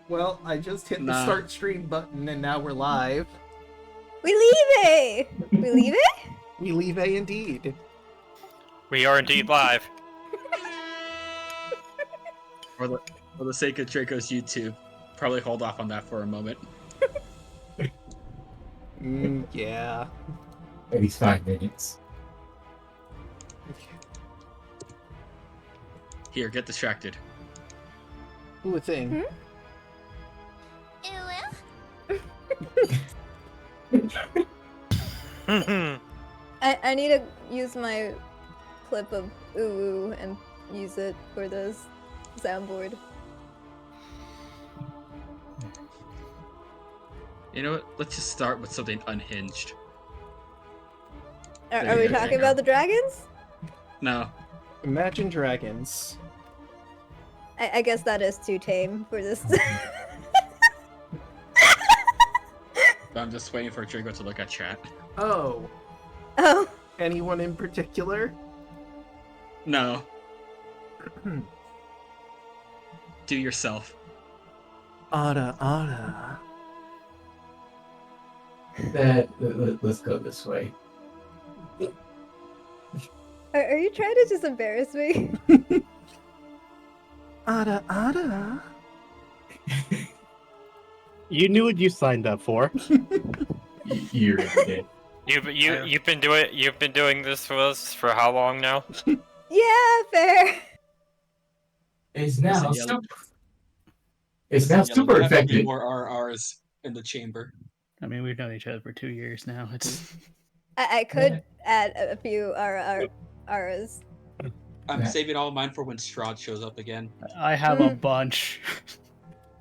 Well, I just hit the start stream button and now we're live. We leave it! We leave it? We leave A indeed. We are indeed live. For the sake of Draco's YouTube, probably hold off on that for a moment. Yeah. At least 5 minutes. Here, get distracted. Ooh, a thing. I need to use my clip of ooh and use it for this soundboard. You know what? Let's just start with something unhinged. Are we talking about the dragons? No. Imagine Dragons. I guess that is too tame for this. I'm just waiting for Draco to look at chat. Oh. Oh. Anyone in particular? No. Do yourself. Ada. Let's go this way. Are you trying to just embarrass me? Ada. You knew what you signed up for. You're dead. You've been doing this with us for how long now? Yeah, fair. It's now Listen, super effective. More RRs in the chamber. I mean, we've known each other for 2 years now. It's I could add a few auras. I'm saving all of mine for when Strahd shows up again. I have a bunch.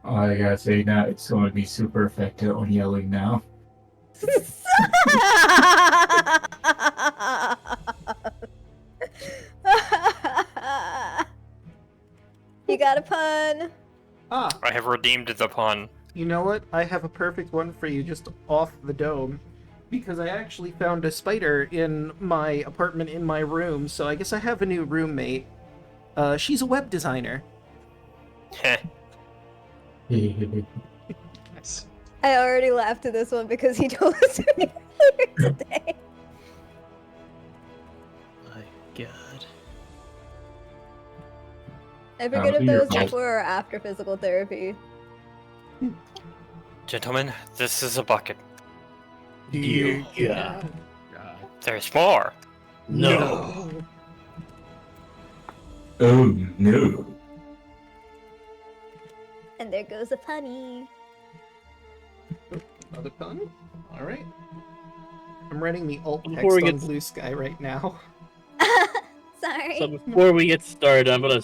All I gotta say now, it's going to be super effective on yelling now. You got a pun. Ah, I have redeemed the pun. you know what? I have a perfect one for you just off the dome. Because I actually found a spider in my apartment in my room, so I guess I have a new roommate. She's a web designer. Heh. Nice. I already laughed at this one because he told us earlier today. My God. I forget if be that your was fault. before or after physical therapy. Gentlemen, this is a bucket. Dear God. God. There's more. No. Oh no. And there goes a punny. Another pun? Alright. I'm running the alt text Before we on get- Blue Sky right now. Sorry. So before we get started, I'm gonna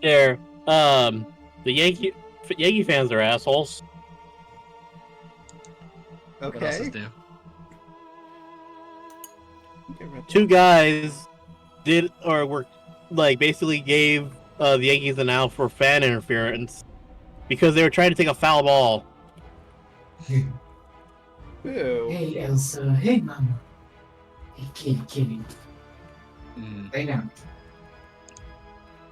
share. The Yankee fans are assholes. What else is Okay. new? Two guys basically gave the Yankees an out for fan interference because they were trying to take a foul ball. Ooh. Hey Elsa, hey Mama. Hey kitty. Lay down.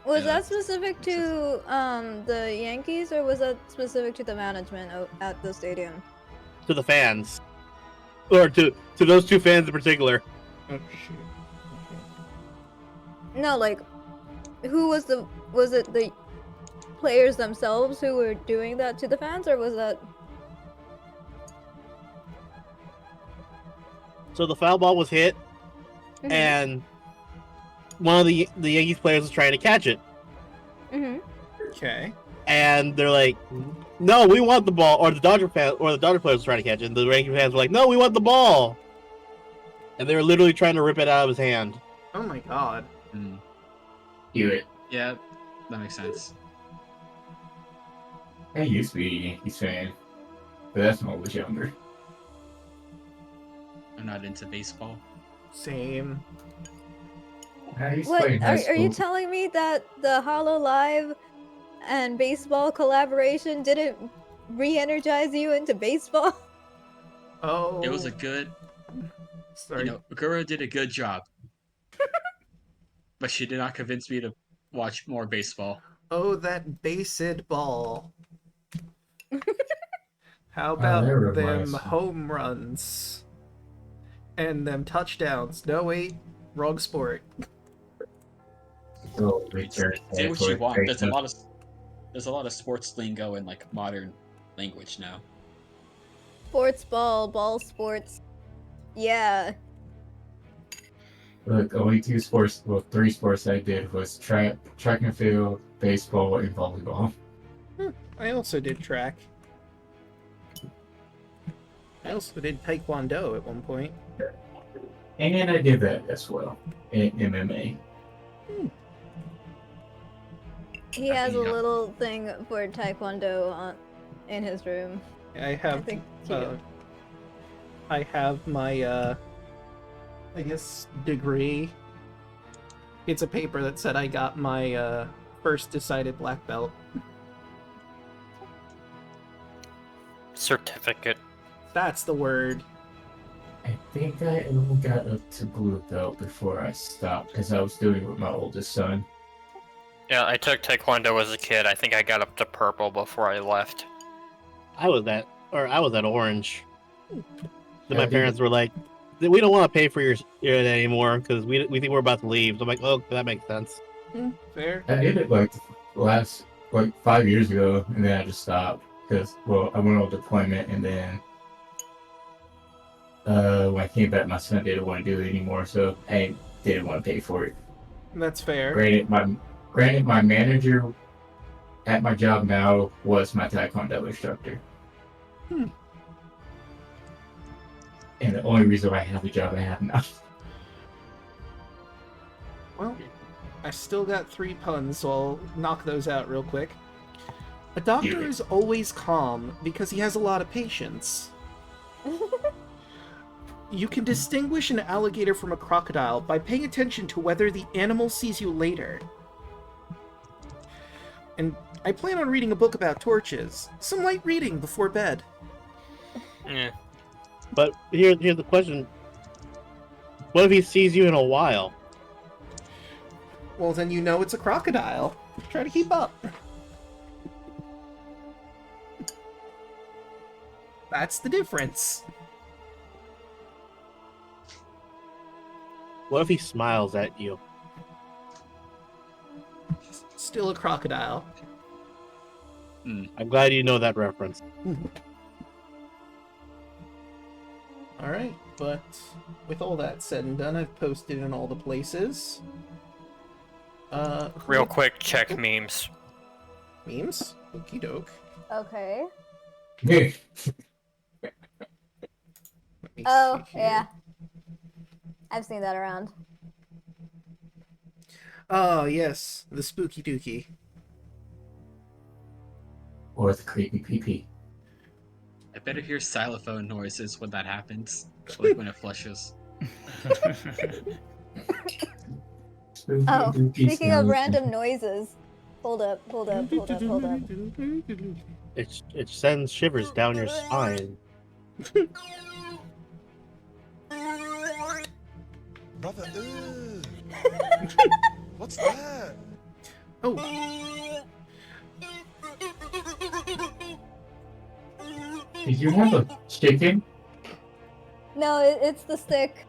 Was Yeah. that specific to the Yankees or was that specific to the management at the stadium? To the fans, or to those two fans in particular. Oh, shoot. No, like, who was it the players themselves who were doing that to the fans, or was that? So the foul ball was hit, Mhm. and one of the Yankees players was trying to catch it, Mhm. Okay. and they're like, "No, we want the ball." Or the Dodger players was trying to catch it, and the Yankee fans were like, "No, we want the ball," and they were literally trying to rip it out of his hand. Oh my god. Do it. Yeah, that makes sense. I used to be a Yankees fan, but that's when I was younger. I'm not into baseball. Same. I used to What play in high are you school. telling me that the Hollow Live and baseball collaboration didn't re-energize you into baseball? Oh. It was a good, Sorry. Gura did a good job. But she did not convince me to watch more baseball. Oh, that based ball. How that about reminds them me. home runs? And them touchdowns? No, wait. Wrong sport. So return Say what you want. There's a Facebook. lot of sports lingo in like modern language now. Sports ball sports. Yeah. Look, only three sports I did was track and field, baseball, and volleyball. I also did track. I also did taekwondo at one point. And I did that as well in MMA. He has a Yeah. little thing for taekwondo in his room. I I have think cute. I have my I guess degree. It's a paper that said I got my first decided black belt. Certificate. That's the word. I think I only got up to blue belt before I stopped because I was doing it with my oldest son. Yeah, I took Taekwondo as a kid. I think I got up to purple before I left. I was at orange. Then Yeah, my I did parents were like, "We don't want to pay for your anymore because we think we're about to leave." So I'm like, "Oh, that makes sense." Fair. I did it like 5 years ago, and then I just stopped because I went on deployment, and then when I came back, my son didn't want to do it anymore, so I didn't want to pay for it. That's fair. Granted, my manager at my job now was my taekwondo instructor. Hmm. And the only reason why I have the job I have now. Well, I still got 3 puns, so I'll knock those out real quick. A doctor is always calm because he has a lot of patience. You can distinguish an alligator from a crocodile by paying attention to whether the animal sees you later. And I plan on reading a book about torches. Some light reading before bed. Yeah. But here's the question: what if he sees you in a while? Well, then you know it's a crocodile. Try to keep up. That's the difference. What if he smiles at you? Still a crocodile. I'm glad you know that reference. Alright, but with all that said and done, I've posted in all the places. Real quick, check memes. Memes? Okie doke. Okay. Let me Oh, see here. yeah. I've seen that around. Oh, yes, the spooky dookie. Or the creepy pee-pee. I better hear xylophone noises when that happens, like when it flushes. Oh, Spooky speaking of skeleton. random noises. Hold up. It sends shivers down your spine. Brother, ew. What's that? Oh, Did you have a chicken? No, it's the stick.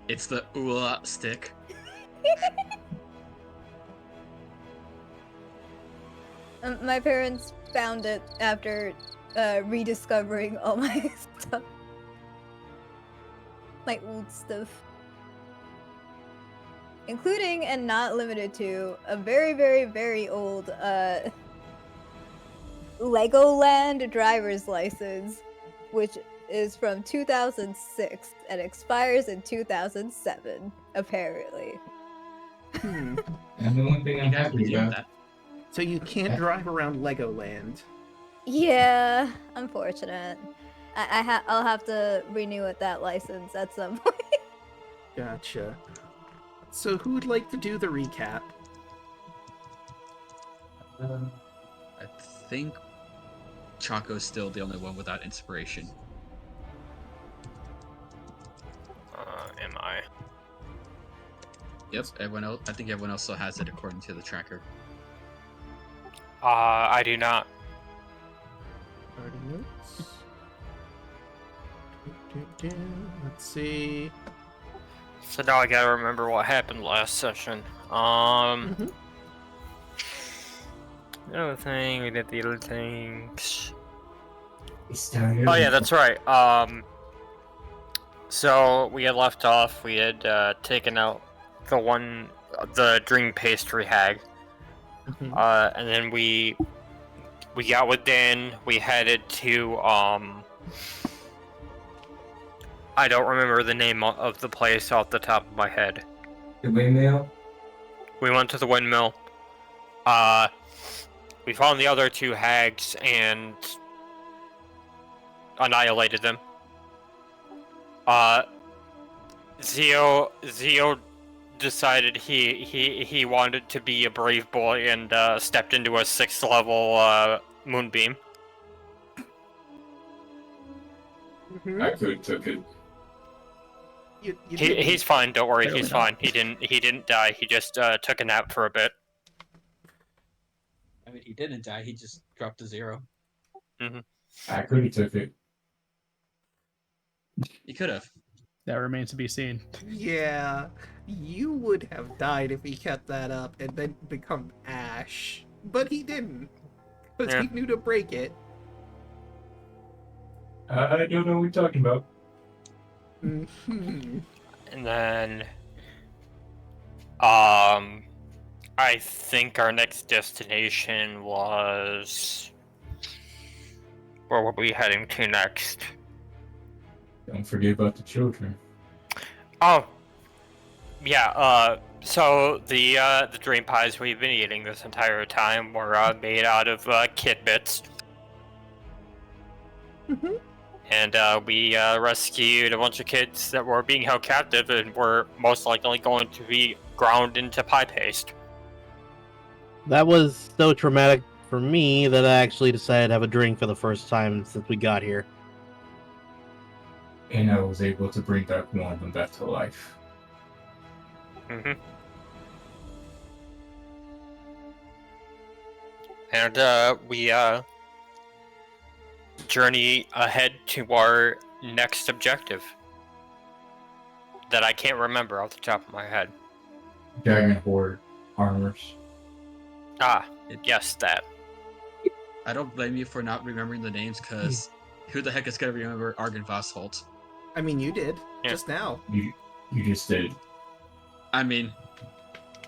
It's the ooh stick. My parents found it after rediscovering all my stuff. My old stuff. Including and not limited to a very, very, very old Legoland driver's license, which is from 2006 and expires in 2007, apparently. And the one thing I'm You gotta happy redeem about. that. so you can't drive around Legoland. Yeah, unfortunate. I'll have to renew that license at some point. Gotcha. So who would like to do the recap? I think Chaco's still the only one without inspiration. Am I? Yep, everyone else. I think everyone else still has it according to the tracker. I do not. Let's see. So now I gotta remember what happened last session. Mhm. The other thing, we did the other things. It's down here. Oh yeah, that's right. So we had left off. We had taken out the dream pastry hag, Mhm. and then we got with Dan. We headed to I don't remember the name of the place off the top of my head. The windmill. We went to the windmill. We found the other two hags and annihilated them. Zio decided he wanted to be a brave boy and stepped into a 6th level moonbeam. Mhm. I could have took it. You He's fine. Don't worry, Barely he's not. fine. He didn't die. He just took a nap for a bit. I mean, he didn't die. He just dropped to 0. I could have took it. He could have. That remains to be seen. Yeah, you would have died if he kept that up and then become ash. But he didn't. Because Yeah. he knew to break it. I don't know what you're talking about. Mhm. And then, I think our next destination was. Where were we heading to next? Don't forget about the children. Oh, yeah. So the dream pies we've been eating this entire time were made out of kid bits, Mhm. and we rescued a bunch of kids that were being held captive and were most likely going to be ground into pie paste. That was so traumatic for me that I actually decided to have a drink for the first time since we got here. And I was able to bring back one of them back to life. Mm-hmm. And we journey ahead to our next objective that I can't remember off the top of my head. Dragon Horde armors. Ah, yes, that. I don't blame you for not remembering the names, because who the heck is going to remember Argynvostholt? I mean, you did. Yeah. Just now. You just did. I mean,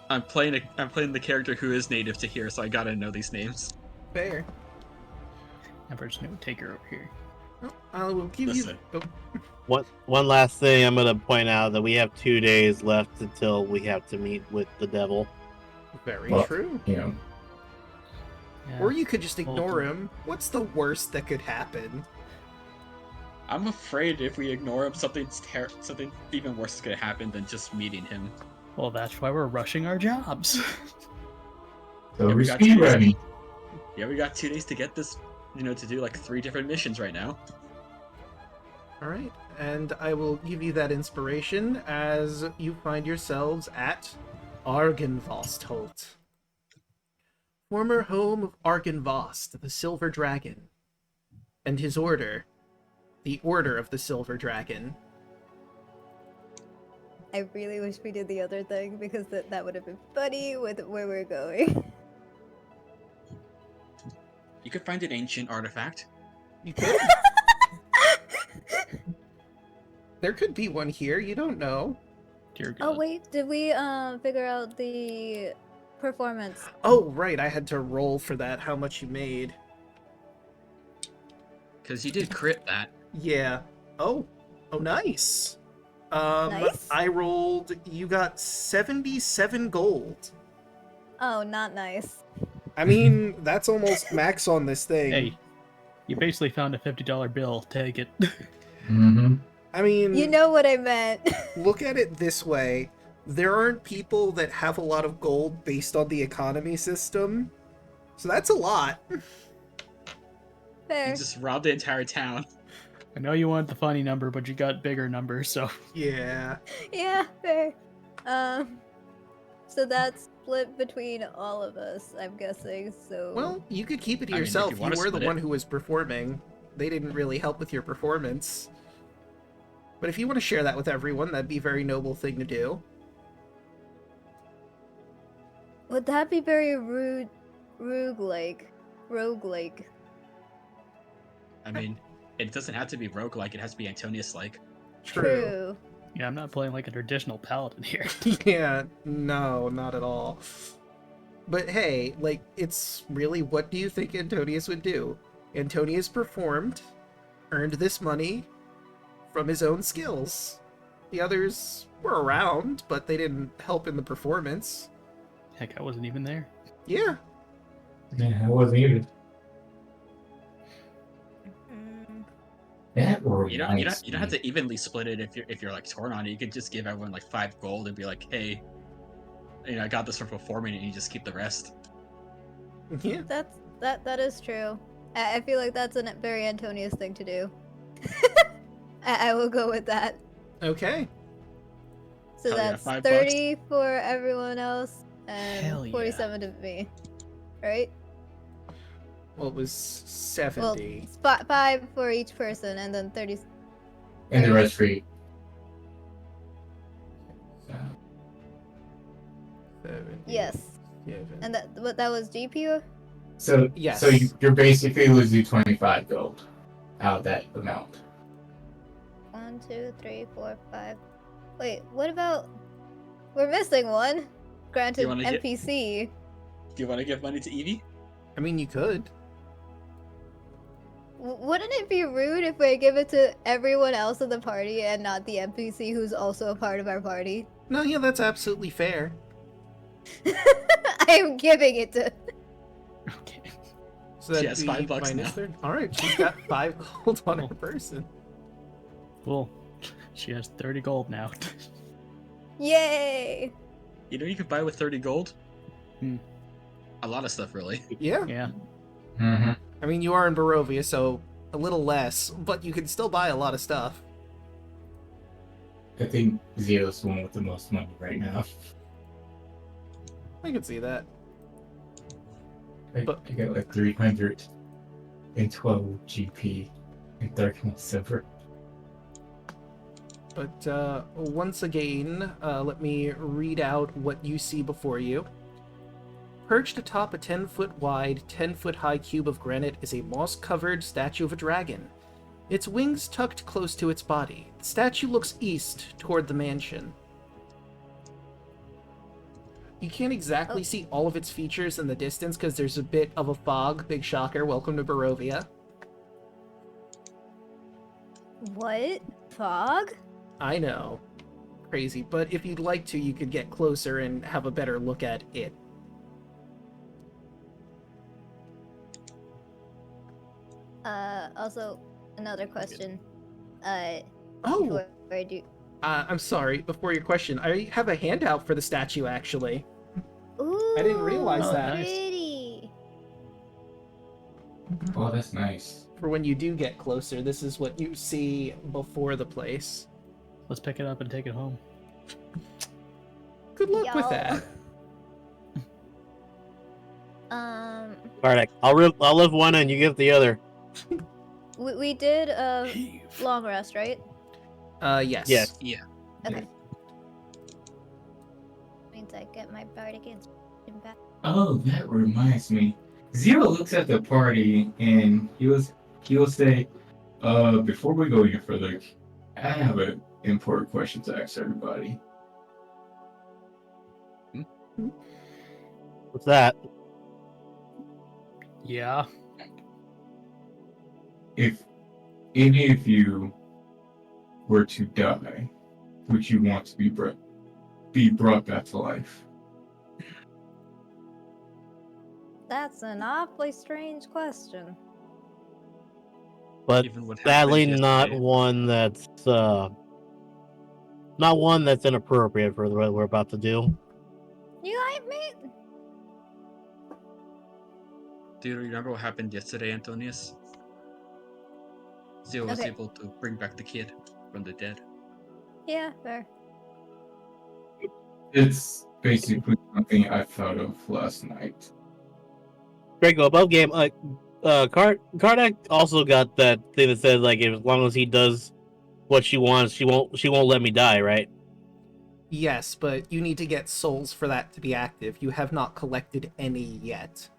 I'm playing the character who is native to here, so I gotta know these names. Fair. Average note taker over here. Well, I will give Listen. you... One last thing I'm going to point out that we have 2 days left until we have to meet with the devil. Very Well, true. You know, Yeah. Or you could just ignore Ultimate. him. What's the worst that could happen? I'm afraid if we ignore him, something even worse is gonna happen than just meeting him. Well, that's why we're rushing our jobs. so Yeah, we're we got speed 2 days. running. Yeah, we got 2 days to get this, to do like 3 different missions right now. Alright, and I will give you that inspiration as you find yourselves at Argynvostholt. Former home of Argynvost, the Silver Dragon, and his order, the Order of the Silver Dragon. I really wish we did the other thing because that would have been funny with where we're going. You could find an ancient artifact. You could. There could be one here, you don't know. Dear God. Oh wait, did we figure out the performance? Oh, right, I had to roll for that, how much you made. Because you did crit that. Yeah. Oh, nice. Nice? I rolled, you got 77 gold. Oh, not nice. I mean, that's almost max on this thing. Hey, you basically found a $50 bill. Take it. Mm-hmm. I mean, You know what I meant. look at it this way. There aren't people that have a lot of gold based on the economy system. So that's a lot. Fair. You just robbed the entire town. I know you want the funny number, but you got bigger numbers, so. Yeah. Yeah, fair. So that's split between all of us, I'm guessing. So Well, you could keep it to I mean, if yourself. you You wanna were the split it. one who was performing. They didn't really help with your performance. But if you want to share that with everyone, that'd be a very noble thing to do. Would that be very roguelike? I mean, it doesn't have to be roguelike, it has to be Antonius-like. True. Yeah, I'm not playing like a traditional paladin here. Yeah, no, not at all. But hey, like, it's really, what do you think Antonius would do? Antonius performed, earned this money from his own skills. The others were around, but they didn't help in the performance. Heck, I wasn't even there. Yeah. Yeah, I wasn't even. That You don't have to evenly split it if you're like torn on it. You could just give everyone like 5 gold and be like, hey, you know, I got this for performing, and you just keep the rest. Yeah. That is true. I feel like that's a very Antonius thing to do. I will go with that. Okay. So Hell yeah, that's $5. 30 for everyone else Hell and yeah. 47 to me. Right? Well, it was 70. Well, 5 for each person and then 30. And the rest free. So, 70, Yes. 7. And that was GPU? so Yes. So you're basically losing 25 gold out of that amount. 1, 2, 3, 4, 5. Wait, what about? We're missing one. Granted, You wanna get- NPC. Do you want to give money to Evie? I mean, you could. Wouldn't it be rude if we give it to everyone else in the party and not the NPC who's also a part of our party? No, yeah, that's absolutely fair. I am giving it to. Okay. So She that'd has be $5 now. minus 30. Alright, she's got 5 gold on her person. Cool. She has 30 gold now. Yay! You know, you could buy with 30 gold. Hmm. A lot of stuff, really. Yeah. Yeah. Mm-hmm. I mean, you are in Barovia, so a little less, but you can still buy a lot of stuff. I think Zio's the one with the most money right now. I can see that. I got like 312 GP and 13 silver. But once again, let me read out what you see before you. Perched atop a 10-foot wide, 10-foot high cube of granite is a moss-covered statue of a dragon. Its wings tucked close to its body. The statue looks east toward the mansion. You can't exactly see all of its features in the distance because there's a bit of a fog. Big shocker. Welcome to Barovia. What? Fog? I know. Crazy. But if you'd like to, you could get closer and have a better look at it. Also, another question. Oh! Before I do. I'm sorry, before your question, I have a handout for the statue, actually. Ooh, I didn't realize that. Pretty. Oh, that's nice. For when you do get closer, this is what you see before the place. Let's pick it up and take it home. Good luck with Y'all. that. Bartek, I'll live one and you give the other. We did a long rest, right? Yes. Yes. Yeah. Okay. Means I get my bardic inspiration back. Oh, that reminds me. Zero looks at the party and he'll say, before we go any further, I have an important question to ask everybody. What's that? Yeah. If any of you were to die, would you want to be brought back to life? That's an awfully strange question. But Even what sadly, happened not yesterday. one that's inappropriate for what we're about to do. You like me? Do you remember what happened yesterday, Antonius? Zio was Okay. able to bring back the kid from the dead. Yeah, fair. It's basically something I thought of last night. Draco, above game, Kardak also got that thing that says like as long as he does what she wants. She won't let me die, right? Yes, but you need to get souls for that to be active. You have not collected any yet.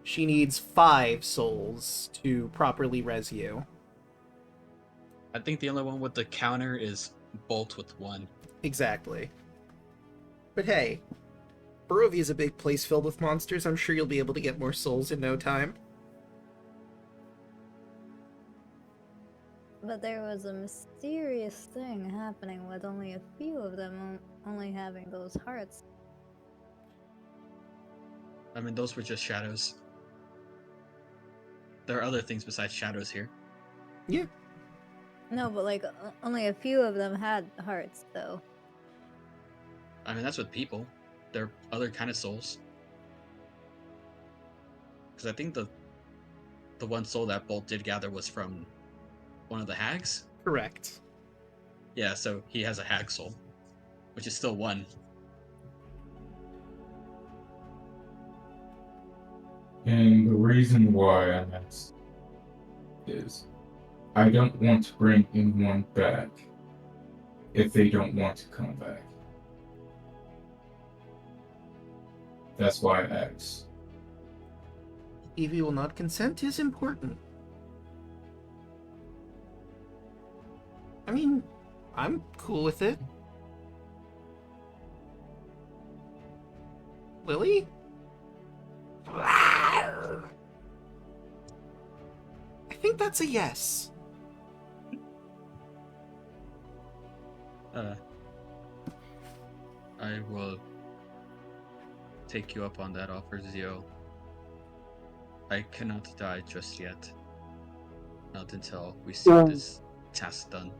She needs 5 souls to properly res you. I think the only one with the counter is Bolt with 1. Exactly. But hey, Barovia is a big place filled with monsters. I'm sure you'll be able to get more souls in no time. But there was a mysterious thing happening with only a few of them only having those hearts. I mean, those were just shadows. There are other things besides shadows here. Yeah. No, but like only a few of them had hearts, though. I mean, that's with people. There are other kind of souls. Because I think the one soul that Bolt did gather was from one of the hags? Correct. Yeah, so he has a hag soul, which is still 1. And the reason why I asked is I don't want to bring anyone back if they don't want to come back. That's why I asked. Evie will not consent is important. I mean, I'm cool with it. Lily? I think that's a yes. I will take you up on that offer, Zio. I cannot die just yet. Not until we see this task done.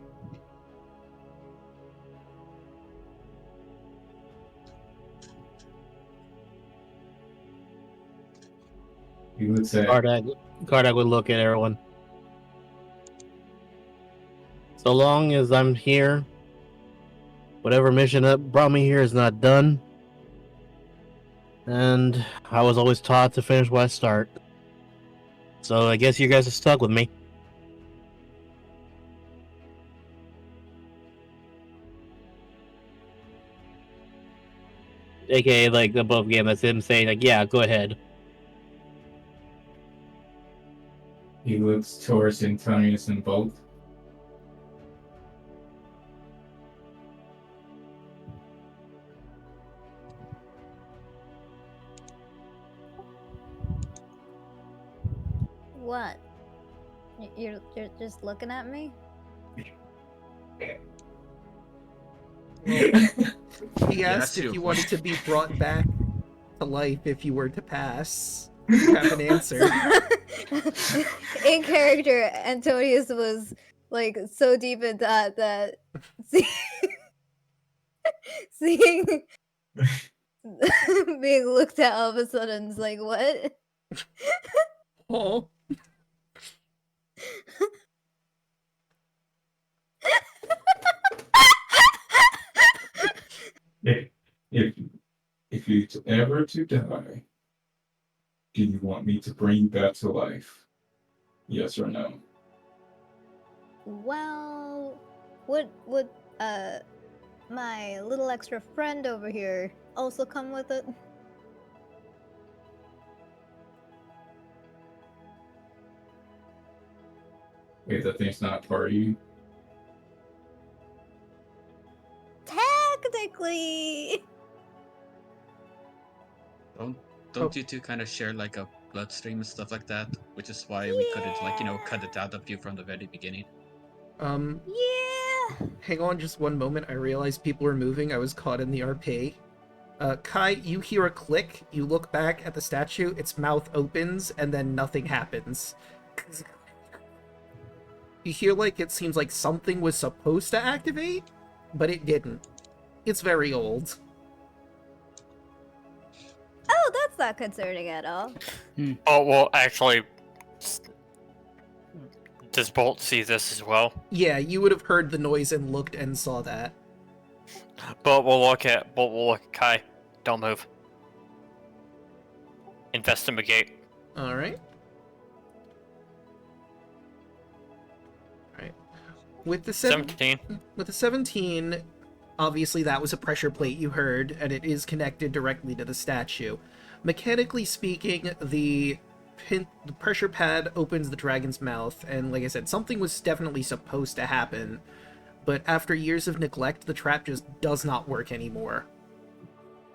He would say, Kardak would look at everyone. So long as I'm here, whatever mission that brought me here is not done. And I was always taught to finish what I start. So I guess you guys are stuck with me. AKA, like, above game, that's him saying, like, yeah, go ahead. he looks towards Antonius and Bolt. What? You're just looking at me? He asked that's if you. you wanted to be brought back to life if you were to pass. You have an answer. In character, Antonius was like so deep in that seeing being looked at all of a sudden is like, what? Oh. If you ever to die, do you want me to bring you back to life? Yes or no? Well, would my little extra friend over here also come with it? Wait, that thing's not part of you? Technically. Don't you two kind of share like a bloodstream and stuff like that? Which is why we couldn't, like, cut it out of you from the very beginning. Yeah. Hang on just one moment. I realized people are moving. I was caught in the RP. Kai, you hear a click. You look back at the statue. Its mouth opens, and then nothing happens. You hear like it seems like something was supposed to activate, but it didn't. It's very old. Oh, that's not concerning at all. Oh, well, actually, does Bolt see this as well? Yeah, you would have heard the noise and looked and saw that. But we'll look at Kai. Don't move. Investigate. Alright. With the 17. With the 17, obviously that was a pressure plate you heard, and it is connected directly to the statue. Mechanically speaking, the pressure pad opens the dragon's mouth, and like I said, something was definitely supposed to happen, but after years of neglect, the trap just does not work anymore.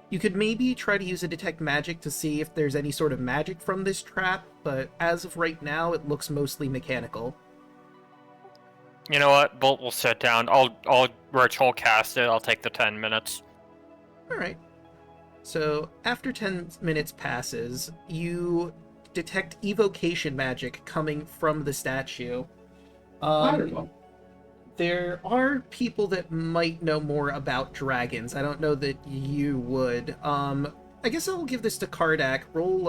You could maybe try to use a detect magic to see if there's any sort of magic from this trap, but as of right now, it looks mostly mechanical. You know what? Bolt will sit down. I'll ritual cast it. I'll take the 10 minutes. Alright. So, after 10 minutes passes, you detect evocation magic coming from the statue. Wonderful. There are people that might know more about dragons. I don't know that you would. I guess I'll give this to Kardak. Roll,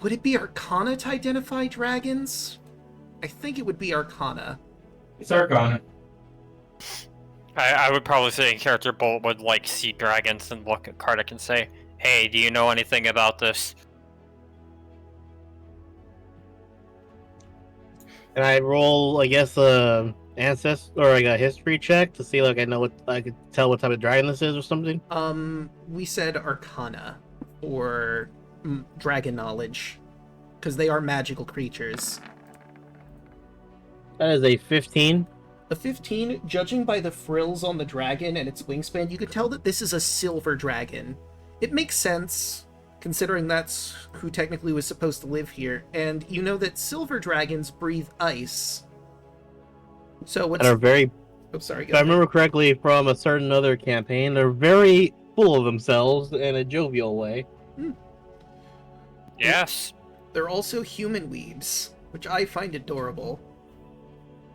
would it be Arcana to identify dragons? I think it would be Arcana. It's Arcana. I would probably say character Bolt would like see dragons and look at Kardak and say, "Hey, do you know anything about this?" And I roll, I guess, ancestor or like a history check to see, like, I know what I could tell what type of dragon this is or something. We said Arcana or dragon knowledge, because they are magical creatures. That is a 15. A 15, judging by the frills on the dragon and its wingspan, you could tell that this is a silver dragon. It makes sense, considering that's who technically was supposed to live here, and you know that silver dragons breathe ice. So what's... And are very, Oh, sorry, if I remember correctly from a certain other campaign, they're very full of themselves in a jovial way. Yes. They're also human weebs, which I find adorable.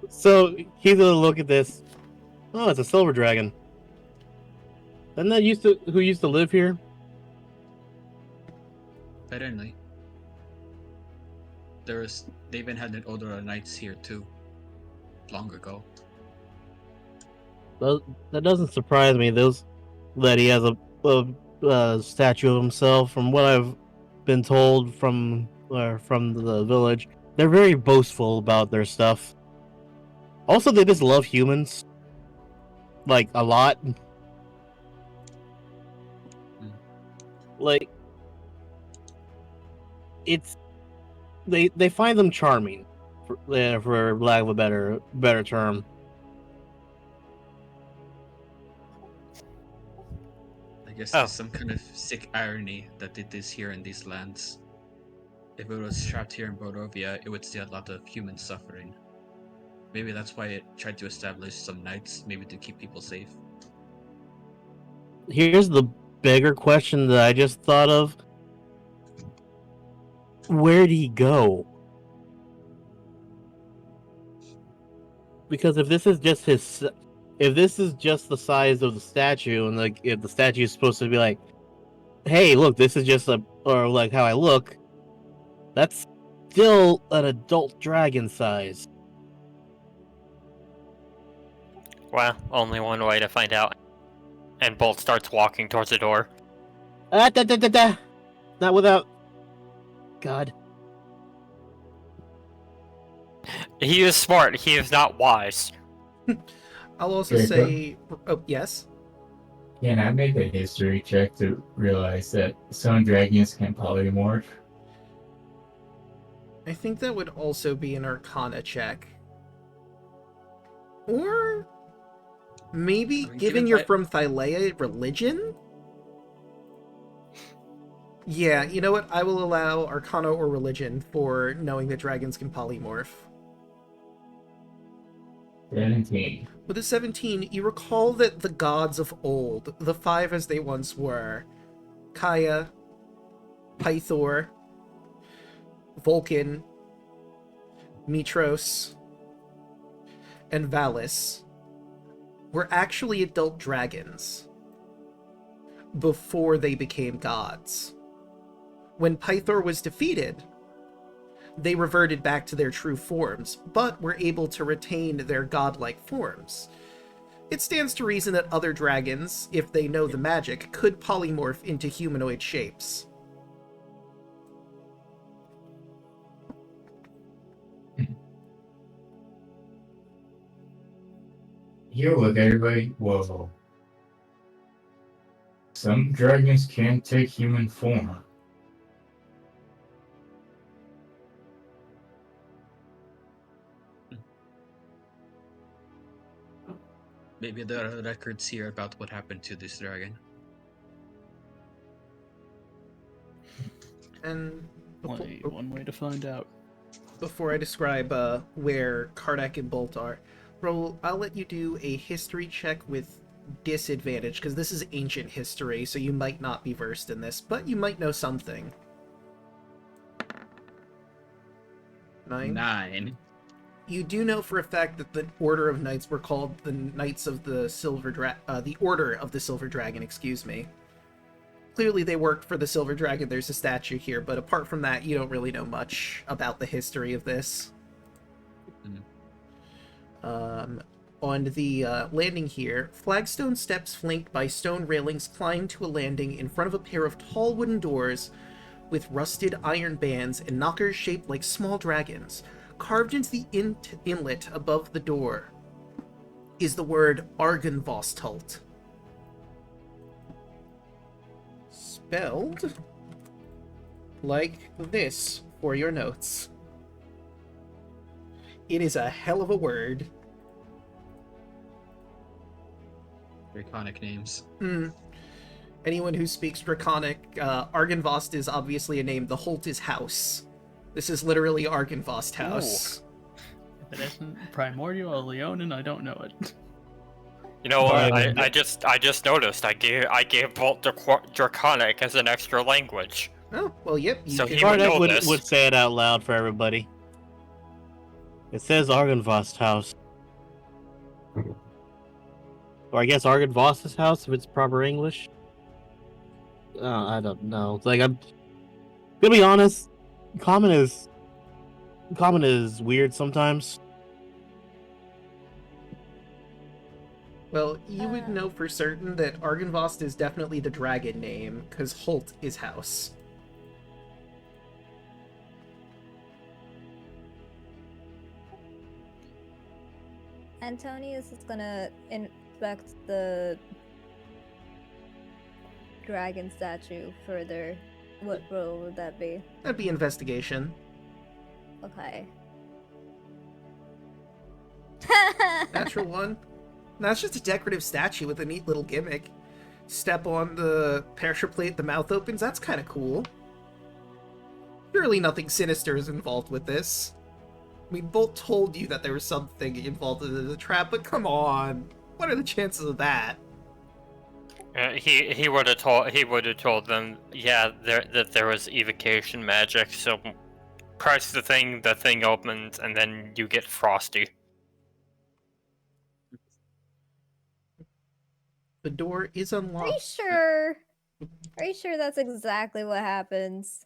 So he's gonna look at this. Oh, it's a silver dragon. Isn't that who used to live here? Apparently. They even had an order of knights here too. Long ago. Well, that doesn't surprise me. That he has a statue of himself. From what I've been told from the village, they're very boastful about their stuff. Also, they just love humans, like, a lot. Like, it's they find them charming, for lack of a better term. I guess there's some kind of sick irony that it is here in these lands. If it was trapped here in Barovia, it would see a lot of human suffering. Maybe that's why it tried to establish some knights, maybe to keep people safe. Here's the bigger question that I just thought of. Where'd he go? Because if this is just the size of the statue, and like if the statue is supposed to be like, hey, look, this is just or like how I look, that's still an adult dragon size. Well, only one way to find out. And Bolt starts walking towards the door. Not without... God. He is smart, he is not wise. I'll also Draco? say... Oh, yes? Can I make a history check to realize that some dragons can polymorph? I think that would also be an Arcana check. Or... maybe, I mean, given given you're that- from Thylea, religion? Yeah, you know what? I will allow Arcana or religion for knowing that dragons can polymorph. 17. With a 17, you recall that the gods of old, the five as they once were, Kaya, Pythor, Vulcan, Mitros, and Valis, were actually adult dragons before they became gods. When Pythor was defeated, they reverted back to their true forms, but were able to retain their godlike forms. It stands to reason that other dragons, if they know the magic, could polymorph into humanoid shapes. Here, look, everybody. Whoa. Some dragons can take human form. Maybe there are records here about what happened to this dragon. And Only one way to find out. before I describe where Kardak and Bolt are, I'll let you do a history check with disadvantage, because this is ancient history, so you might not be versed in this, but you might know something. 9? 9. You do know for a fact that the Order of Knights were called the Knights of the the Order of the Silver Dragon, excuse me. Clearly they worked for the Silver Dragon, there's a statue here, but apart from that, you don't really know much about the history of this. On the landing here, flagstone steps flanked by stone railings climb to a landing in front of a pair of tall wooden doors with rusted iron bands and knockers shaped like small dragons. Carved into the inlet above the door is the word Argynvostholt. Spelled like this for your notes. It is a hell of a word. Draconic names. Anyone who speaks Draconic, Argynvost is obviously a name. The Holt is house. This is literally Argynvost house. If it isn't Primordial or Leonin, I don't know it. You know what? I just noticed. I gave Bolt Draconic as an extra language. Oh, well, yep. So he Kardak would know this. would say it out loud for everybody. It says Argynvost house. Or I guess Argynvost's house if it's proper English. I don't know. Like, I'm gonna be honest. Common is weird sometimes. Well, you would know for certain that Argynvost is definitely the dragon name, because Holt is house. Antonius is gonna inspect the dragon statue further. What role would that be? That'd be investigation. Okay. Natural 1. That's just a decorative statue with a neat little gimmick. Step on the pressure plate, the mouth opens. That's kind of cool. Surely nothing sinister is involved with this. I mean, Bolt told you that there was something involved in the trap, but come on. What are the chances of that? He would have told them, yeah, that there was evocation magic. So press the thing opens, and then you get frosty. The door is unlocked. Are you sure? Are you sure that's exactly what happens?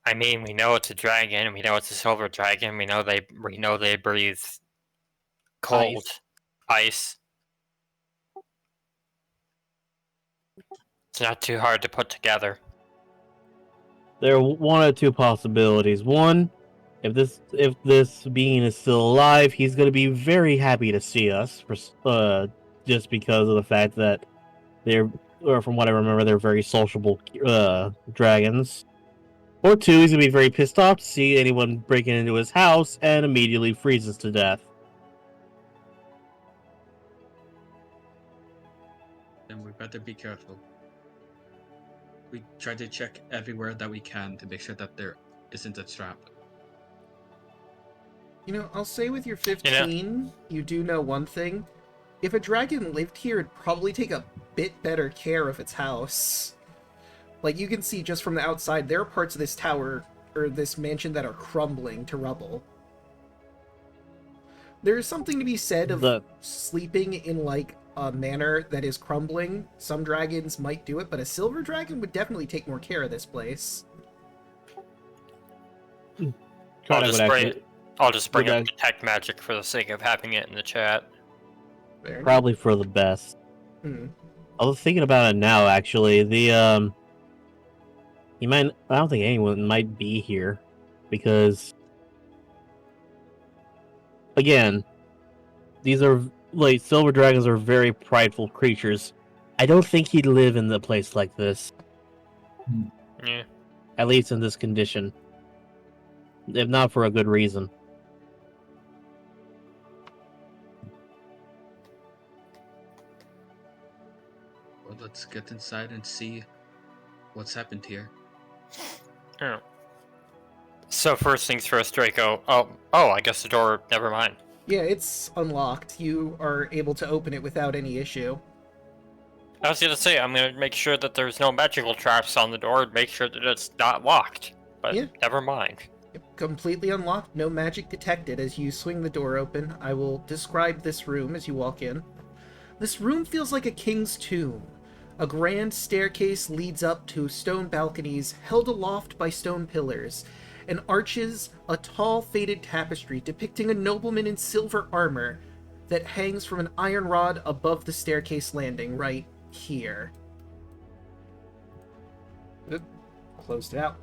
I mean, we know it's a dragon. We know it's a silver dragon. We know they breathe cold, ice. It's not too hard to put together. There are one or two possibilities. One, if this being is still alive, he's going to be very happy to see us, just because of the fact that or from what I remember, they're very sociable dragons. Or two, he's going to be very pissed off to see anyone breaking into his house and immediately freezes to death. Then we better be careful. We try to check everywhere that we can to make sure that there isn't a trap. You know, I'll say with your 15, you do know one thing. If a dragon lived here, it'd probably take a bit better care of its house. Like, you can see just from the outside, there are parts of this tower, or this mansion, that are crumbling to rubble. There's something to be said of sleeping in, like, a manor that is crumbling. Some dragons might do it, but a silver dragon would definitely take more care of this place. I'll just bring up detect magic for the sake of having it in the chat. Probably for the best. I was thinking about it now, actually. I don't think anyone might be here. because again, these are like silver dragons are very prideful creatures. I don't think he'd live in a place like this, Yeah. at least in this condition, if not for a good reason. Well, let's get inside and see what's happened here. Yeah. So first things first, Draco. Oh, I guess the door. Never mind. Yeah, it's unlocked. You are able to open it without any issue. I was gonna say I'm gonna make sure that there's no magical traps on the door and make sure that it's not locked. But Yeah. never mind. Completely unlocked, no magic detected as you swing the door open. I will describe this room as you walk in. This room feels like a king's tomb. A grand staircase leads up to stone balconies held aloft by stone pillars, and arches a tall faded tapestry depicting a nobleman in silver armor that hangs from an iron rod above the staircase landing right here. Oop, closed it out.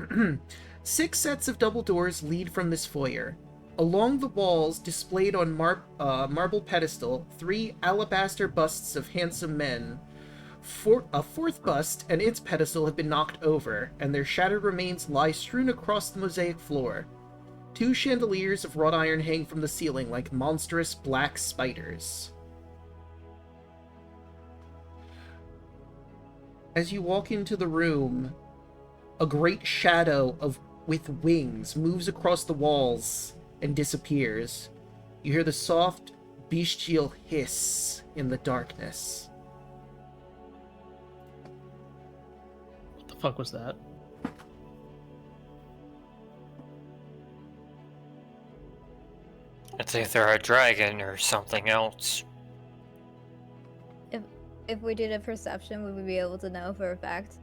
6 sets of double doors lead from this foyer. Along the walls, displayed on marble pedestal, 3 alabaster busts of handsome men. A 4th bust and its pedestal have been knocked over, and their shattered remains lie strewn across the mosaic floor. 2 chandeliers of wrought iron hang from the ceiling like monstrous black spiders. As you walk into the room, a great shadow with wings moves across the walls and disappears. You hear the soft, bestial hiss in the darkness. What the fuck was that? It's either a dragon or something else. If we did a perception, would we be able to know for a fact?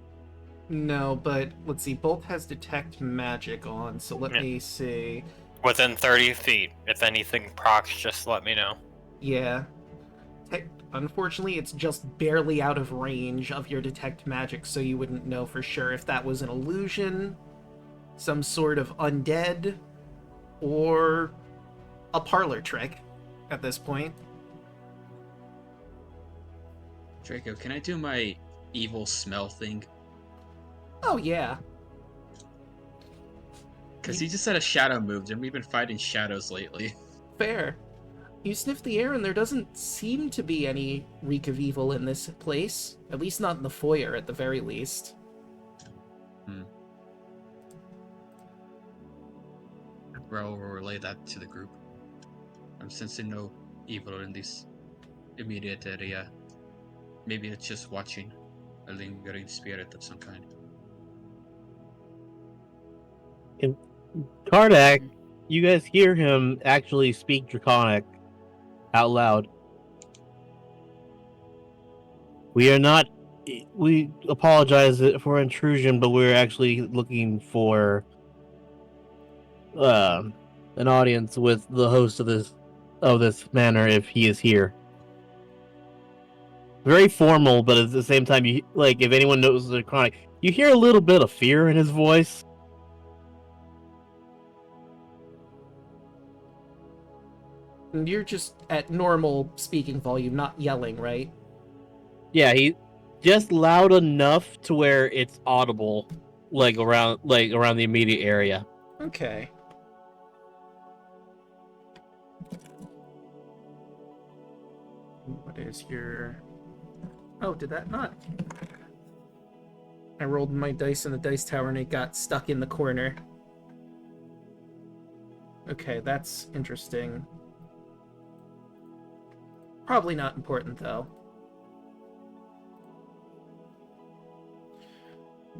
No, but let's see. Both has detect magic on, so let Yeah. me see. Within 30 feet. If anything procs, just let me know. Yeah. Unfortunately, it's just barely out of range of your detect magic, so you wouldn't know for sure if that was an illusion, some sort of undead, or a parlor trick at this point. Draco, can I do my evil smell thing? Oh, yeah. Because he just said a shadow moved, and we've been fighting shadows lately. Fair. You sniff the air, and there doesn't seem to be any reek of evil in this place. At least not in the foyer, at the very least. Well, we'll relay that to the group. I'm sensing no evil in this immediate area. Maybe it's just watching a lingering spirit of some kind. Kardak, you guys hear him actually speak Draconic out loud. We apologize for intrusion, but we're actually looking for an audience with the host of this manor if he is here. Very formal, but at the same time, if anyone knows the Draconic, you hear a little bit of fear in his voice. You're just at normal speaking volume, not yelling, right? Yeah, he just loud enough to where it's audible, around the immediate area. Okay. What is your... Oh, did that not? I rolled my dice in the dice tower and it got stuck in the corner. Okay, that's interesting. Probably not important, though.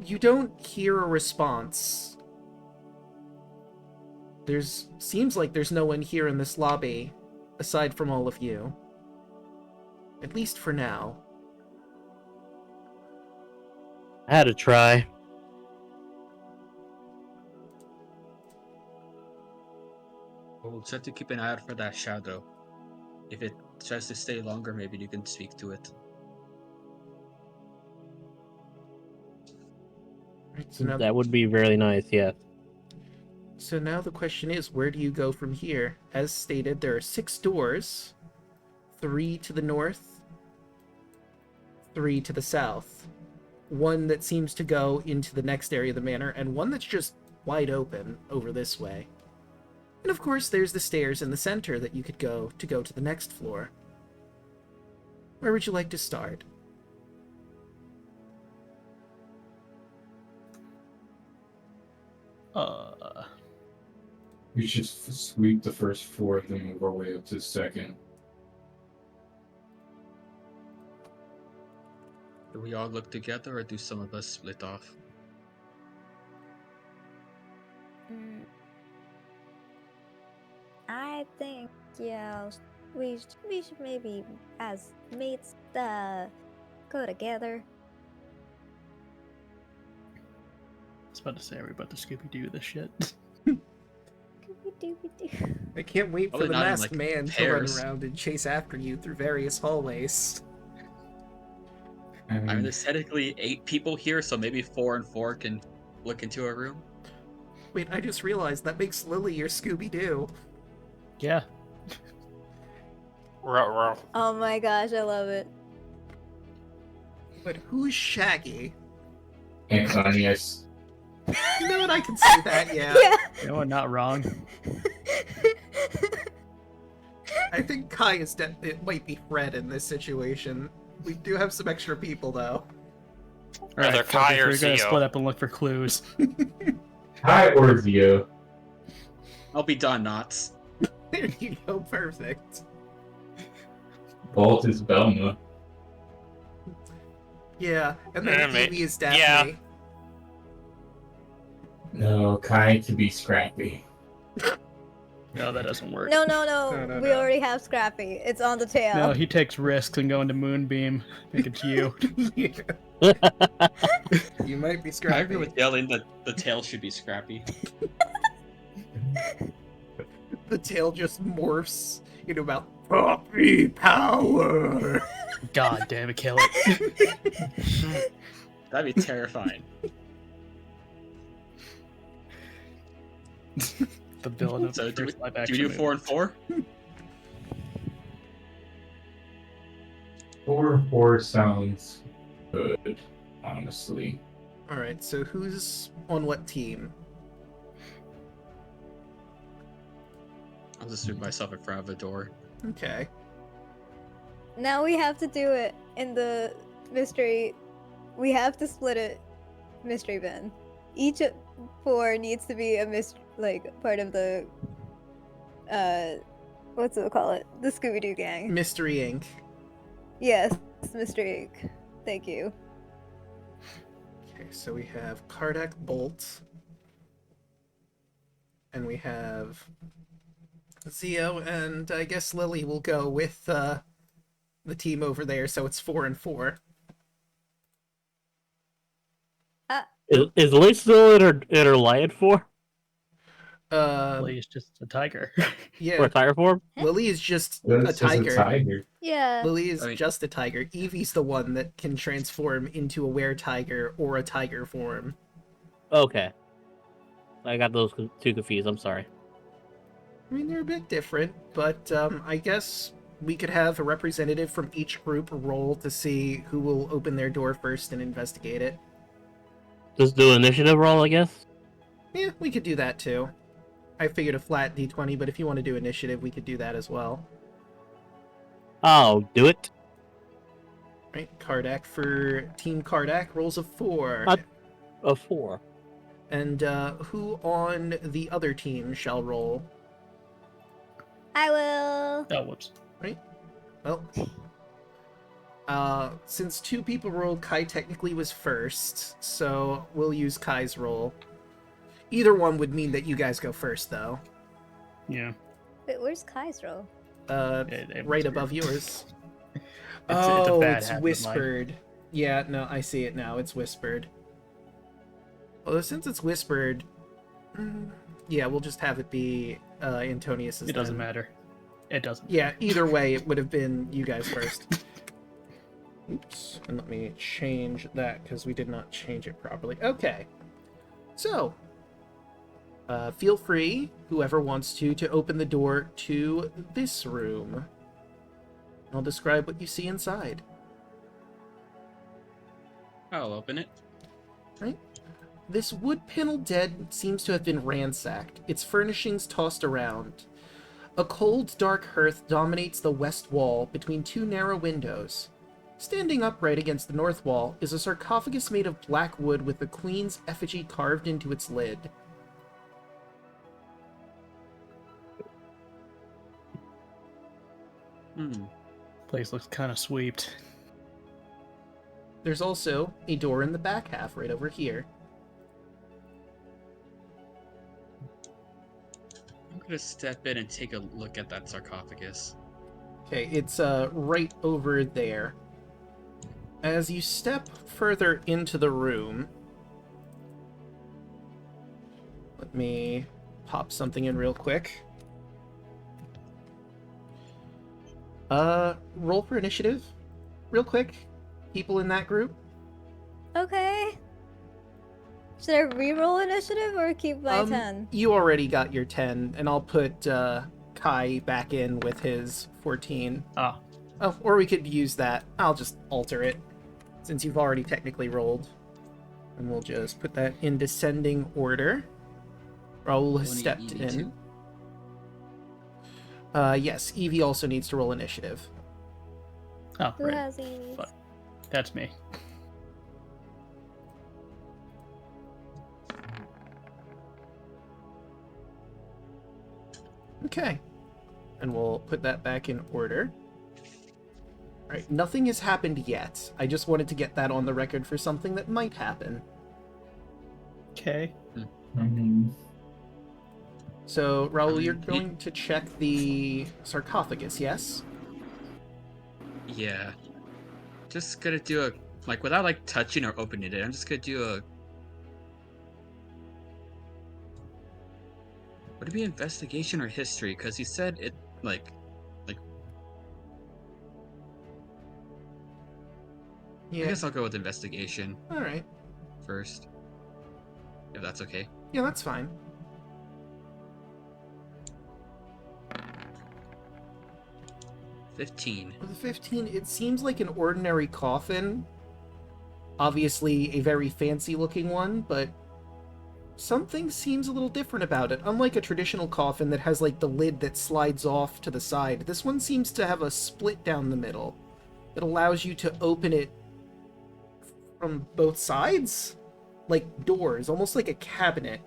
You don't hear a response. Seems like there's no one here in this lobby, aside from all of you. At least for now. I had to try. We'll try to keep an eye out for that shadow. If it tries to stay longer, maybe you can speak to it. Right, so now, That would be very nice, yes. So now the question is, where do you go from here? As stated, there are 6 doors. 3 to the north, 3 to the south. One that seems to go into the next area of the manor, and one that's just wide open over this way. And of course, there's the stairs in the center that you could go to the next floor. Where would you like to start? We should sweep the first floor, then move our way up to the second. Do we all look together, or do some of us split off? I think, yeah, we should maybe, as mates, go together. I was about to say, are we about to Scooby-Doo this shit? Scooby-Dooby-Doo. I can't wait for Probably the not in, masked like, man to pairs. run around and chase after you through various hallways. I mean, there's technically 8 people here, so maybe 4 and 4 can look into a room. Wait, I just realized that makes Lily your Scooby-Doo. Yeah. Ruh-roh. Oh my gosh, I love it. But who's Shaggy? Magnius. You know what, I can see that, yeah. You know what? Not wrong. I think Kai is it might be Fred in this situation. We do have some extra people, though. Either Alright, Kai or we're gonna Zio. split up and look for clues. Hi, or Zio. I'll be Don Knotts. There you go, perfect. Vault is Velma. Yeah, and Yeah, then mate. Evie is Daphne. Yeah. No, Kai to be Scrappy. No, that doesn't work. No, No, we no. already have Scrappy. It's on the tail. No, he takes risks and going to Moonbeam. I think it's you. Yeah. You might be I Scrappy. agree with yelling that the tail should be Scrappy. The tail just morphs into about puppy power. God damn it, kill it. That'd be terrifying. The villain of So the do we first live do, action we do movie. 4 and 4? 4 sounds good, honestly. Alright, so who's on what team? I'll just move myself in front of the door. Okay. Now we have to do it in the mystery. We have to split it mystery bin. Each 4 needs to be a part of the what's it call it? The Scooby-Doo gang. Mystery Inc. Yes, Mystery Inc. Thank you. Okay, so we have Kardak Bolt. And we have Zio, and I guess Lily will go with the team over there, so it's 4 and 4. Is Lily still in her lion form? Lily is just a tiger. Or Yeah, a tiger form? Lily is just It's a just tiger. tiger. Yeah. Lily is I mean- just a tiger. Evie's the one that can transform into a were-tiger or a tiger form. Okay. I got those two confused. I'm sorry. I mean, they're a bit different, but I guess we could have a representative from each group roll to see who will open their door first and investigate it. Just do initiative roll, I guess. Yeah, we could do that too. I figured a flat d20, but if you want to do initiative, we could do that as well. I'll do it. Right, Kardak for Team Kardak rolls a 4. A 4. And who on the other team shall roll? I will. Oh, whoops. Well, since 2 people rolled, Kai technically was first, so we'll use Kai's roll. Either one would mean that you guys go first, though. Yeah. Wait, where's Kai's roll? It Right was above weird. yours. It's a bad It's habit of mine. whispered. Yeah, no, I see it now. It's whispered. Well, since it's whispered, yeah, we'll just have it be Antonius's. It doesn't then. matter. It doesn't. Yeah, either way, it would have been you guys first. Oops, and let me change that because we did not change it properly. Okay, so Feel free, whoever wants to open the door to this room. I'll describe what you see inside. I'll open it. Right? This wood-paneled den seems to have been ransacked, its furnishings tossed around. A cold, dark hearth dominates the west wall between two narrow windows. Standing upright against the north wall is a sarcophagus made of black wood with the queen's effigy carved into its lid. Place looks kind of swept. There's also a door in the back half right over here. I'm gonna step in and take a look at that sarcophagus. Okay, it's right over there. As you step further into the room, let me pop something in real quick. Roll for initiative, real quick. People in that group. Okay. Should I re-roll initiative or keep my 10? You already got your 10, and I'll put Kai back in with his 14. Ah. Oh, or we could use that. I'll just alter it, since you've already technically rolled. And we'll just put that in descending order. Raul has stepped in. Yes, Evie also needs to roll initiative. Oh, Who right. has these? Fuck. That's me. Okay. And we'll put that back in order. Alright, nothing has happened yet. I just wanted to get that on the record for something that might happen. Okay. So, Raul, you're going to check the sarcophagus, yes? Yeah. Just gonna do a, like, without, like, touching or opening it, I'm just gonna do a... Would it be investigation or history? Because he said it, like... Yeah. I guess I'll go with investigation Alright. first. If that's okay. Yeah, that's fine. With 15, it seems like an ordinary coffin. Obviously a very fancy looking one, but something seems a little different about it. Unlike a traditional coffin that has like the lid that slides off to the side, this one seems to have a split down the middle that allows you to open it from both sides? Like doors, almost like a cabinet.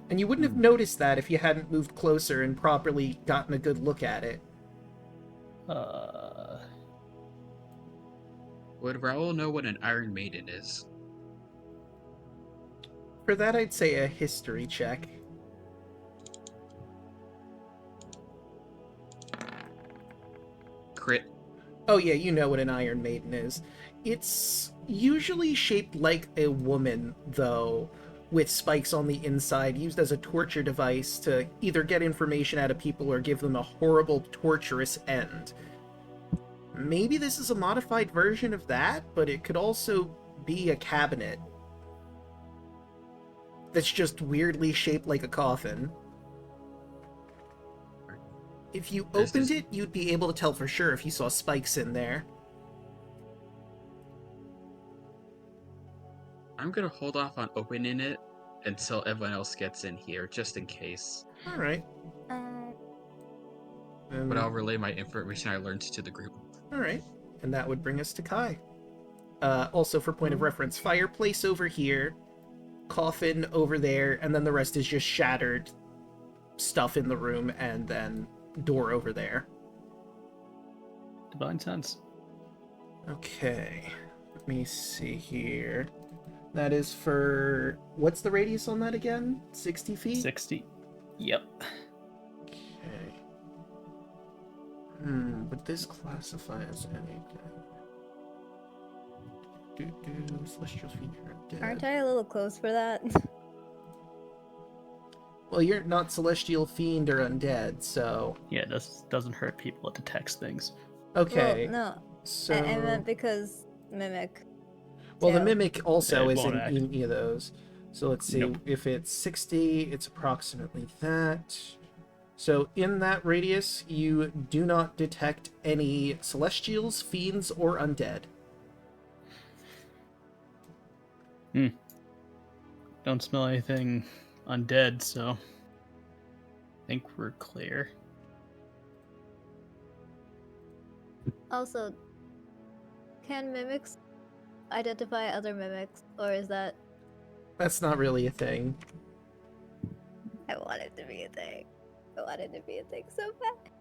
And you wouldn't have noticed that if you hadn't moved closer and properly gotten a good look at it. Would Raul know what an Iron Maiden is? For that, I'd say a history check. Crit. Oh yeah, you know what an Iron Maiden is. It's usually shaped like a woman, though, with spikes on the inside, used as a torture device to either get information out of people or give them a horrible, torturous end. Maybe this is a modified version of that, but it could also be a cabinet that's just weirdly shaped like a coffin. If you opened it, you'd be able to tell for sure if you saw spikes in there. I'm gonna hold off on opening it until everyone else gets in here, just in case. Alright. But I'll relay my information I learned to the group. Alright. And that would bring us to Kai. Also, for point of reference, fireplace over here, coffin over there, and then the rest is just shattered stuff in the room, and then door over there. Divine sense. Okay. Let me see here. That is for... What's the radius on that again? 60 feet? 60. Yep. Okay. Would this classify as anything? Celestial feature of dead. Aren't I a little close for that? Well, you're not celestial fiend or undead, so... Yeah, this doesn't hurt people to text things. Okay. Well, no. So... I meant because mimic. Well, the Two. mimic also It isn't won't act. in any of those. So let's see. Nope. If it's 60, it's approximately that. So in that radius, you do not detect any celestials, fiends, or undead. Don't smell anything undead, so I think we're clear. Also, can mimics identify other mimics, or is that? That's not really a thing. I want it to be a thing. I want it to be a thing so bad.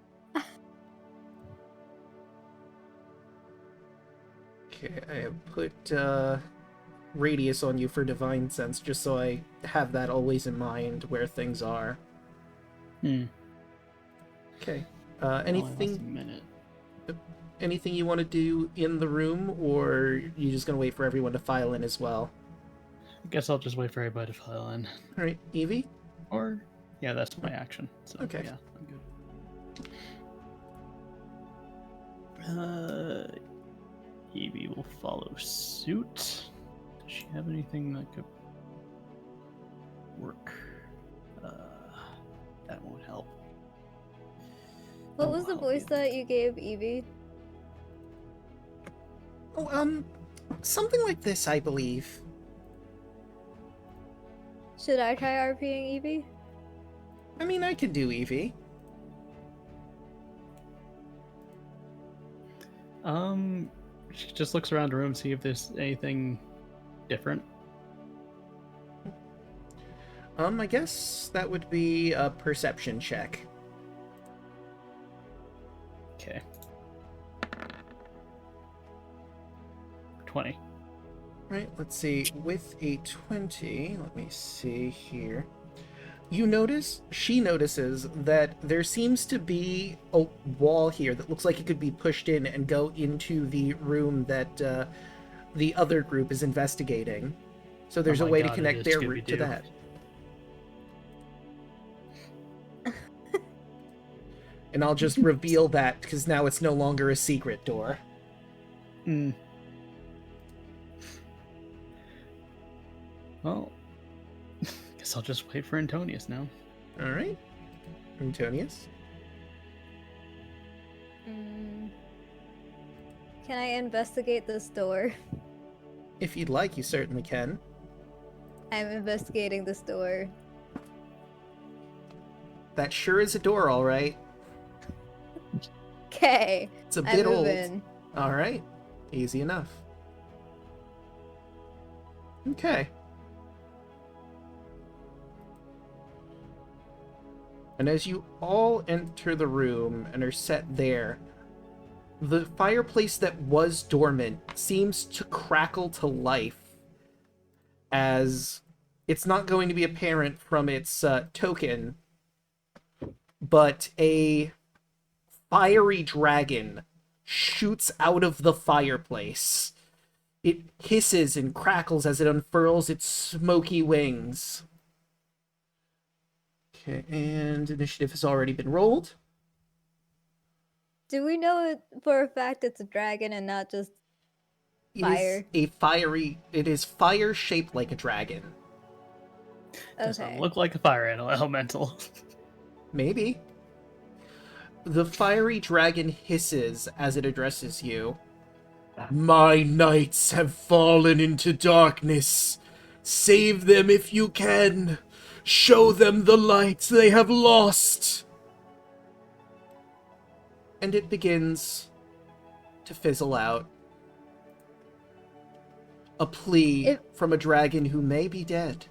Okay, I have put radius on you for divine sense, just so I have that always in mind where things are. Hmm. Okay. Only lasts a Anything? minute. Anything you want to do in the room, or you just gonna wait for everyone to file in as well? I guess I'll just wait for everybody to file in. All right, Evie. Or, yeah, that's my action. So, Okay. yeah, I'm good. Evie will follow suit. Does she have anything that could work? That won't help. What was the I'll voice be- that you gave Evie? Oh, something like this, I believe. Should I try RPing Evie? I mean, I could do Evie. She just looks around the room, see if there's anything different. I guess that would be a perception check. Okay. 20. Right, let's see. With a 20, let me see here. You notice, she notices that there seems to be a wall here that looks like it could be pushed in and go into the room that the other group is investigating. So there's Oh a my way God, to it connect is their route to Scooby-Doo. that. And I'll just reveal that because now it's no longer a secret door. Hmm. Well, guess I'll just wait for Antonius now. All right, Antonius. Can I investigate this door? If you'd like, you certainly can. I'm investigating this door. That sure is a door, all right. Okay. It's a I bit move old. in. All right, easy enough. Okay. And as you all enter the room and are set there, the fireplace that was dormant seems to crackle to life as it's not going to be apparent from its token, but a fiery dragon shoots out of the fireplace. It hisses and crackles as it unfurls its smoky wings. Okay, and initiative has already been rolled. Do we know it for a fact it's a dragon and not just fire? It is fire shaped like a dragon. Doesn't Okay. look like a fire elemental. Maybe. The fiery dragon hisses as it addresses you. My knights have fallen into darkness. Save them if you can. Show them the light they have lost. And it begins to fizzle out. A plea from a dragon who may be dead.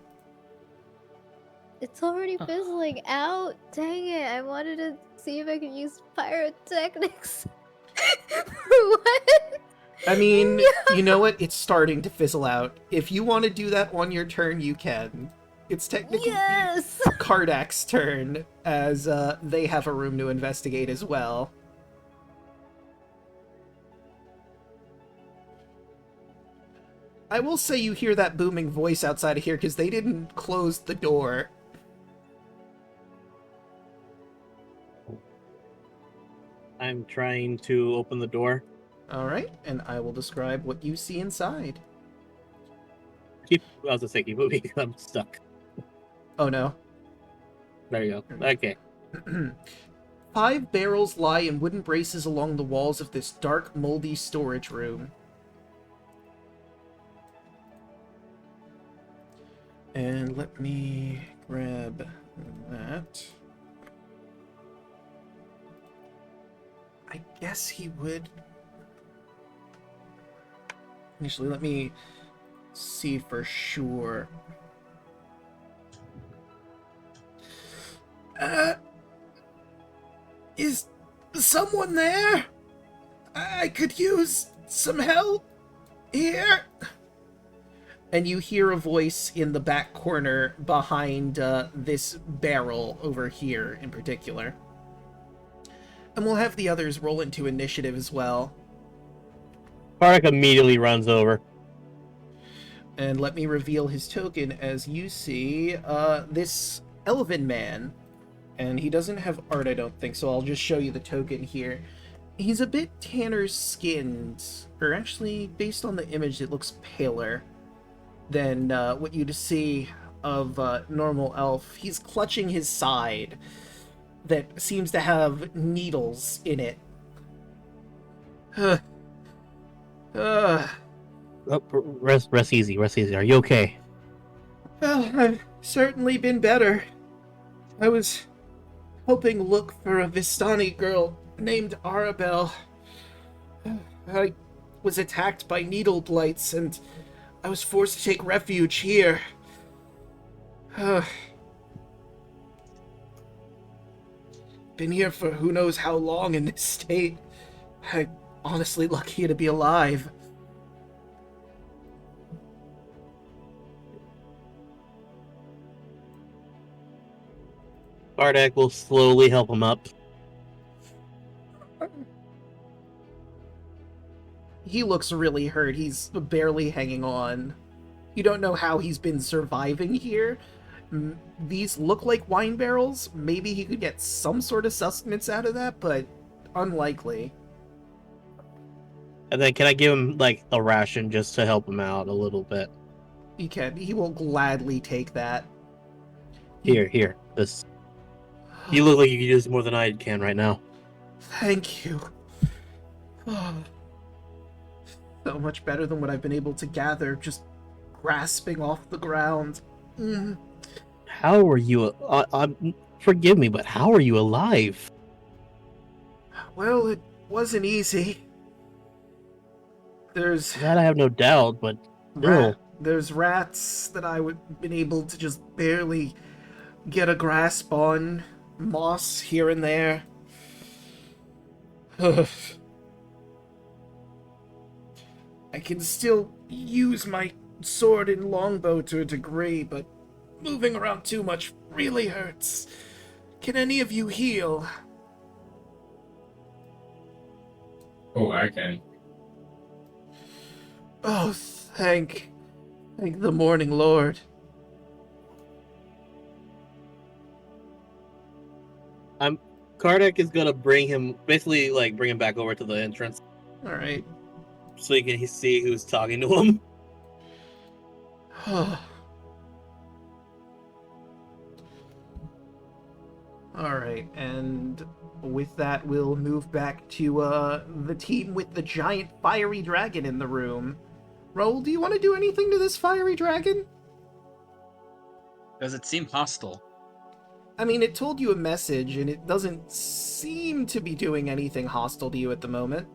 It's already fizzling out. Dang it. I wanted to see if I could use pyrotechnics. What? I mean, you know what? It's starting to fizzle out. If you want to do that on your turn, you can. It's technically Yes! Kardak's turn, as they have a room to investigate as well. I will say you hear that booming voice outside of here because they didn't close the door. I'm trying to open the door. Alright, and I will describe what you see inside. I was gonna say keep moving. I'm stuck. Oh no. There you go. Okay. 5 barrels lie in wooden braces along the walls of this dark, moldy storage room. And let me grab that. I guess he would... Actually, let me see for sure. Is someone there? I could use some help here. And you hear a voice in the back corner behind this barrel over here in particular. And we'll have the others roll into initiative as well. Karnak immediately runs over. And let me reveal his token as you see this elven man. And he doesn't have art, I don't think, so I'll just show you the token here. He's a bit tanner skinned, or actually, based on the image, it looks paler than what you'd see of normal elf. He's clutching his side that seems to have needles in it. Rest easy. Are you okay? Well, I've certainly been better. I was hoping to look for a Vistani girl named Arabelle. I was attacked by needle blights, and I was forced to take refuge here. Been here for who knows how long in this state. I'm honestly lucky to be alive. Karnak will slowly help him up. He looks really hurt. He's barely hanging on. You don't know how he's been surviving here. These look like wine barrels. Maybe he could get some sort of sustenance out of that, but unlikely. And then can I give him, like, a ration just to help him out a little bit? He can. He will gladly take that. Here. This. You look like you can use more than I can right now. Thank you. So much better than what I've been able to gather, just grasping off the ground. How are you? Forgive me, but how are you alive? Well, it wasn't easy. There's That I have no doubt, but still. there's rats that I would been able to just barely get a grasp on. Moss here and there. I can still use my sword and longbow to a degree, but moving around too much really hurts. Can any of you heal? Oh, I can. Oh, thank the morning lord. Karnak is gonna bring him back over to the entrance All right. so he can see who's talking to him. All right, and with that, we'll move back to the team with the giant fiery dragon in the room. Roll, do you want to do anything to this fiery dragon? Does it seem hostile? I mean, it told you a message, and it doesn't seem to be doing anything hostile to you at the moment.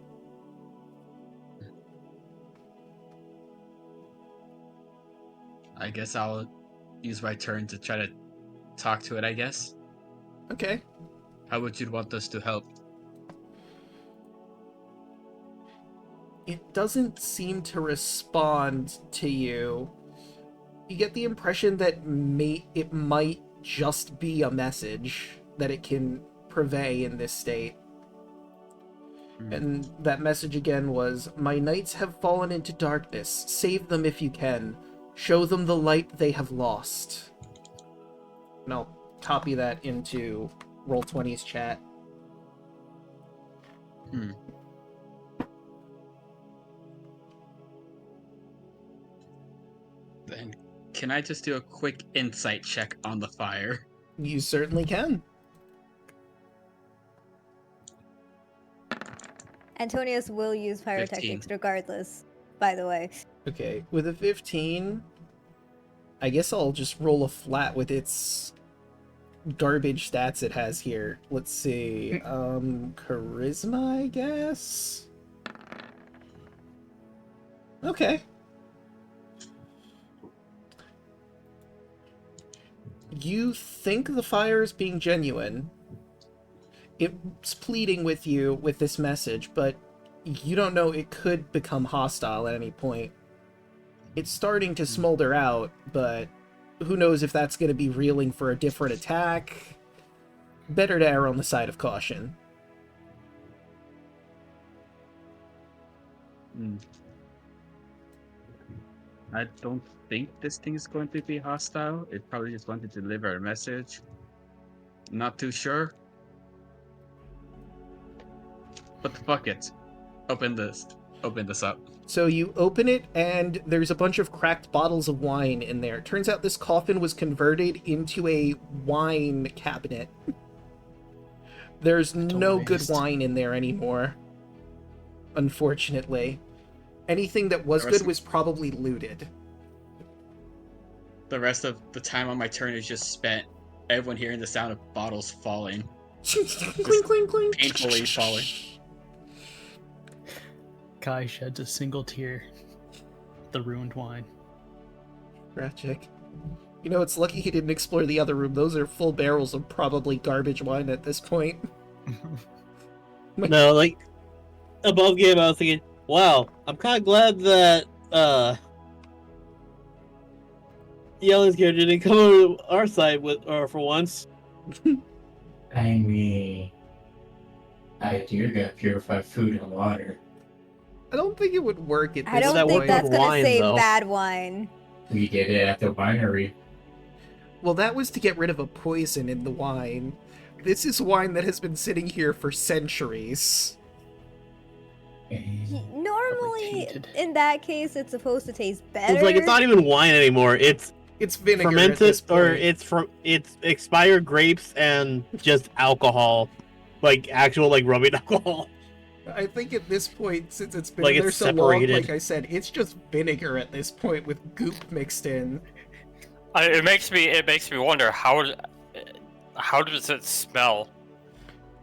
I guess I'll use my turn to try to talk to it, I guess. Okay. How would you want us to help? It doesn't seem to respond to you. You get the impression that it might just be a message that it can purvey in this state. And that message again was, "My knights have fallen into darkness. Save them if you can. Show them the light they have lost." And I'll copy that into Roll20's chat. Then, can I just do a quick insight check on the fire? You certainly can. Antonius will use pyrotechnics regardless, by the way. Okay, with a 15, I guess I'll just roll a flat with its garbage stats it has here. Let's see. Charisma, I guess? Okay. You think the fire is being genuine. It's pleading with you with this message, but you don't know it could become hostile at any point. It's starting to smolder out, but who knows if that's going to be reeling for a different attack. Better to err on the side of caution. I don't think this thing is going to be hostile. It probably just wanted to deliver a message. Not too sure. But fuck it. Open this up. So you open it, and there's a bunch of cracked bottles of wine in there. Turns out this coffin was converted into a wine cabinet. There's no good wine in there anymore. Unfortunately. Anything that was good was probably looted. The rest of the time on my turn is just spent everyone hearing the sound of bottles falling. Clink, clink, clink. Painfully falling. Kai sheds a single tear. The ruined wine. Tragic. You know, it's lucky he didn't explore the other room. Those are full barrels of probably garbage wine at this point. No, like, above game, I was thinking, wow, I'm kind of glad that, Yellow's character didn't come over to our side for once. I mean, I do got purified food and water. I don't think it would work at this I don't that think work that's with gonna wine, save though? bad wine. We did it at the winery. Well, that was to get rid of a poison in the wine. This is wine that has been sitting here for centuries. Normally, tainted. in that case, it's supposed to taste better. It's like, it's not even wine anymore. It's It's vinegar at this fermented, point. it's expired grapes and just alcohol. Like, actual, like, rubbing alcohol. I think at this point, since it's been Like, there it's so long, separated. like I said, it's just vinegar at this point with goop mixed in. It makes me wonder how does it smell?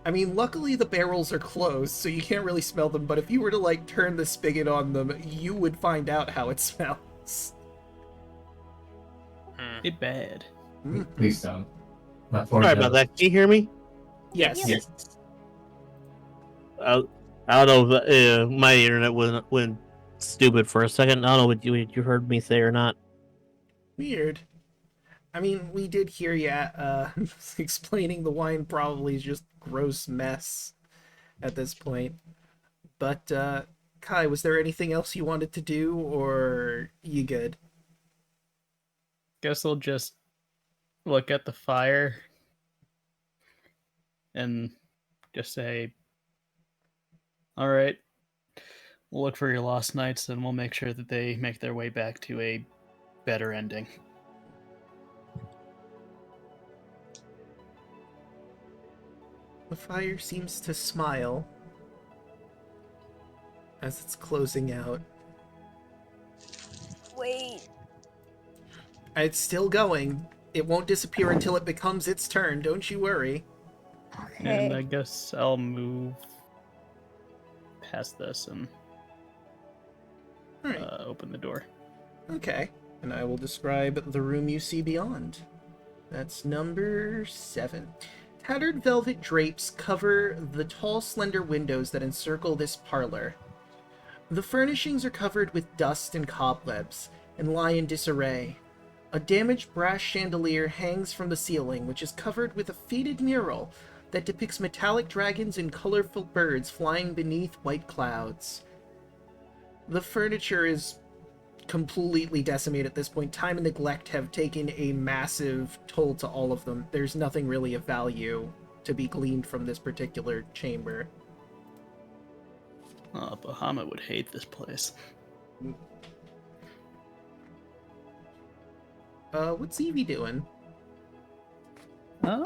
I mean, luckily the barrels are closed, so you can't really smell them, but if you were to, like, turn the spigot on them, you would find out how it smells. It bad. Please don't. Sorry about that. Can you hear me? Yes. Yes. I don't know if my internet went stupid for a second. I don't know what you heard me say or not. Weird. I mean, we did hear ya, explaining the wine probably is just gross mess at this point. But, Kai, was there anything else you wanted to do, or you good? Guess I'll just look at the fire and just say, all right, we'll look for your lost knights and we'll make sure that they make their way back to a better ending. The fire seems to smile as it's closing out. Wait. It's still going. It won't disappear until it becomes its turn, don't you worry. And I Okay. guess I'll move past this and Alright, open the door. okay. And I will describe the room you see beyond. That's number 7. Tattered velvet drapes cover the tall, slender windows that encircle this parlor. The furnishings are covered with dust and cobwebs, and lie in disarray. A damaged brass chandelier hangs from the ceiling, which is covered with a faded mural that depicts metallic dragons and colorful birds flying beneath white clouds. The furniture is completely decimated at this point. Time and neglect have taken a massive toll to all of them. There's nothing really of value to be gleaned from this particular chamber. Oh, Bahamut would hate this place. What's Evie doing? I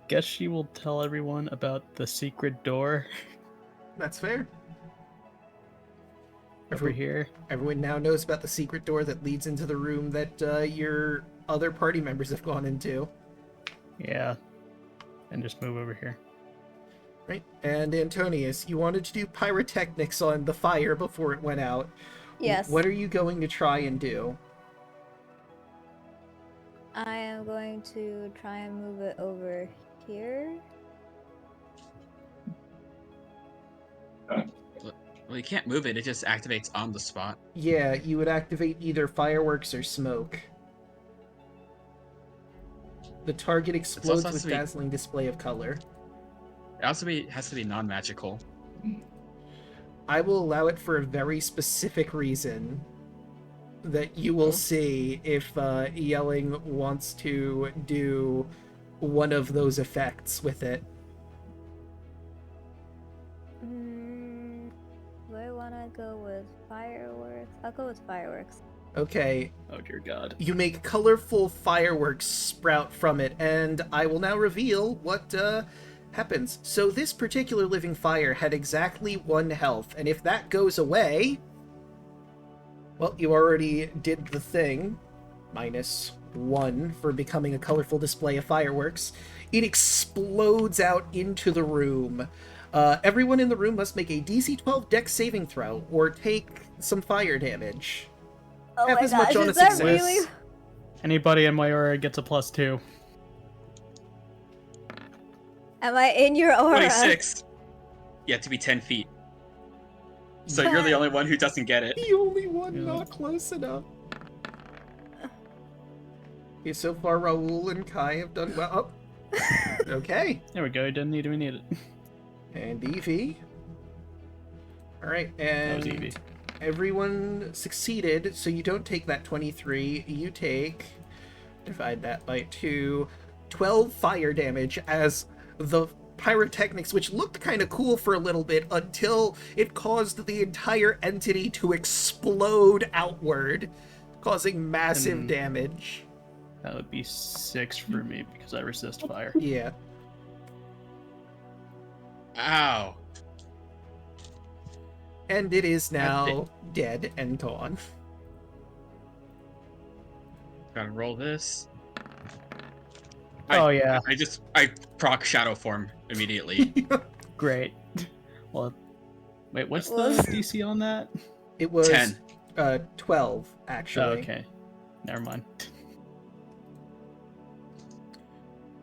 guess she will tell everyone about the secret door That's fair. over here. Everyone now knows about the secret door that leads into the room that your other party members have gone into. Yeah. And just move over here. Right? And Antonius, you wanted to do pyrotechnics on the fire before it went out. Yes. What are you going to try and do? I am going to try and move it over here. Well, you can't move it. It just activates on the spot. Yeah, you would activate either fireworks or smoke. The target explodes has with to be- dazzling display of color. It also has to be non-magical. I will allow it for a very specific reason that you will see if Yelling wants to do one of those effects with it. Do I want to go with fireworks? I'll go with fireworks. Okay, Oh dear God. you make colorful fireworks sprout from it, and I will now reveal what happens. So this particular living fire had exactly 1 health, and if that goes away, well, you already did the thing. -1 for becoming a colorful display of fireworks. It explodes out into the room. Everyone in the room must make a DC 12 Dex saving throw or take some fire damage. Oh Half my as much gosh, on a is that success. really? Anybody in my aura gets a +2. Am I in your aura? 26. You have to be 10 feet. So you're the only one who doesn't get it. The only one Yeah. not close enough. Okay, so far Raoul and Kai have done well. Oh. Okay. There we go. Didn't need it. And Evie. Alright, That was and Evie. everyone succeeded, so you don't take that 23. You take, divide that by 2, 12 fire damage as the pyrotechnics, which looked kind of cool for a little bit until it caused the entire entity to explode outward, causing massive And- damage. That would be 6 for me because I resist fire. Yeah. Ow. And it is now dead and gone. Gotta roll this. Oh yeah, I proc shadow form immediately. great. Well, wait, what's the Was- DC on that? It was 10. 12, Oh, actually. okay, never mind.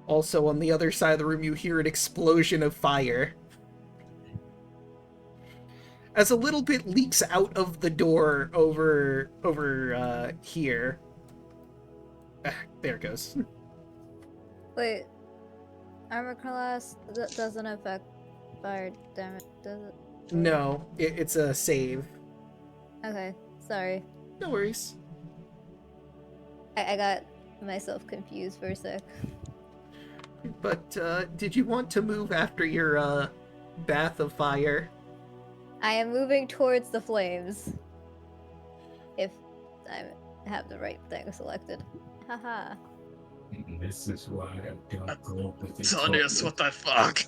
Also, on the other side of the room, you hear an explosion of fire. As a little bit leaks out of the door over here. There it goes. Wait. Armor class doesn't affect fire damage, does it? No, it's a save. Okay, sorry. No worries. I got myself confused for a sec. But, did you want to move after your, bath of fire? I am moving towards the flames. If I have the right thing selected. Haha. This is why I don't go with the Tonius, what the fuck?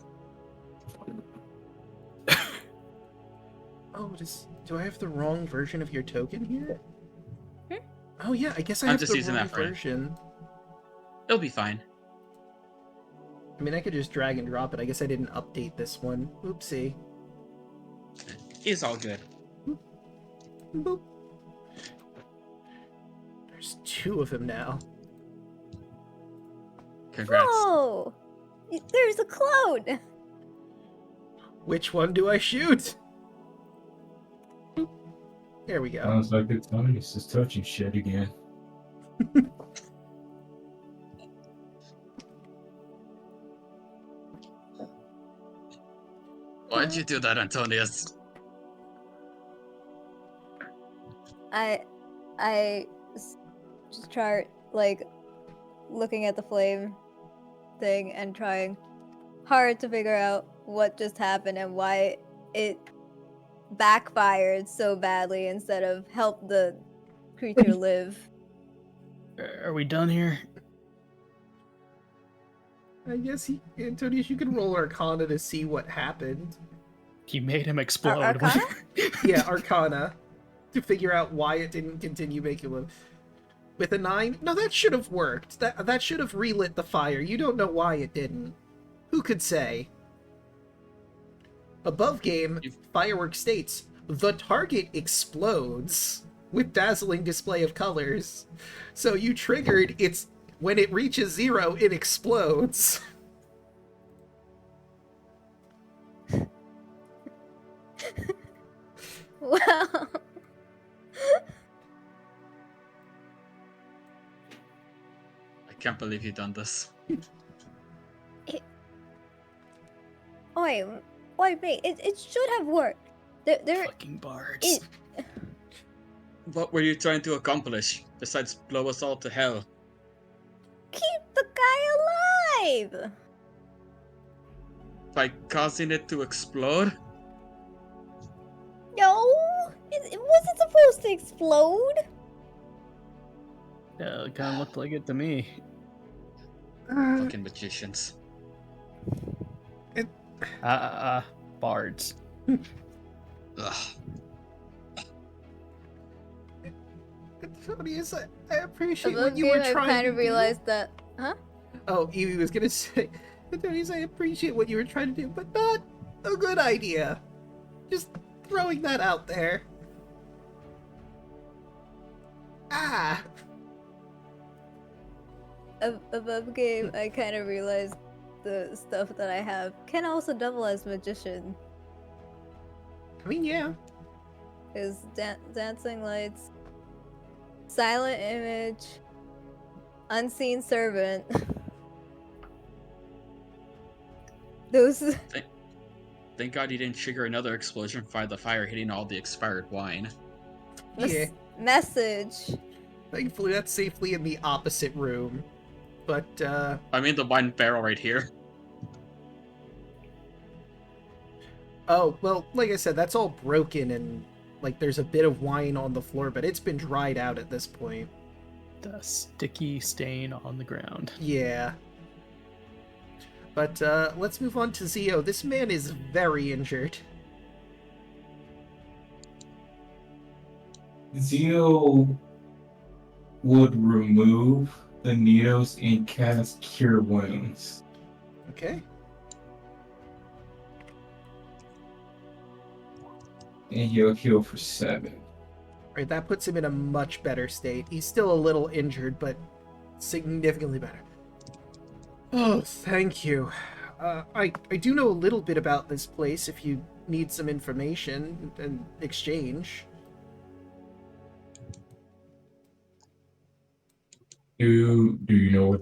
Oh, do I have the wrong version of your token here? Oh yeah, I guess I I'm have just the using wrong that for it. version. It'll be fine. I mean, I could just drag and drop it. I guess I didn't update this one. Oopsie. It's all good. Boop. There's 2 of them now. Congrats. Whoa! There's a clone! Which one do I shoot? Boop. There we go. Sounds like the Tonius is touching shit again. Why'd you do that, Antonius? I just try, like, looking at the flame thing and trying hard to figure out what just happened and why it backfired so badly instead of help the creature live. Are we done here? I guess Antonius, you can roll Arcana to see what happened. He made him explode. Arcana? Yeah, Arcana. To figure out why it didn't continue making live. With a 9? No, that should have worked. That should have relit the fire. You don't know why it didn't. Who could say? Above game, firework states, the target explodes with dazzling display of colors. So you triggered its... When it reaches 0, it explodes. Wow. I can't believe you done this. Wait, it should have worked. There Fucking bards. What were you trying to accomplish, besides blow us all to hell? keep the guy alive! By causing it to explode? No! It wasn't supposed to explode! Yeah, it kind of looked like it to me. Fucking magicians. Bards. Ugh. Antonius, I appreciate Above what you game, were I've trying kind to of do. realized that... Huh? Oh, Evie was gonna say, Antonius, I appreciate what you were trying to do, but not a good idea. Just throwing that out there. Ah! Above game, I kind of realized the stuff that I have can also double as magician. I mean, yeah. Is dancing lights, silent image, unseen servant. Those. Thank God you didn't trigger another explosion by the fire hitting all the expired wine. Yeah. Message. Thankfully, that's safely in the opposite room. But, I mean the wine barrel right here. oh, well, like I said, that's all broken and, like, there's a bit of wine on the floor, but it's been dried out at this point. The sticky stain on the ground. Yeah. But, let's move on to Zio. This man is very injured. Zio would remove the needles and cast Cure Wounds. Okay. And he'll heal for 7. Right, that puts him in a much better state. He's still a little injured, but significantly better. Oh, thank you. I do know a little bit about this place if you need some information and exchange. Do you know where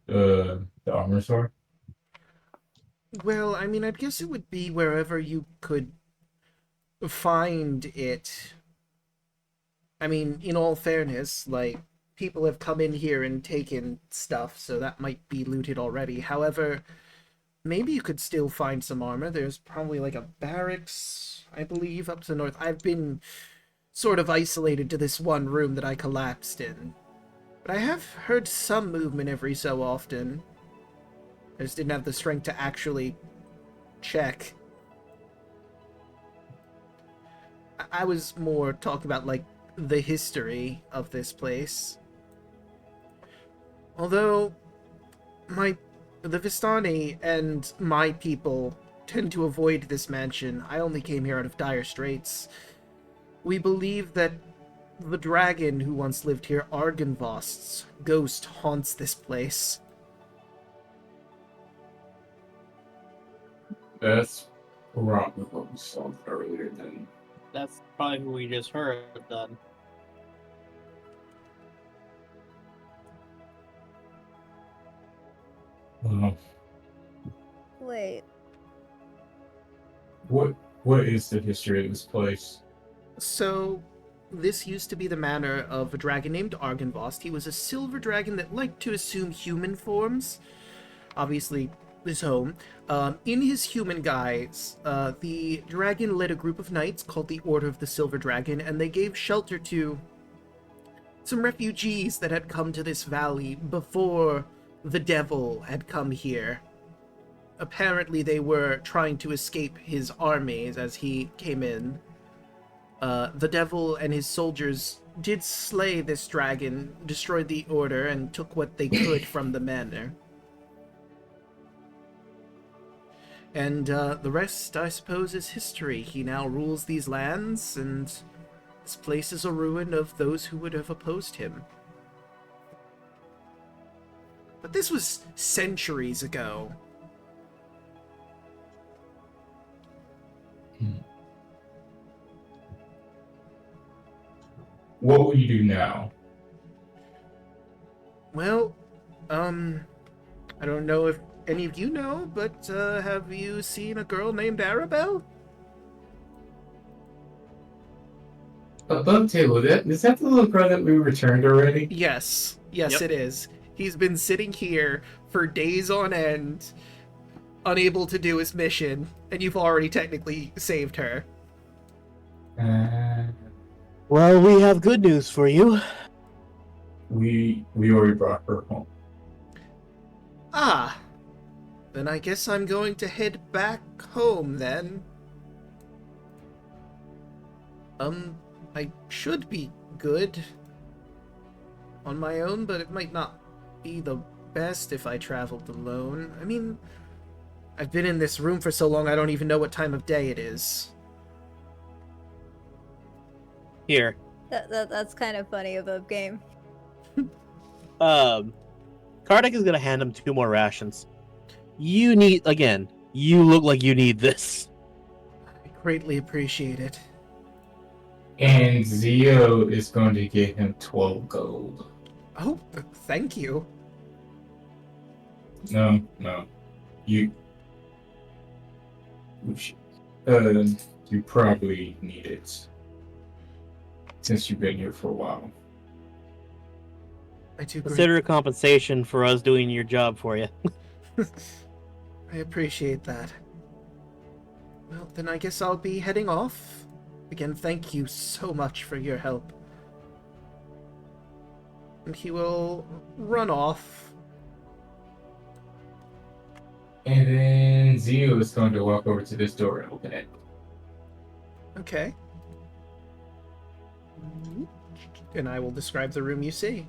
the armors are? Well, I mean, I guess it would be wherever you could find it. I mean, in all fairness, like, people have come in here and taken stuff, so that might be looted already. However, maybe you could still find some armor. There's probably, like, a barracks, I believe, up to the north. I've been sort of isolated to this one room that I collapsed in. But I have heard some movement every so often. I just didn't have the strength to actually check. I was more talking about, like, the history of this place. Although, the Vistani and my people tend to avoid this mansion. I only came here out of dire straits. We believe that the dragon who once lived here, Argynvost's ghost, haunts this place. That's probably what we saw earlier then. That's probably who we just heard then. Wait. What is the history of this place? So, this used to be the manor of a dragon named Argynvost. He was a silver dragon that liked to assume human forms. Obviously, his home. In his human guise, the dragon led a group of knights called the Order of the Silver Dragon, and they gave shelter to some refugees that had come to this valley before the devil had come here. Apparently they were trying to escape his armies as he came in. The devil and his soldiers did slay this dragon, destroyed the order, and took what they could from the manor. And the rest, I suppose, is history. He now rules these lands, and this place is a ruin of those who would have opposed him. But this was centuries ago. What will you do now? Well, I don't know if any of you know, but have you seen a girl named Arabelle? Above table, is that the little girl that we returned already? Yes. Yes, Yep. it is. He's been sitting here for days on end, unable to do his mission, and you've already technically saved her. Well, we have good news for you. We already brought her home. Ah, then I guess I'm going to head back home then. I should be good on my own, but it might not be the best if I traveled alone. I mean, I've been in this room for so long I don't even know what time of day it is. Here. That's kind of funny of a game. Kardec is gonna hand him 2 more rations. You look like you need this. I greatly appreciate it. And Zio is going to give him 12 gold. Oh, thank you. No. You probably need it. Since you've been here for a while. I do Consider it compensation for us doing your job for you. I appreciate that. Well, then I guess I'll be heading off. Again, thank you so much for your help. And he will run off. And then Zio is going to walk over to this door and open it. Okay. And I will describe the room you see.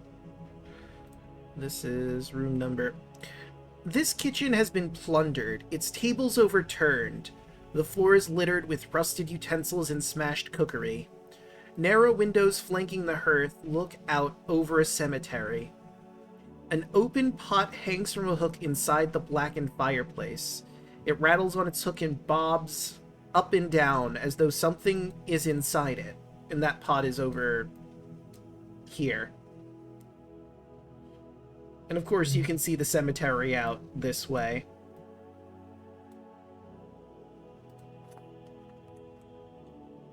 This is room number... This kitchen has been plundered, its tables overturned. The floor is littered with rusted utensils and smashed cookery. Narrow windows flanking the hearth look out over a cemetery. An open pot hangs from a hook inside the blackened fireplace. It rattles on its hook and bobs up and down as though something is inside it. And that pot is over here. And of course you can see the cemetery out this way.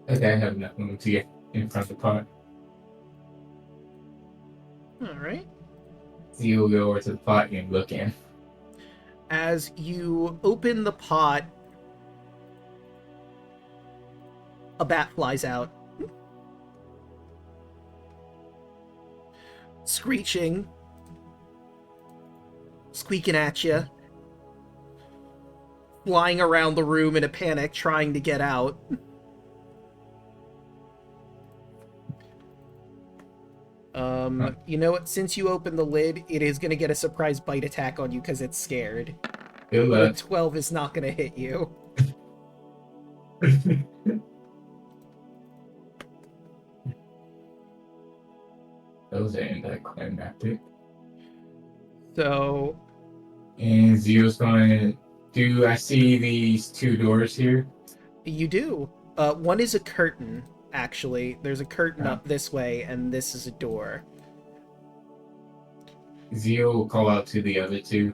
Okay, I have enough room to get in front of the pot. Alright. Zio will go over to the pot and look in. As you open the pot, a bat flies out. Screeching. Squeaking at you. Flying around the room in a panic, trying to get out. You know what? Since you opened the lid, it is going to get a surprise bite attack on you because it's scared. Good The luck. 12 is not going to hit you. That was anticlimactic. So, And Zio's going to... Do I see these 2 doors here? you do. One is a curtain, actually. There's a curtain Oh. up this way, and this is a door. Zio will call out to the other 2.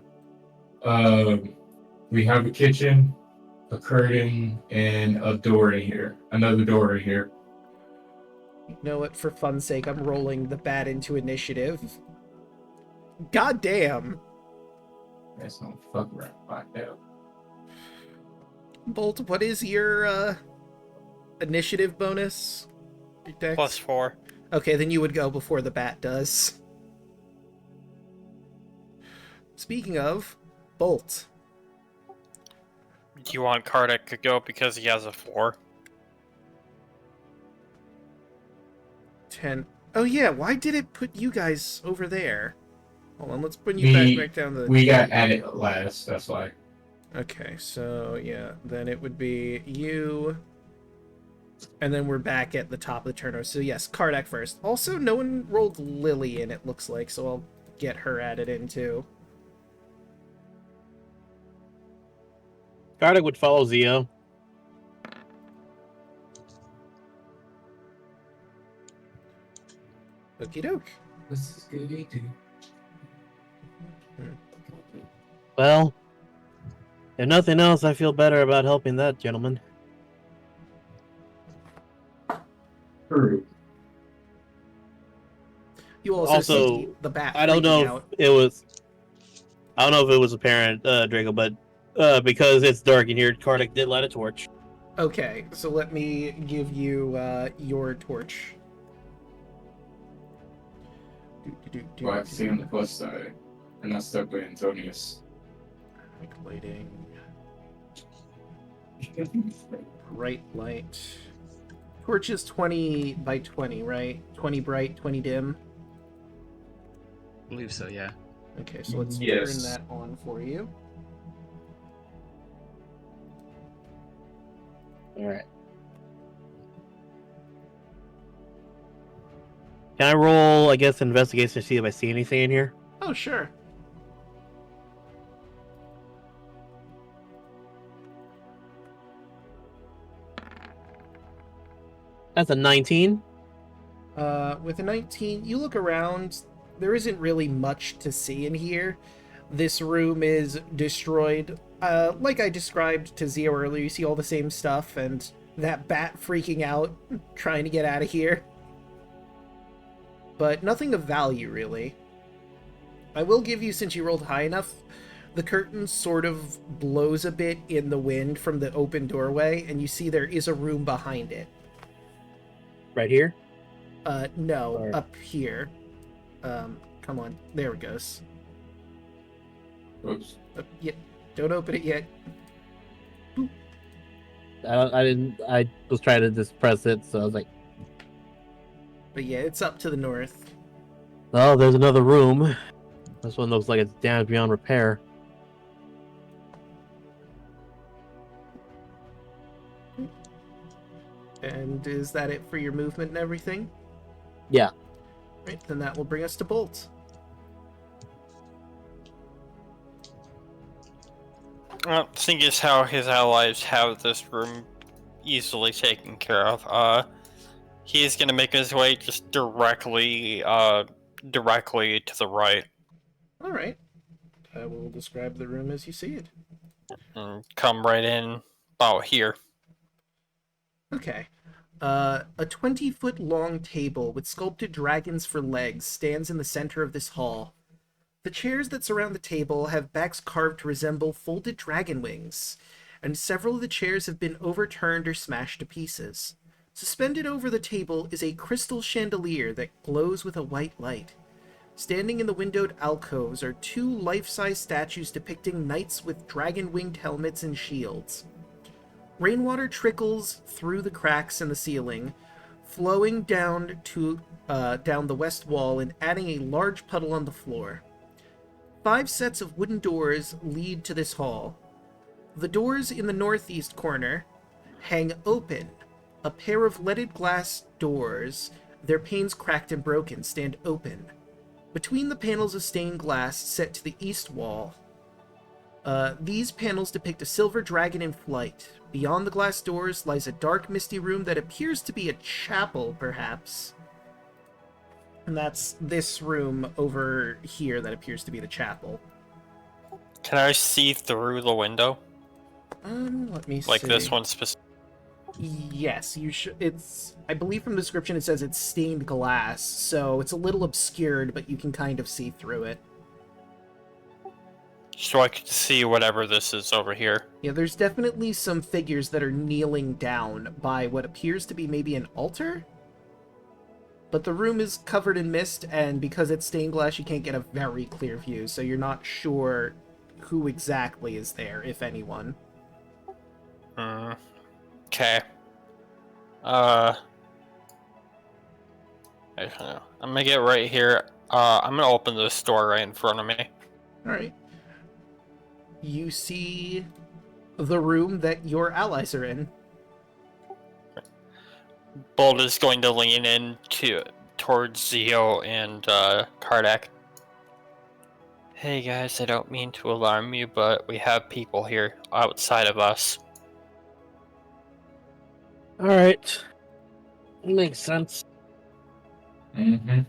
We have a kitchen, a curtain, and a door in here. Another door in here. You know what? For fun's sake, I'm rolling the bat into initiative. God damn! That's no fuck around like that. Bolt, what is your initiative bonus? Your dex? +4. Okay, then you would go before the bat does. Speaking of, Bolt. Do you want Kardec to go because he has a 4? 10. Oh yeah, why did it put you guys over there? Hold on, let's bring you back down to the... We got added last, that's why. Okay, so yeah, then it would be you... And then we're back at the top of the turno. So yes, Kardec first. Also, no one rolled Lily in, it looks like, so I'll get her added in too. Kardec would follow Zio. Okie doke. This is good, too. Well, if nothing else, I feel better about helping that gentleman. True. You also see the bat I don't know freaking out. if it was. I don't know if it was apparent, Draco, but because it's dark in here, Kardec did light a torch. Okay, so let me give you your torch. Well, I have to see on the plus side. And that's stuck by Antonius. Lighting. Bright light. Torch is 20 by 20, right? 20 bright, 20 dim. I believe so, yeah. Okay, so let's Yes. turn that on for you. Alright. Can I roll, I guess, investigation to see if I see anything in here? Oh, sure. That's a 19. With a 19, you look around, there isn't really much to see in here. This room is destroyed. Like I described to Zio earlier, you see all the same stuff, and that bat freaking out, trying to get out of here. But nothing of value, really. I will give you, since you rolled high enough, the curtain sort of blows a bit in the wind from the open doorway, and you see there is a room behind it. Right here? No, Or- up here. Come on. There it goes. Oops. Yeah, don't open it yet. I was trying to just press it, so I was like, But yeah, it's up to the north. oh, there's another room. This one looks like it's damaged beyond repair. And is that it for your movement and everything? Yeah. Right, then that will bring us to Bolt. Well, seeing as how his allies have this room easily taken care of, he is going to make his way just directly to the right. Alright. I will describe the room as you see it. And come right in about here. Okay. A 20-foot long table with sculpted dragons for legs stands in the center of this hall. The chairs that surround the table have backs carved to resemble folded dragon wings, and several of the chairs have been overturned or smashed to pieces. Suspended over the table is a crystal chandelier that glows with a white light. Standing in the windowed alcoves are two life-size statues depicting knights with dragon-winged helmets and shields. Rainwater trickles through the cracks in the ceiling, flowing down the west wall and adding a large puddle on the floor. 5 sets of wooden doors lead to this hall. The doors in the northeast corner hang open. A pair of leaded glass doors, their panes cracked and broken, stand open. Between the panels of stained glass set to the east wall, these panels depict a silver dragon in flight. Beyond the glass doors lies a dark, misty room that appears to be a chapel, perhaps. And that's this room over here that appears to be the chapel. Can I see through the window? Let me see. Like this one specific? Yes, you should. I believe from the description it says it's stained glass, so it's a little obscured, but you can kind of see through it. So I can see whatever this is over here. Yeah, there's definitely some figures that are kneeling down by what appears to be maybe an altar? But the room is covered in mist, and because it's stained glass, you can't get a very clear view, so you're not sure who exactly is there, if anyone. Okay. I don't know. I'm gonna get right here. I'm gonna open this door right in front of me. Alright. You see the room that your allies are in. Bolt is going to lean in towards Zio and Kardak. Hey guys, I don't mean to alarm you, but we have people here outside of us. Alright. Makes sense. Mm-hmm.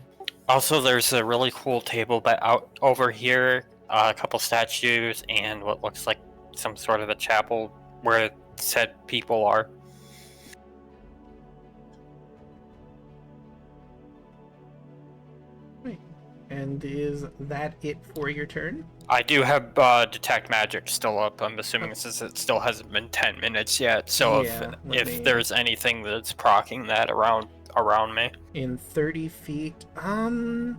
Also, there's a really cool table out over here, a couple statues, and what looks like some sort of a chapel where said people are. And is that it for your turn? I do have Detect Magic still up. I'm assuming since it still hasn't been 10 minutes yet. So Yeah, if there's anything that's proccing that around me. In 30 feet? No,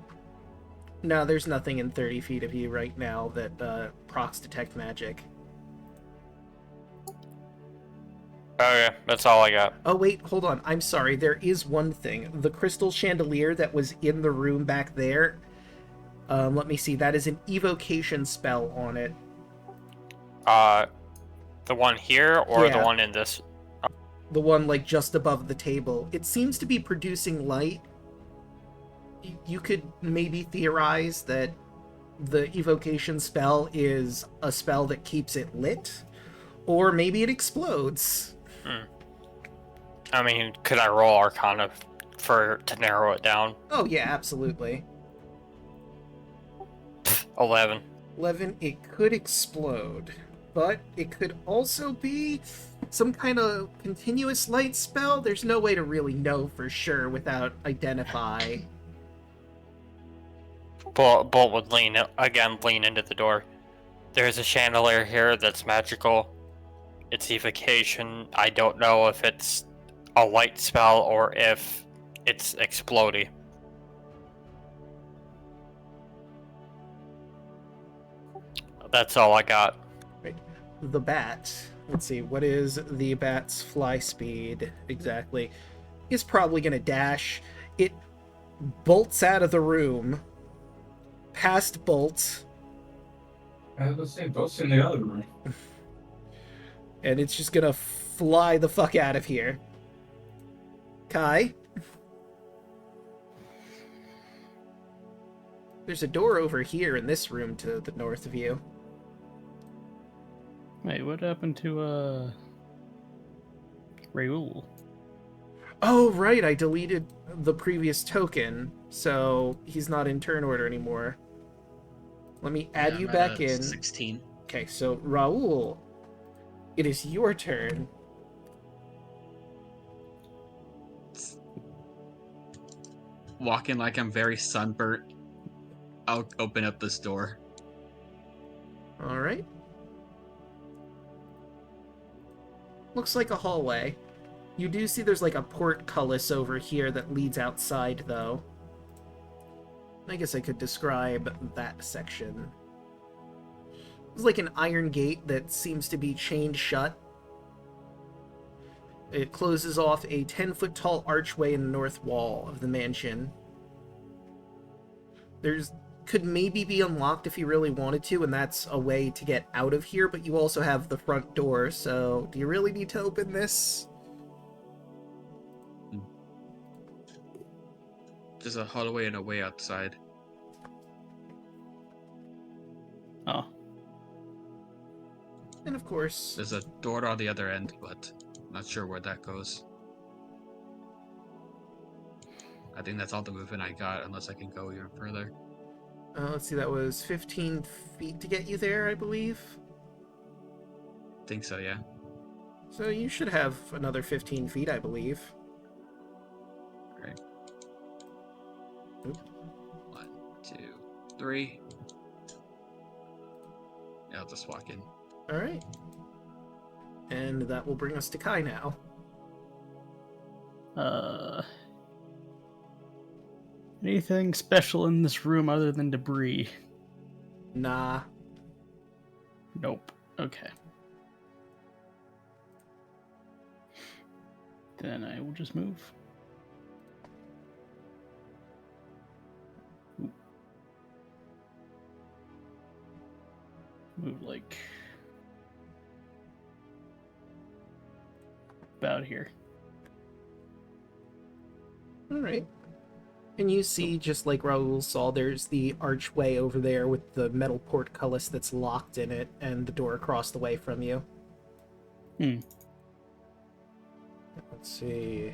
there's nothing in 30 feet of you right now that procs Detect Magic. Okay, that's all I got. Oh wait, hold on. I'm sorry. There is one thing. The crystal chandelier that was in the room back there. Let me see. That is an evocation spell on it. The one here or the Yeah. one in this? The one like just above the table. It seems to be producing light. You could maybe theorize that the evocation spell is a spell that keeps it lit, or maybe it explodes. I mean, could I roll Arcana to narrow it down? Oh yeah, absolutely. 11. 11, it could explode, but it could also be some kind of continuous light spell. There's no way to really know for sure without identify. Bolt would lean into the door. There's a chandelier here that's magical. It's evocation. I don't know if it's a light spell or if it's explodey. That's all I got. Right. The bat. Let's see, what is the bat's fly speed exactly? Is probably going to dash. It bolts out of the room. Past Bolt. I was gonna say, Boat's in the other room. And it's just going to fly the fuck out of here. Kai? There's a door over here in this room to the north of you. Wait, what happened to Raoul? Oh, right, I deleted the previous token, so he's not in turn order anymore. Let me add you I'm back at in. 16. Okay, so Raoul, it is your turn. Walking like I'm very sunburnt. I'll open up this door. Alright. Looks like a hallway. You do see there's like a portcullis over here that leads outside, though. I guess I could describe that section. It's like an iron gate that seems to be chained shut. It closes off a 10-foot tall archway in the north wall of the mansion. Could maybe be unlocked if you really wanted to, and that's a way to get out of here, but you also have the front door, so do you really need to open this? There's a hallway and a way outside. Oh, And of course, There's a door on the other end, but not sure where that goes. I think that's all the movement I got, unless I can go even further. let's see, that was 15 feet to get you there, I believe. Think so, yeah. So you should have another 15 feet, I believe. Alright. Oop. 1, 2, 3. Yeah, I'll just walk in. Alright. And that will bring us to Kai now. Anything special in this room other than debris? Nah. Nope. Okay. Then I will just move. Ooh. Move like about here. Alright. And you see, just like Raoul saw, there's the archway over there with the metal portcullis that's locked in it, and the door across the way from you. Hmm. Let's see.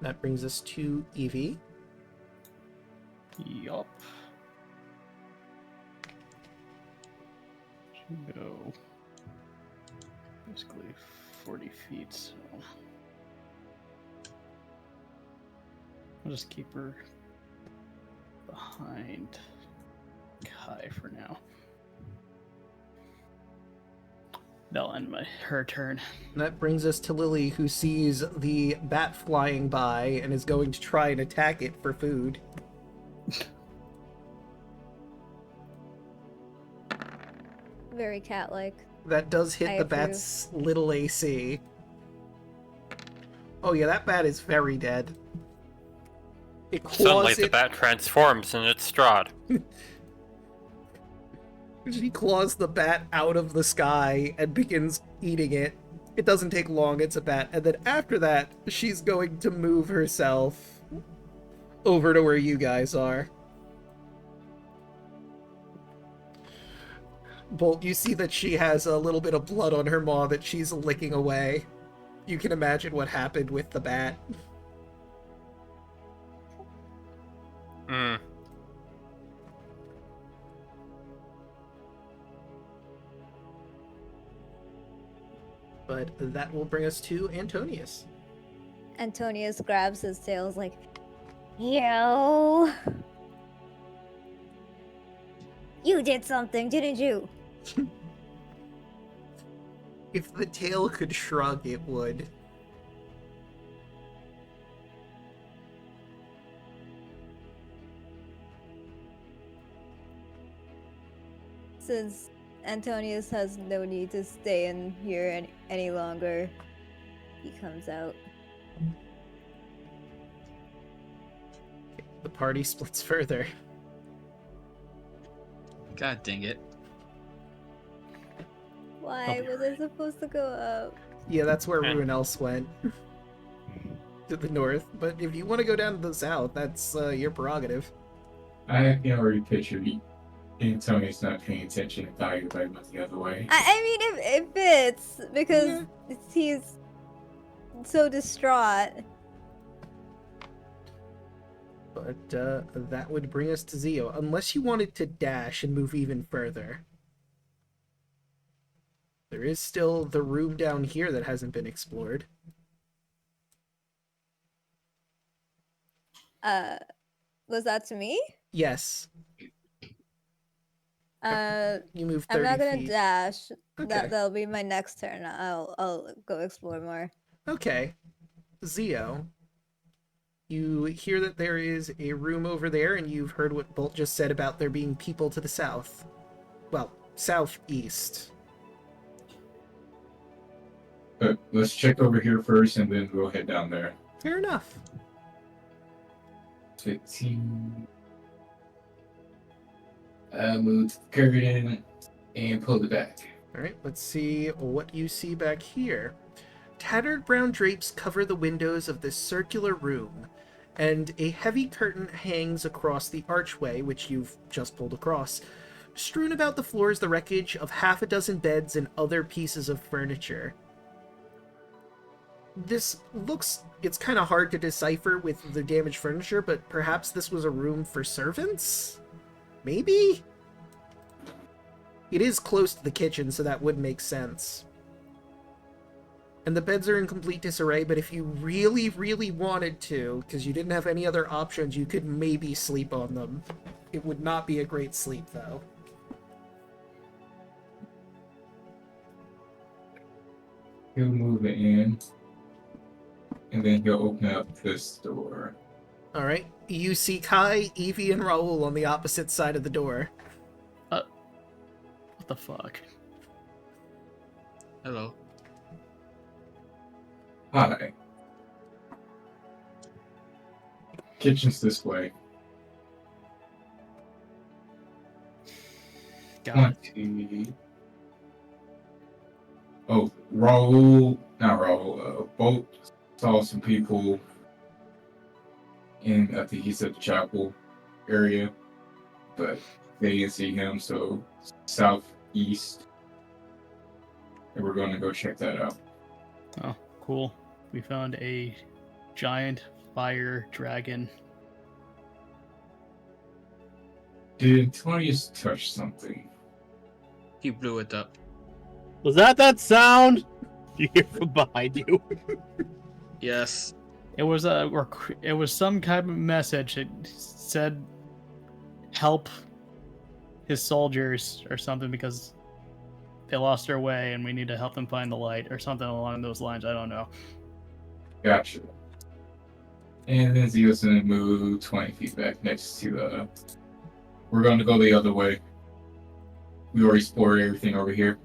That brings us to Evie. Yup. Should go basically 40 feet, so I'll just keep her behind Kai for now. That'll end her turn. And that brings us to Lily, who sees the bat flying by and is going to try and attack it for food. Very cat-like. That does hit I the approve. bat's little AC. Oh yeah, that bat is very dead. It Suddenly claws the it. bat transforms and it's Strahd. She claws the bat out of the sky and begins eating it. It doesn't take long, it's a bat. And then after that, she's going to move herself over to where you guys are. Bolt, you see that she has a little bit of blood on her maw that she's licking away. You can imagine what happened with the bat. Mm. But that will bring us to Antonius. Antonius grabs his tails like, yo. You did something, didn't you? If the tail could shrug, it would. Since Antonius has no need to stay in here any longer, he comes out. The party splits further. God dang it. Why was I supposed to go up? Yeah, that's where Okay. everyone else went. To the north. But if you want to go down to the south, that's your prerogative. I can already picture Antonio's not paying attention and thought he went the other way. I mean, it fits because he's so distraught. But that would bring us to Zio, unless you wanted to dash and move even further. There is still the room down here that hasn't been explored. Was that to me? Yes, you move 30 I'm not gonna feet. dash. Okay. That'll be my next turn. I'll go explore more. Okay. Zio, you hear that there is a room over there, and you've heard what Bolt just said about there being people to the south. Well, southeast. But let's check over here first, and then we'll head down there. Fair enough. 15. Move the curtain and pull it back. Alright, let's see what you see back here. Tattered brown drapes cover the windows of this circular room, and a heavy curtain hangs across the archway, which you've just pulled across. Strewn about the floor is the wreckage of half a dozen beds and other pieces of furniture. This looks... it's kind of hard to decipher with the damaged furniture, but perhaps this was a room for servants? Maybe? It is close to the kitchen, so that would make sense. And the beds are in complete disarray, but if you really, really wanted to, because you didn't have any other options, you could maybe sleep on them. It would not be a great sleep, though. He'll move it in, and then he'll open up this door. All right. You see Kai, Evie, and Raoul on the opposite side of the door. What the fuck? Hello. Hi. Kitchen's this way. Got it. 20. Oh, Raoul, not Raoul, Bolt saw some people in, I think he said the chapel area, but they didn't see him, so southeast. And we're going to go check that out. Oh, cool. We found a giant fire dragon. Did Antonius touch something? He blew it up. Was that sound you hear from behind you? Yes. It was some kind of message. It said, "Help his soldiers" or something, because they lost their way and we need to help them find the light or something along those lines. I don't know. Gotcha. And then Zio's gonna move 20 feet back next to we're gonna go the other way. We already explored everything over here.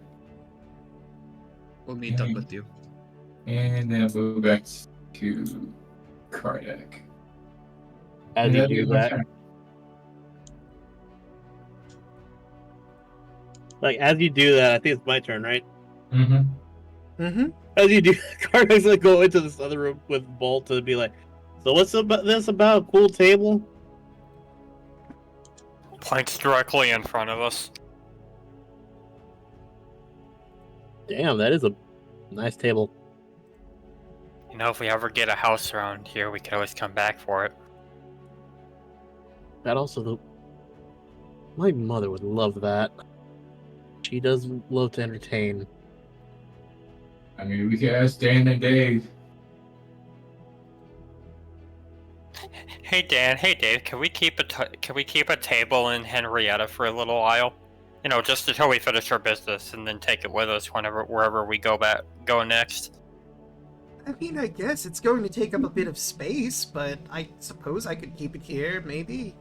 We'll meet up with you. And then move back to Kardak. As you do that, as you do that, I think it's my turn, right? Mm-hmm. As you do, Kardak's gonna go into this other room with Bolt to be like, "So what's this about? Cool table?" Points directly in front of us. Damn, that is a nice table. You know, if we ever get a house around here, we can always come back for it. That also, my mother would love that. She does love to entertain. I mean, we could ask Dan and Dave. Hey Dan, hey Dave, can we keep a table in Henrietta for a little while? You know, just until we finish our business, and then take it with us wherever we go next. I mean, I guess it's going to take up a bit of space, but I suppose I could keep it here, maybe?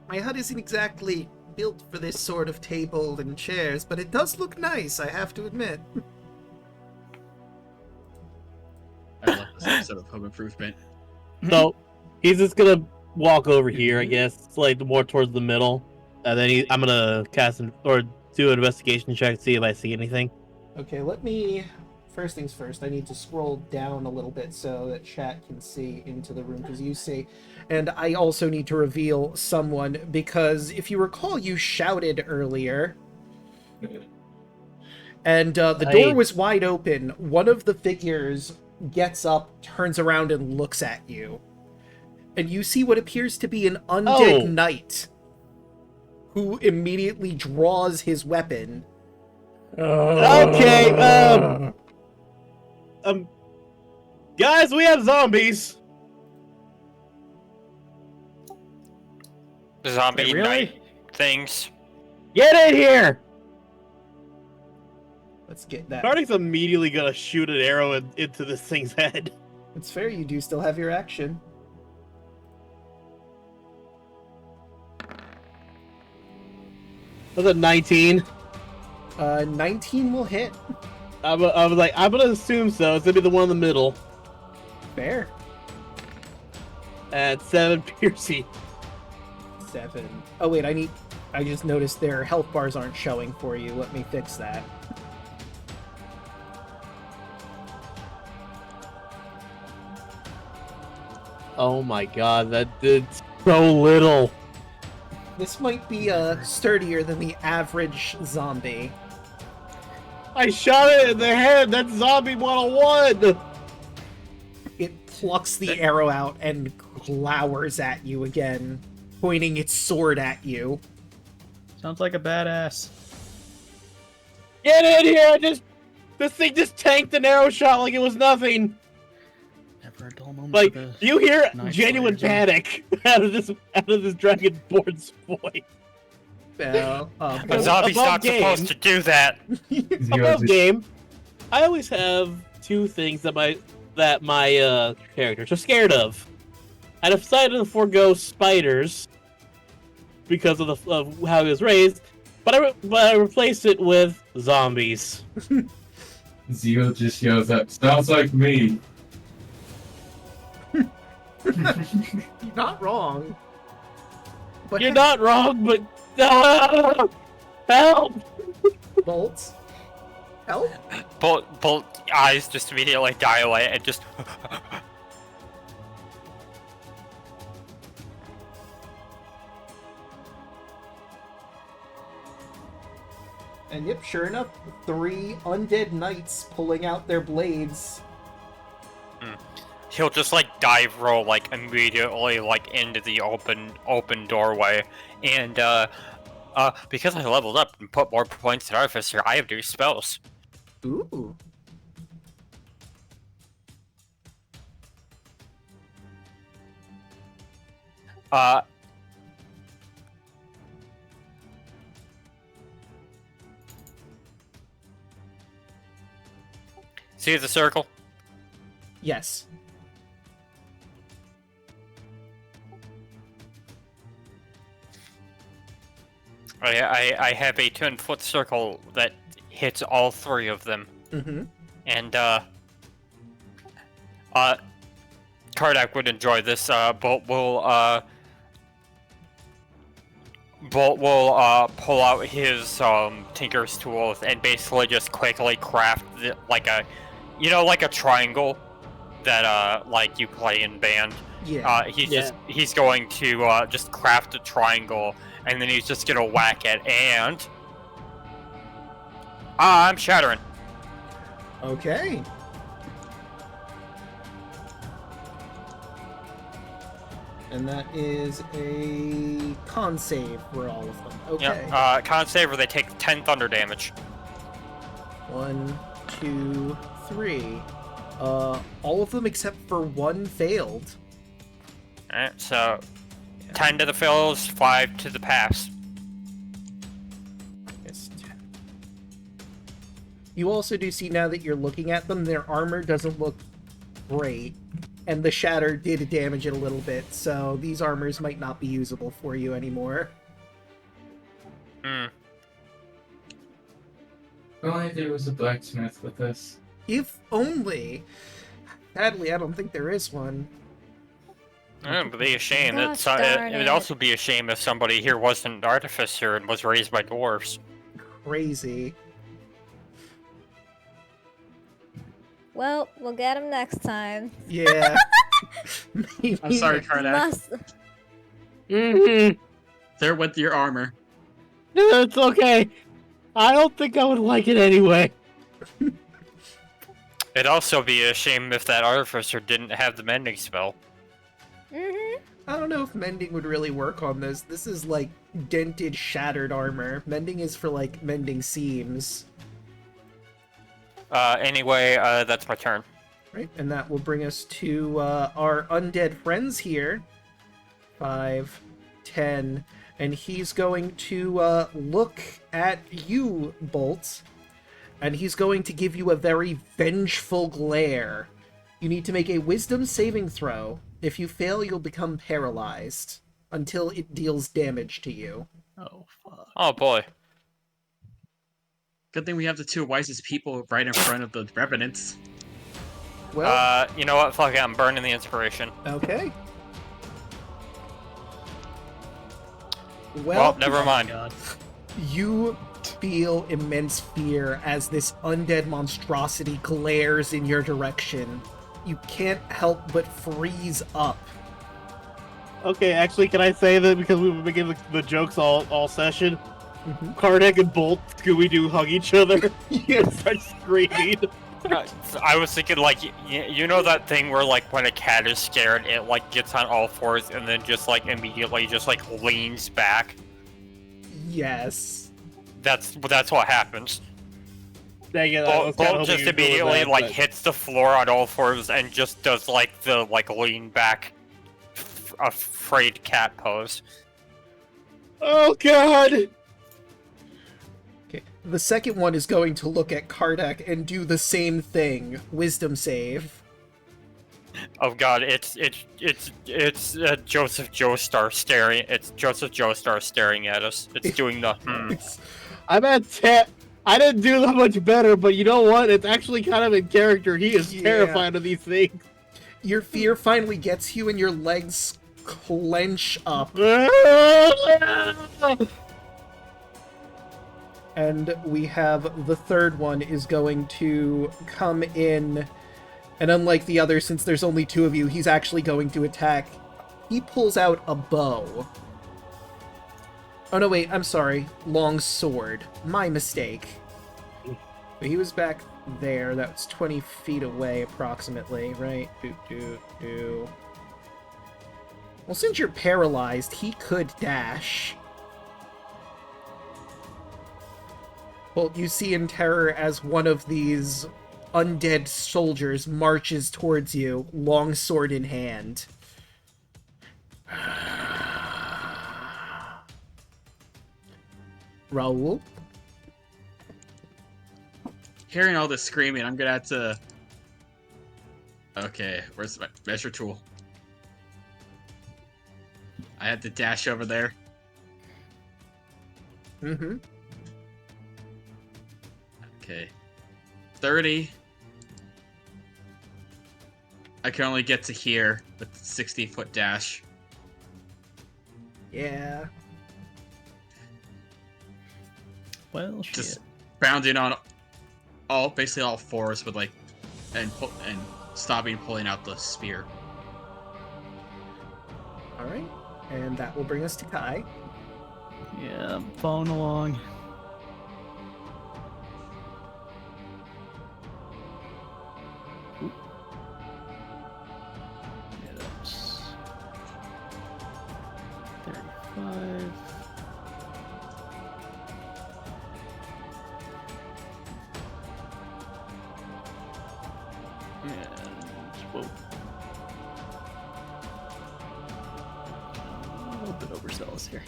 My hut isn't exactly built for this sort of table and chairs, but it does look nice, I have to admit. I love this episode of Home Improvement. So he's just gonna walk over here, I guess, more towards the middle, and then I'm gonna cast or do an investigation check to see if I see anything. Okay, let me... First things first, I need to scroll down a little bit so that chat can see into the room, because you see... And I also need to reveal someone, because if you recall, you shouted earlier. And the door was wide open. One of the figures gets up, turns around, and looks at you. And you see what appears to be an undead knight, who immediately draws his weapon. Okay, guys, we have zombies. Zombie Wait, really? night things. Get in here! Let's get that. Kardak's immediately gonna shoot an arrow into this thing's head. It's fair, you do still have your action. That's a 19. 19 will hit. I was like, I'm gonna assume so. It's gonna be the one in the middle. Fair. At 7 piercing. 7. Oh wait, I just noticed their health bars aren't showing for you. Let me fix that. Oh my god, that did so little. This might be sturdier than the average zombie. I shot it in the head. That's zombie 101. It plucks the arrow out and glowers at you again, pointing its sword at you. Sounds like a badass. Get in here! This thing just tanked an arrow shot like it was nothing. Never a dull moment. Like, with you hear Nice genuine players, panic out of this dragonborn's voice. Well, A zombie's not supposed to do that. Above game, I always have two things that that my characters are scared of. I decided to forego spiders because of how he was raised, but I replaced it with zombies. Zio just yells out, "Sounds like me." You're not wrong. But You're not wrong, but help! Bolts. Help? Bolt eyes just immediately dilate and just. And yep, sure enough, 3 undead knights pulling out their blades. He'll just like dive roll like immediately like into the open doorway, and because I leveled up and put more points in Artificer, I have new spells. Ooh. See the circle? Yes. I have a 10-foot circle that hits all 3 of them. Mm-hmm. And, Kardak would enjoy this, Bolt will pull out his, Tinker's tools and basically just quickly craft, like a triangle that, like, you play in band. Yeah. He's going to, just craft a triangle, and then he's just gonna whack it, and... I'm shattering. Okay. And that is a con save for all of them. Okay. Yeah, con save where they take 10 thunder damage. 1, 2, 3. All of them except for 1 failed. Alright, so 10 to the fails, 5 to the pass. Yes. You also do see now that you're looking at them, their armor doesn't look great. And the shatter did damage it a little bit, so these armors might not be usable for you anymore. Hmm. If only there was a blacksmith with us. If only. Sadly, I don't think there is one. It would be a shame. Gosh darn It would it. also be a shame if somebody here wasn't an artificer and was raised by dwarves. Crazy. Well, we'll get him next time. Yeah. I'm sorry, Kardak. Must... Mm-hmm. There went your armor. It's okay. I don't think I would like it anyway. It'd also be a shame if that artificer didn't have the mending spell. Mm-hmm. I don't know if mending would really work on this. This is like dented, shattered armor. Mending is for like mending seams. Anyway, that's my turn. Right, and that will bring us to our undead friends here. 5, 10, and he's going to look at you, Bolt, and he's going to give you a very vengeful glare. You need to make a wisdom saving throw. If you fail, you'll become paralyzed until it deals damage to you. Oh, fuck. Oh boy. Good thing we have the 2 wisest people right in front of the revenants. Well, You know what? Fuck it, I'm burning the inspiration. okay. Well, never mind. God. You feel immense fear as this undead monstrosity glares in your direction. You can't help but freeze up. Okay, actually, can I say that because we've been making the jokes all session? Mhm. Kardak and Bolt, Scooby-Doo hug each other and start screaming. I was thinking, like, you know that thing where, like, when a cat is scared, it, like, gets on all fours and then just, like, immediately just, like, leans back? Yes. That's what happens. Dang it, I was kinda Bolt hoping just you'd go with immediately, that, like, but- hits the floor on all fours and just does, like, the, like, lean back afraid cat pose. Oh god! Okay. The second one is going to look at Kardak and do the same thing. Wisdom save. Oh god, it's Joseph Joestar staring. It's Joseph Joestar staring at us. It's doing the I'm at 10. I didn't do that much better, but you know what? It's actually kind of in character. He is Yeah. terrified of these things. Your fear finally gets you, and your legs clench up. And we have the third one is going to come in, and unlike the other, since there's only two of you, he's actually going to attack. He pulls out a bow. Oh no, wait, I'm sorry. Long sword. My mistake. But he was back there. That's 20 feet away, approximately, right? Well, since you're paralyzed, he could dash. Well, you see in terror as one of these undead soldiers marches towards you, long sword in hand. Raoul? Hearing all this screaming, I'm gonna have to... Okay, where's my measure tool? I had to dash over there. Mm-hmm. Okay. 30. I can only get to here with 60-foot dash. Yeah. Well, shit. Just bounding on basically all fours with like, and stopping pulling out the spear. Alright. And that will bring us to Kai. Yeah, I'm following along. Oop. Yeah, that's 35. Whoa. A little bit overzealous here.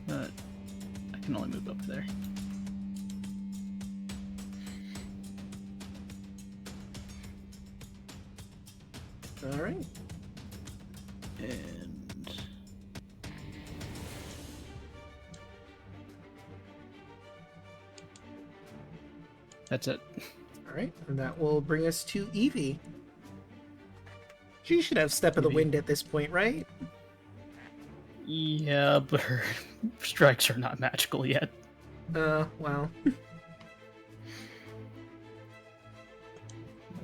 But I can only move up there. Alright. And that's it. Alright, and that will bring us to Evie. She should have Step of the Evie. Wind at this point, right? Yeah, but her strikes are not magical yet. Well.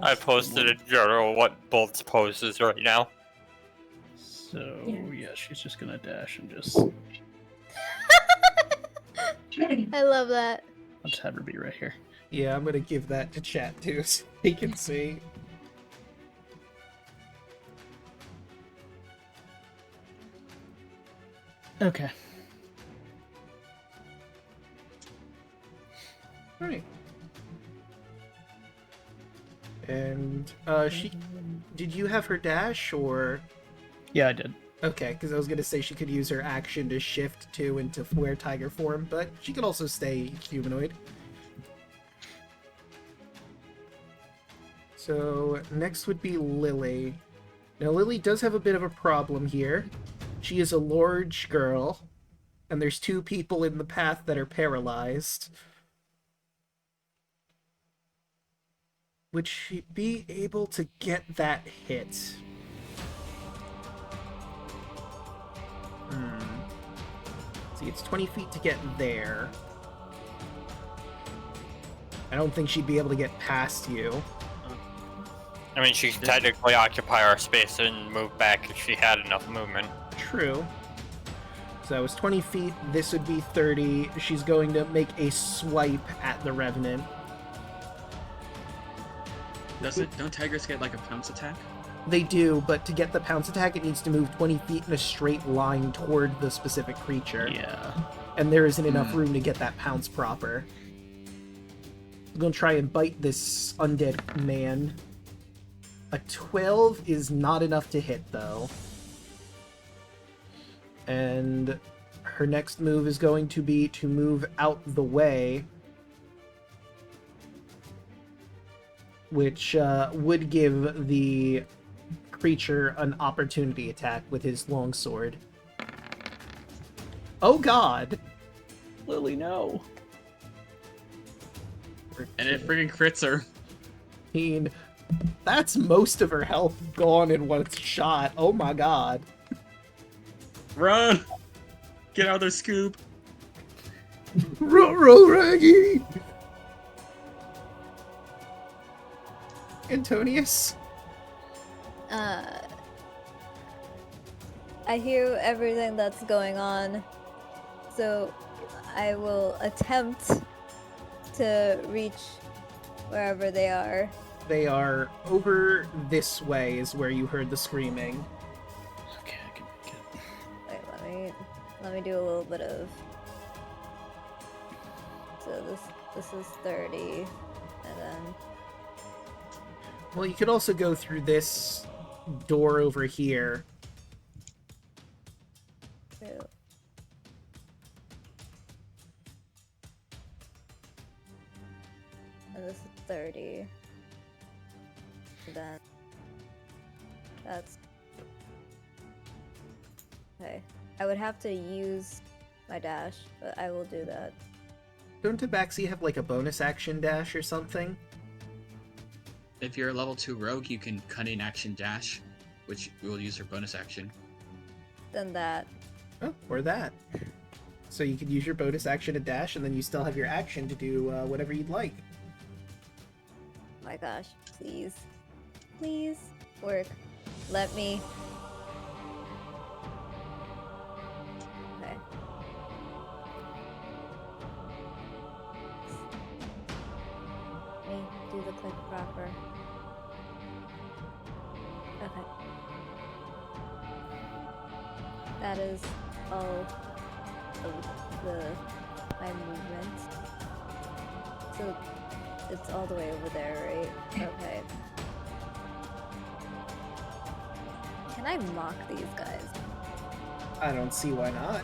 I posted in general what Bolt's pose is right now. So yeah, she's just gonna dash and just. I love that. I'll just have her be right here. Yeah, I'm gonna give that to chat too, so they can see. Okay. Alright. And, did you have her dash, or? Yeah, I did. Okay, because I was gonna say she could use her action to shift to into wear tiger form, but she could also stay humanoid. So, next would be Lily. Now, Lily does have a bit of a problem here. She is a large girl, and there's two people in the path that are paralyzed. Would she be able to get that hit? See, it's 20 feet to get there. I don't think she'd be able to get past you. I mean, she could technically occupy our space and move back if she had enough movement. True. So that was 20 feet. This would be 30. She's going to make a swipe at the Revenant. Don't tigers get like a pounce attack? They do, but to get the pounce attack, it needs to move 20 feet in a straight line toward the specific creature. Yeah. And there isn't enough room to get that pounce proper. I'm going to try and bite this undead man. A 12 is not enough to hit, though. And her next move is going to be to move out the way. which would give the creature an opportunity attack with his longsword. Oh god! Lily, no. And it freaking crits her. 15. That's most of her health gone in one shot. Oh my god. Run! Get out of there, Scoob. Roll, Raggy! Antonius? I hear everything that's going on, so I will attempt to reach wherever they are. They are over this way is where you heard the screaming. Okay, I can make it. Wait, let me do a little bit of. So this is 30, and then Well, you could also go through this door over here. 2. And this is 30. And then that's okay. I would have to use my dash, but I will do that. Don't Tabaxi have like a bonus action dash or something? If you're a level 2 rogue, you can cunning action dash, which will use your bonus action. Then that. Oh, or that. So you could use your bonus action to dash, and then you still have your action to do whatever you'd like. My gosh, please. Please work. Let me. Okay. Let me do the click proper. Okay. That is all of my movement. So it's all the way over there, right? Okay. Can I mock these guys? I don't see why not.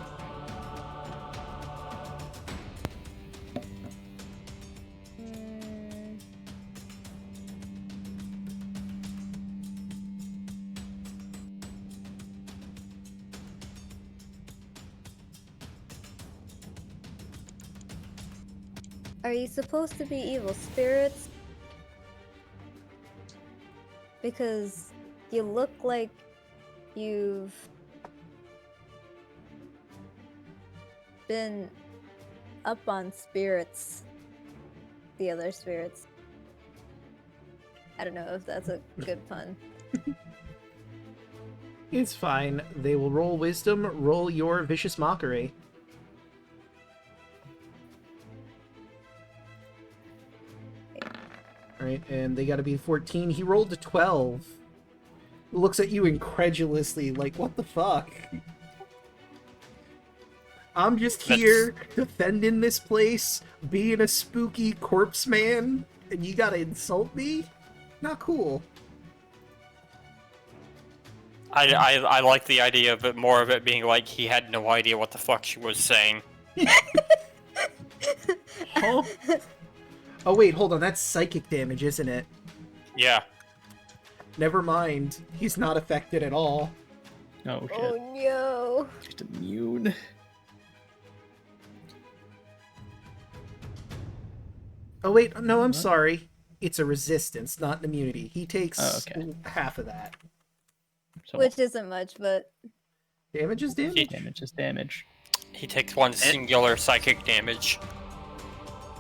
Are you supposed to be evil spirits? Because you look like you've been up on spirits. The other spirits. I don't know if that's a good pun. It's fine. They will roll wisdom, roll your vicious mockery. Alright, and they gotta be 14. He rolled a 12. Looks at you incredulously, like, what the fuck? I'm just here defending this place, being a spooky corpse man, and you gotta insult me? Not cool. I like the idea of it, more of it being like he had no idea what the fuck she was saying. Huh? Oh wait, hold on, that's psychic damage, isn't it? Yeah. Never mind, he's not affected at all. Oh shit. Oh no! Just immune. Oh wait, no, I'm What? sorry. It's a resistance, not an immunity. He takes Oh, okay. half of that. So Which isn't much, but Damage is damage? damage is damage. He takes one singular psychic damage.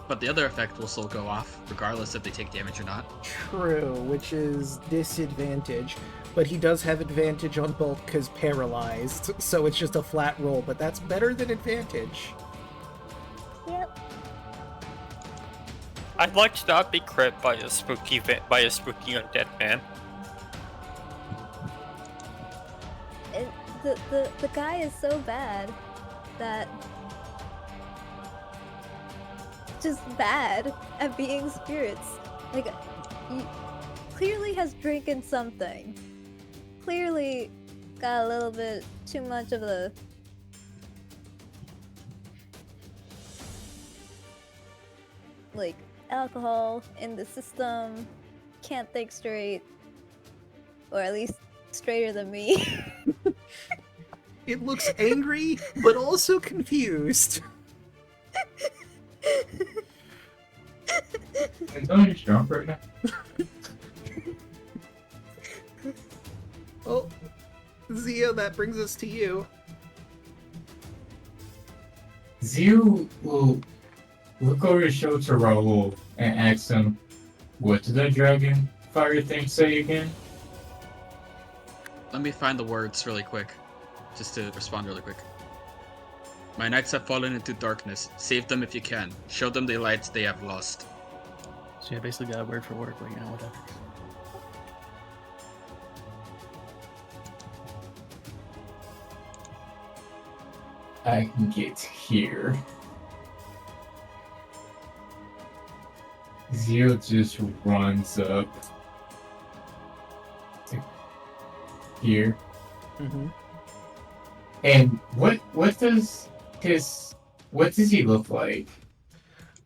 But the other effect will still go off, regardless if they take damage or not. True, which is disadvantage. But he does have advantage on bulk because paralyzed, so it's just a flat roll, but that's better than advantage. yep. I'd like to not be crit by a spooky undead man. The guy is so bad that just bad at being spirits. Like, he clearly has drinking something. Clearly got a little bit too much of the like alcohol in the system. can't think straight. Or at least straighter than me. It looks angry, but also confused. Antonio's drunk right now. Oh, Zia, that brings us to you. Zio will look over his shoulder to Raoul and ask him, what did the dragon fire thing say again? Let me find the words really quick, just to respond really quick. My knights have fallen into darkness. Save them if you can. Show them the lights they have lost. So yeah, basically got a word for word, but you know, whatever. I can get here. Zio just runs up to here. Mm-hmm. And what does he look like?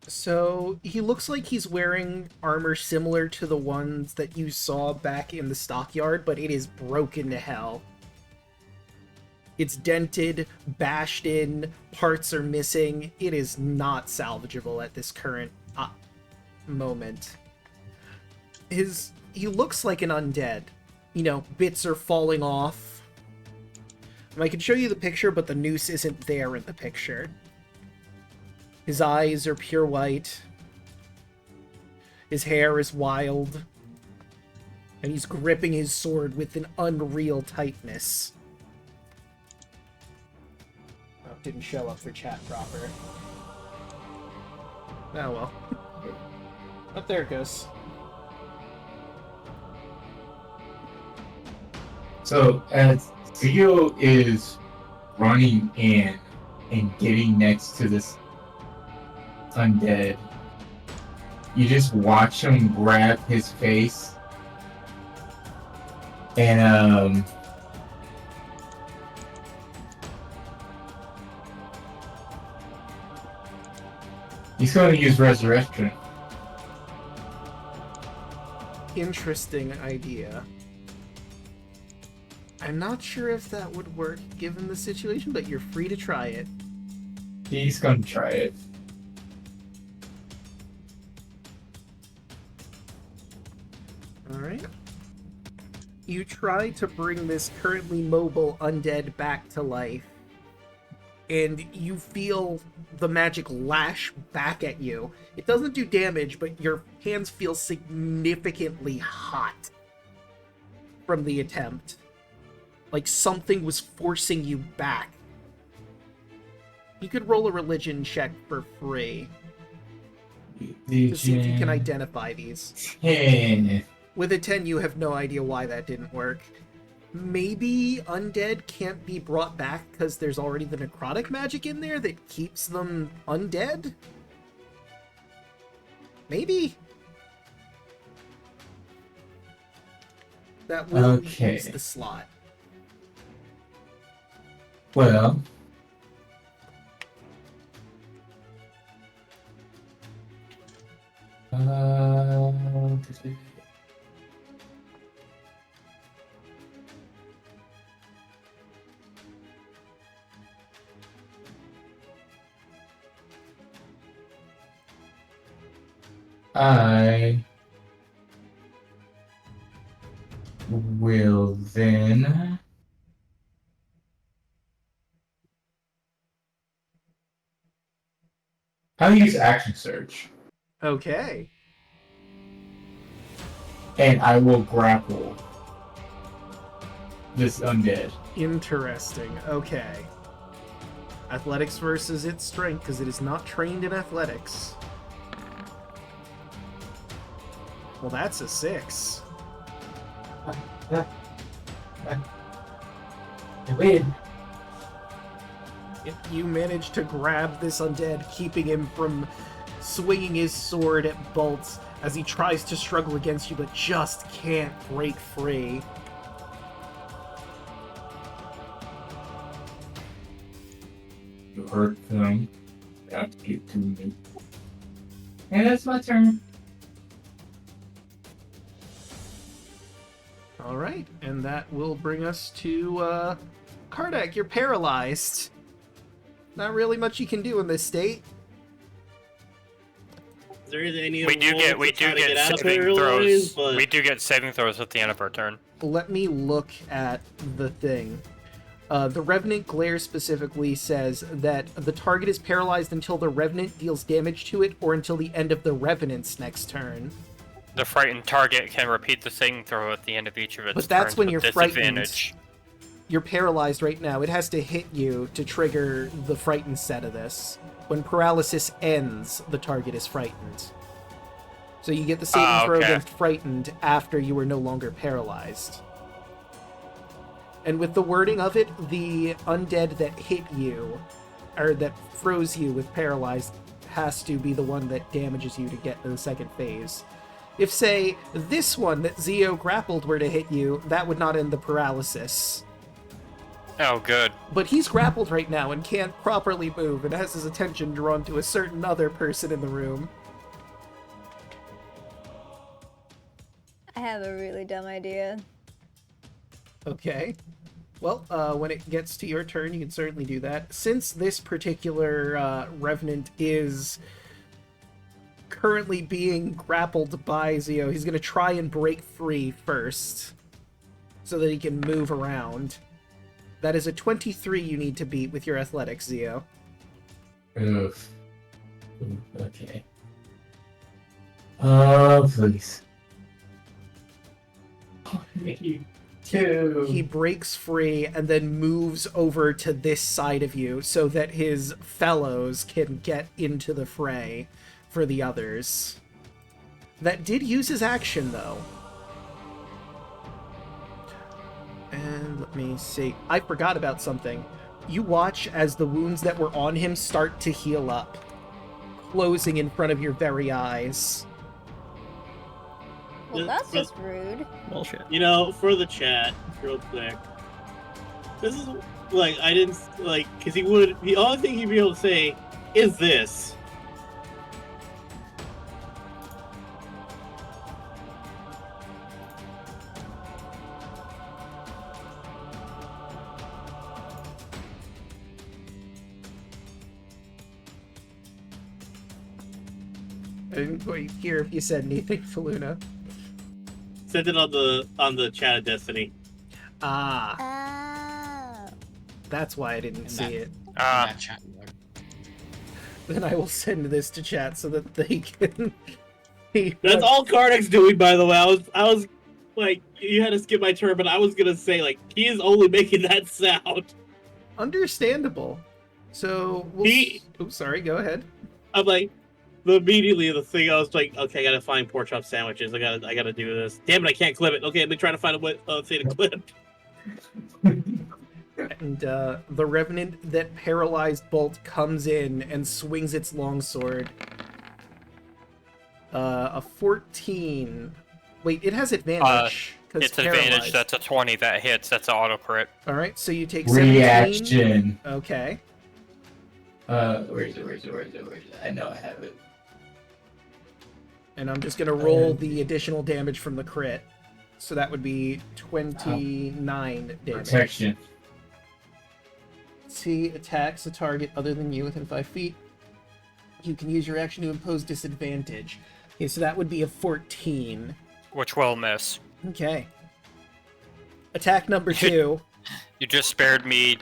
So he looks like he's wearing armor similar to the ones that you saw back in the stockyard, but it is broken to hell. It's dented, bashed in, parts are missing. It is not salvageable at this current moment. He looks like an undead. You know, bits are falling off. I can show you the picture, but the noose isn't there in the picture. His eyes are pure white. His hair is wild. And he's gripping his sword with an unreal tightness. Oh, didn't show up for chat proper. Oh well. Up there it goes. So as Zio is running in and getting next to this undead, you just watch him grab his face and he's going to use resurrection. Interesting idea. I'm not sure if that would work given the situation, but you're free to try it. He's going to try it. Alright. You try to bring this currently mobile undead back to life, and you feel the magic lash back at you. It doesn't do damage, but your hands feel significantly hot from the attempt. Like something was forcing you back. You could roll a religion check for free to see if you can identify these. 10. With a 10, you have no idea why that didn't work. Maybe undead can't be brought back because there's already the necrotic magic in there that keeps them undead? Maybe? That will Okay. use the slot. Well, I will then I'll use action search Okay. and I will grapple this undead. Interesting. Okay. Athletics versus its strength, because it is not trained in athletics. Well, that's a 6. I win. If you manage to grab this undead, keeping him from swinging his sword at bolts as he tries to struggle against you, but just can't break free. You hurt them. Have to get to me. And that's my turn. All right, and that will bring us to Kardak. You're paralyzed. Not really much you can do in this state. Is there any We do get saving throws. We do get saving throws at the end of our turn. Let me look at the thing. The Revenant Glare specifically says that the target is paralyzed until the Revenant deals damage to it or until the end of the Revenant's next turn. The frightened target can repeat the saving throw at the end of each of its But that's turns when with you're disadvantage. You're paralyzed right now. It has to hit you to trigger the frightened set of this. When paralysis ends, the target is frightened. So you get the saving throw against frightened after you are no longer paralyzed. And with the wording of it, the undead that hit you, or that froze you with paralyzed, has to be the one that damages you to get to the second phase. If, say, this one that Zio grappled were to hit you, that would not end the paralysis. Oh, good. But he's grappled right now and can't properly move and has his attention drawn to a certain other person in the room. I have a really dumb idea. Okay. Well, when it gets to your turn, you can certainly do that. Since this particular Revenant is currently being grappled by Zio, he's going to try and break free first so that he can move around. That is a 23 you need to beat with your athletics, Zio. Oof. Ooh, okay. Please. Two. He breaks free and then moves over to this side of you so that his fellows can get into the fray for the others. That did use his action, though. And let me see. I forgot about something. You watch as the wounds that were on him start to heal up, closing in front of your very eyes. Well, that's just rude. Bullshit. You know, for the chat, real quick. This is like I didn't like because he would. The only thing he'd be able to say is this. I didn't quite hear if you said anything, Faluna. Sent it on the chat of Destiny. Ah, Oh. that's why I didn't see it. That chat log. Then I will send this to chat so that they can see That's what- all Kardak's doing, by the way. I was like, you had to skip my turn, but I was gonna say like he is only making that sound. Understandable. So we'll... Oh, sorry. Go ahead. I'm like, immediately the thing I was like, okay, I gotta find pork chop sandwiches. I gotta do this. Damn it, I can't clip it. Okay, I've been trying to find a way to clip. And the Revenant that paralyzed Bolt comes in and swings its longsword. A 14. Wait, it has advantage. 'cause It's advantage. paralyzed. That's a 20 that hits. That's an auto crit. All right, so you take 17. Reaction. Okay. Where is it? I know I have it. And I'm just gonna roll the additional damage from the crit. So that would be 29 damage. Protection. See, attacks a target other than you within 5 feet. You can use your action to impose disadvantage. Okay, so that would be a 14. Which will miss. Okay. Attack number 2. You just spared me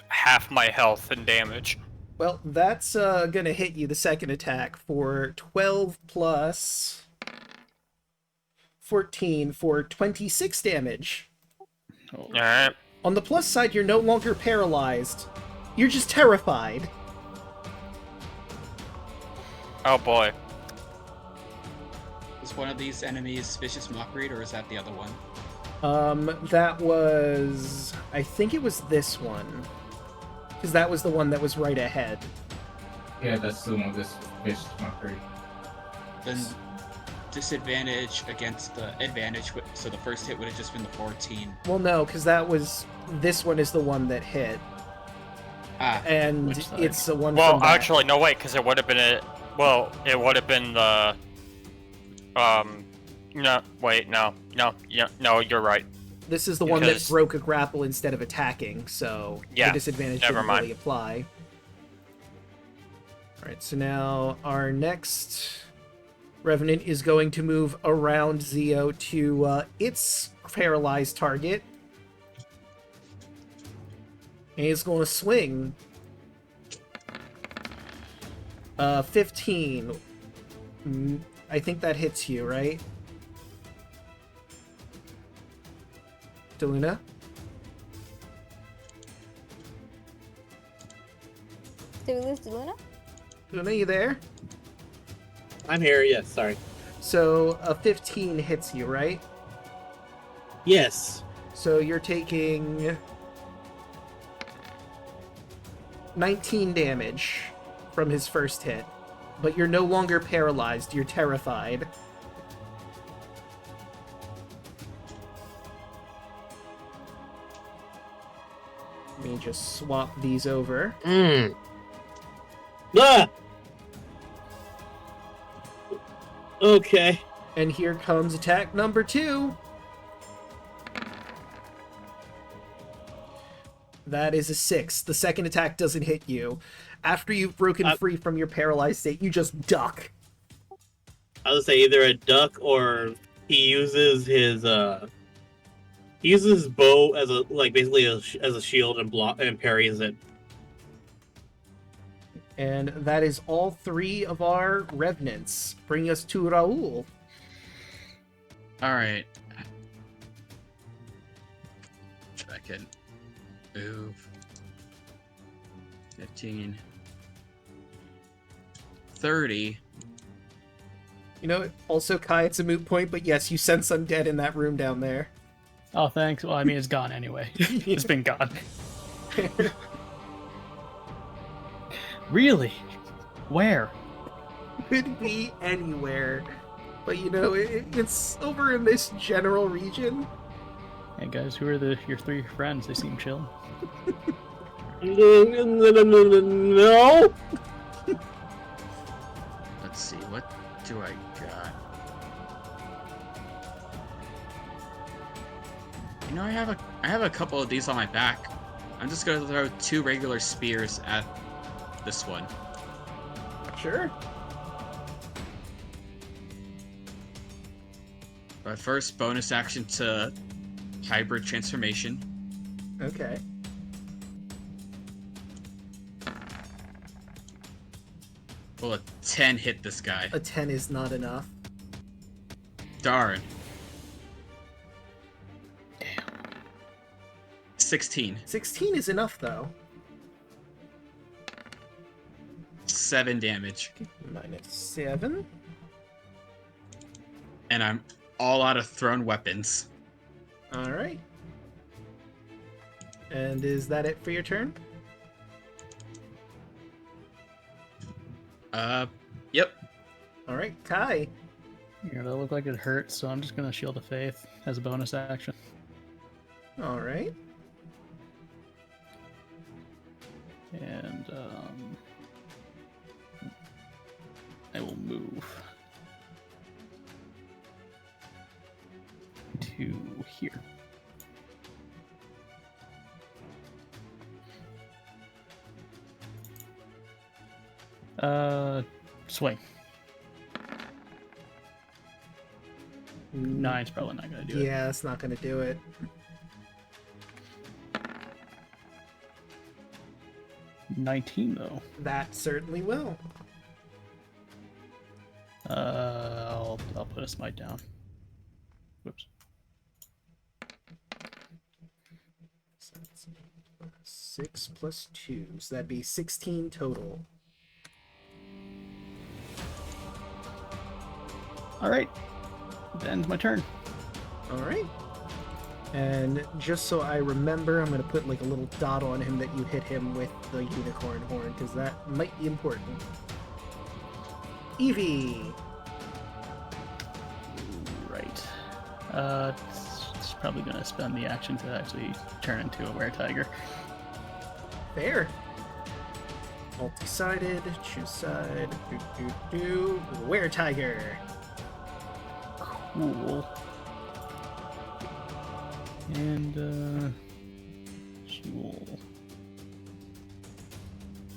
half my health and damage. Well, that's gonna hit you, the second attack, for 12 plus 14 for 26 damage. Alright. On the plus side, you're no longer paralyzed. You're just terrified. Oh boy. Is one of these enemies Vicious Mockery, or is that the other one? That was... I think it was this one. Because that was the one that was right ahead. Yeah, that's the one with this mockery. Then disadvantage against the advantage, so the first hit would have just been the 14. Well, no, because that was... This one is the one that hit. Ah, And Which side? it's the one Well, from back. actually, no, wait, because it would have been it. Well, it would have been the. No, wait, no, you're right. This is the one that Because- broke a grapple instead of attacking, so Yeah, the disadvantage never didn't mind. really apply. Alright, so now our next Revenant is going to move around Zio to its paralyzed target. And he's going to swing. 15. I think that hits you, right? Daluna? Did we lose Daluna? Daluna, you there? I'm here. Yes. Sorry. So a 15 hits you, right? Yes. So you're taking 19 damage from his first hit. But you're no longer paralyzed, you're terrified. Let me just swap these over. Ah! Okay. And here comes attack number 2. That is a 6. The second attack doesn't hit you. After you've broken free from your paralyzed state, you just duck. I would say either a duck or he uses his bow as a basically as a shield and block and parries it. And that is all 3 of our revenants, bringing us to Raoul. Alright. I can move. 15. 30. You know, also, Kai, it's a moot point, but yes, you sense undead in that room down there. Oh, thanks. Well, I mean, it's gone anyway. It's been gone. Really? Where? Could be anywhere. But you know, it's over in this general region. Hey guys, who are your 3 friends? They seem chill. No. Let's see, what do I got? You know, I have a couple of these on my back. I'm just gonna throw 2 regular spears at this one. Sure. But first, bonus action to hybrid transformation. Okay. Will a 10 hit this guy? A 10 is not enough. Darn. 16. 16 is enough, though. 7 damage. -7. And I'm all out of thrown weapons. Alright. And is that it for your turn? Yep. Alright, Kai. Yeah, that looked like it hurts, so I'm just gonna Shield of Faith as a bonus action. Alright. And I will move to here. Swing. 9's probably not gonna do it. Yeah, that's not gonna do it. $19 though. That certainly will. I'll put a smite down. Whoops. 6 + 2, so that'd be 16 total. All right. That ends my turn. Alright. And just so I remember, I'm going to put like a little dot on him that you hit him with the unicorn horn, because that might be important. Evie! Right. It's probably gonna spend the action to actually turn into a were-tiger. Fair. Multi-sided, choose side, were-tiger. Cool. And she will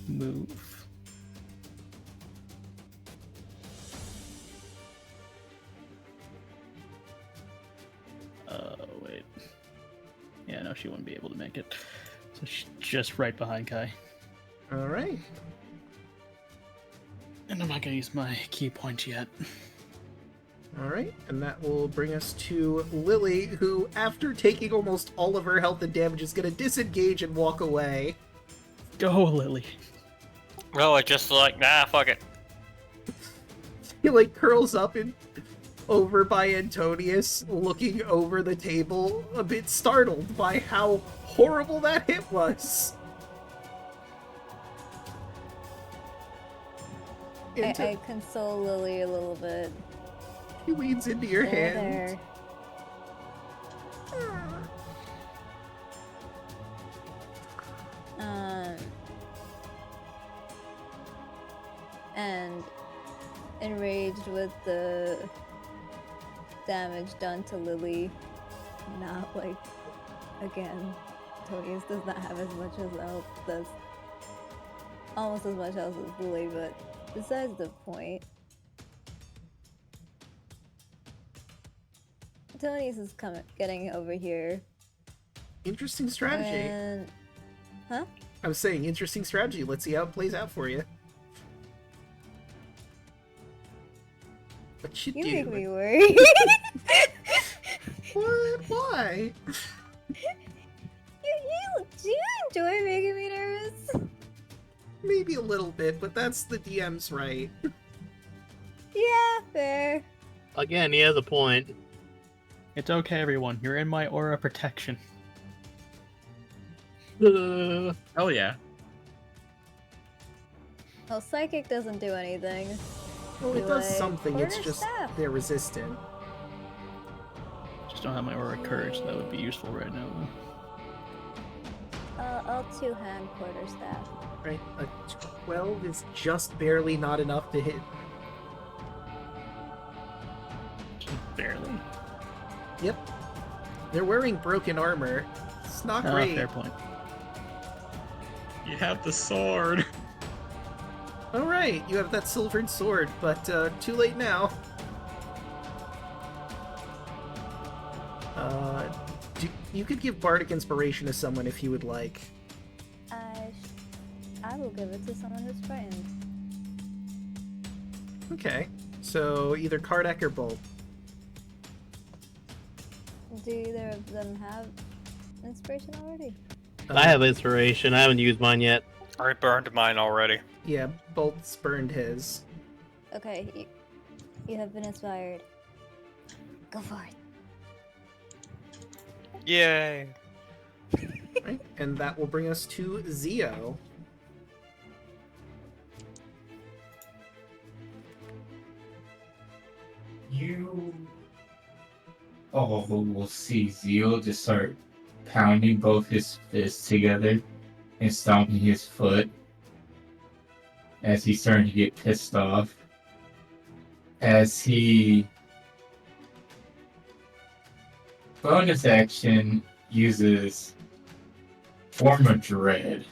move. Wait. Yeah, no, she wouldn't be able to make it. So she's just right behind Kai. All right. And I'm not gonna use my key point yet. All right, and that will bring us to Lily, who, after taking almost all of her health and damage, is going to disengage and walk away. Go, Lily. Well, it's just like, nah, fuck it. He, like, curls up and over by Antonius, looking over the table, a bit startled by how horrible that hit was. I console Lily a little bit. He leans into your hand. And enraged with the damage done to Lily, not like, again, Antonius does not have as much as health, does almost as much health as Lily, but besides the point. Antonius is getting over here. Interesting strategy. And... Huh? I was saying, interesting strategy. Let's see how it plays out for you. What you do? You make me worry. What? Why? You enjoy making me nervous? Maybe a little bit, but that's the DM's right. Yeah, fair. Again, he has a point. It's okay, everyone. You're in my aura protection. Hell yeah. Well, psychic doesn't do anything. Well, it does Like, something, it's quarter just staff. they're resistant. Just don't have my aura courage. That would be useful right now. I'll two-hand quarterstaff. Right? A 12 is just barely not enough to hit. Barely. Yep. They're wearing broken armor. It's not great. Fair point. You have the sword. Alright, you have that silvered sword, but too late now. You could give Bardic Inspiration to someone if you would like. I will give it to someone who's frightened. Okay, so either Kardec or Bolt. Do either of them have inspiration already? I have inspiration. I haven't used mine yet. I burned mine already. Yeah, Bolt's burned his. Okay, you have been inspired. Go for it. Yay! Right, and that will bring us to Zio. You all will see Zio just start pounding both his fists together and stomping his foot as he's starting to get pissed off. As he bonus action uses Form of Dread.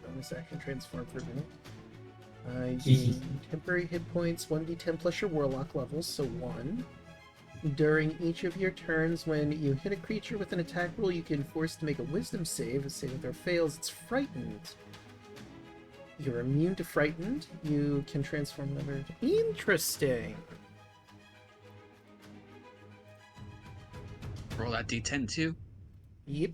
Bonus action transform for a minute. Gain temporary hit points 1d10 plus your warlock levels, so 1. During each of your turns, when you hit a creature with an attack roll, you can force to make a wisdom save. A saving throw fails, it's frightened. You're immune to frightened. You can transform another. Interesting. Roll that d10 too. Yep.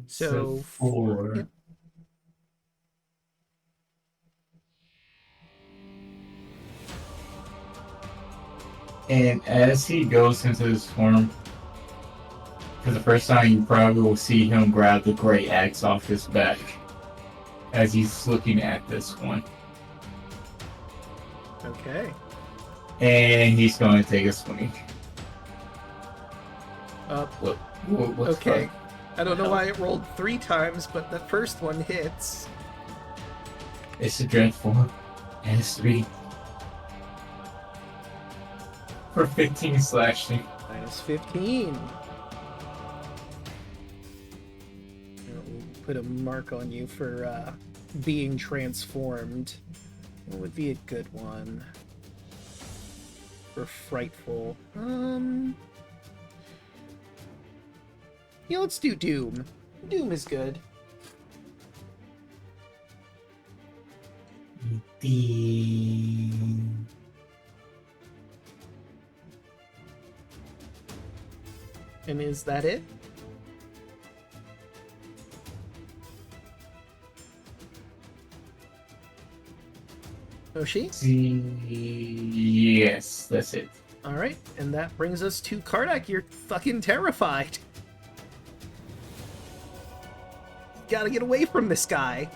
So 4. Yep. And as he goes into his form, for the first time you probably will see him grab the great axe off his back as he's looking at this one. Okay. And he's going to take a swing. What's okay. I don't know why it rolled 3 times, but that first one hits. It's a dread form. And it's 3. For 15 slashing. Minus 15. We'll put a mark on you for being transformed. What would be a good one? For frightful. Yeah, let's do Doom. Doom is good. And is that it? Hoshi? Yes, that's it. Alright, and that brings us to Karnak. You're fucking terrified. Gotta get away from this guy.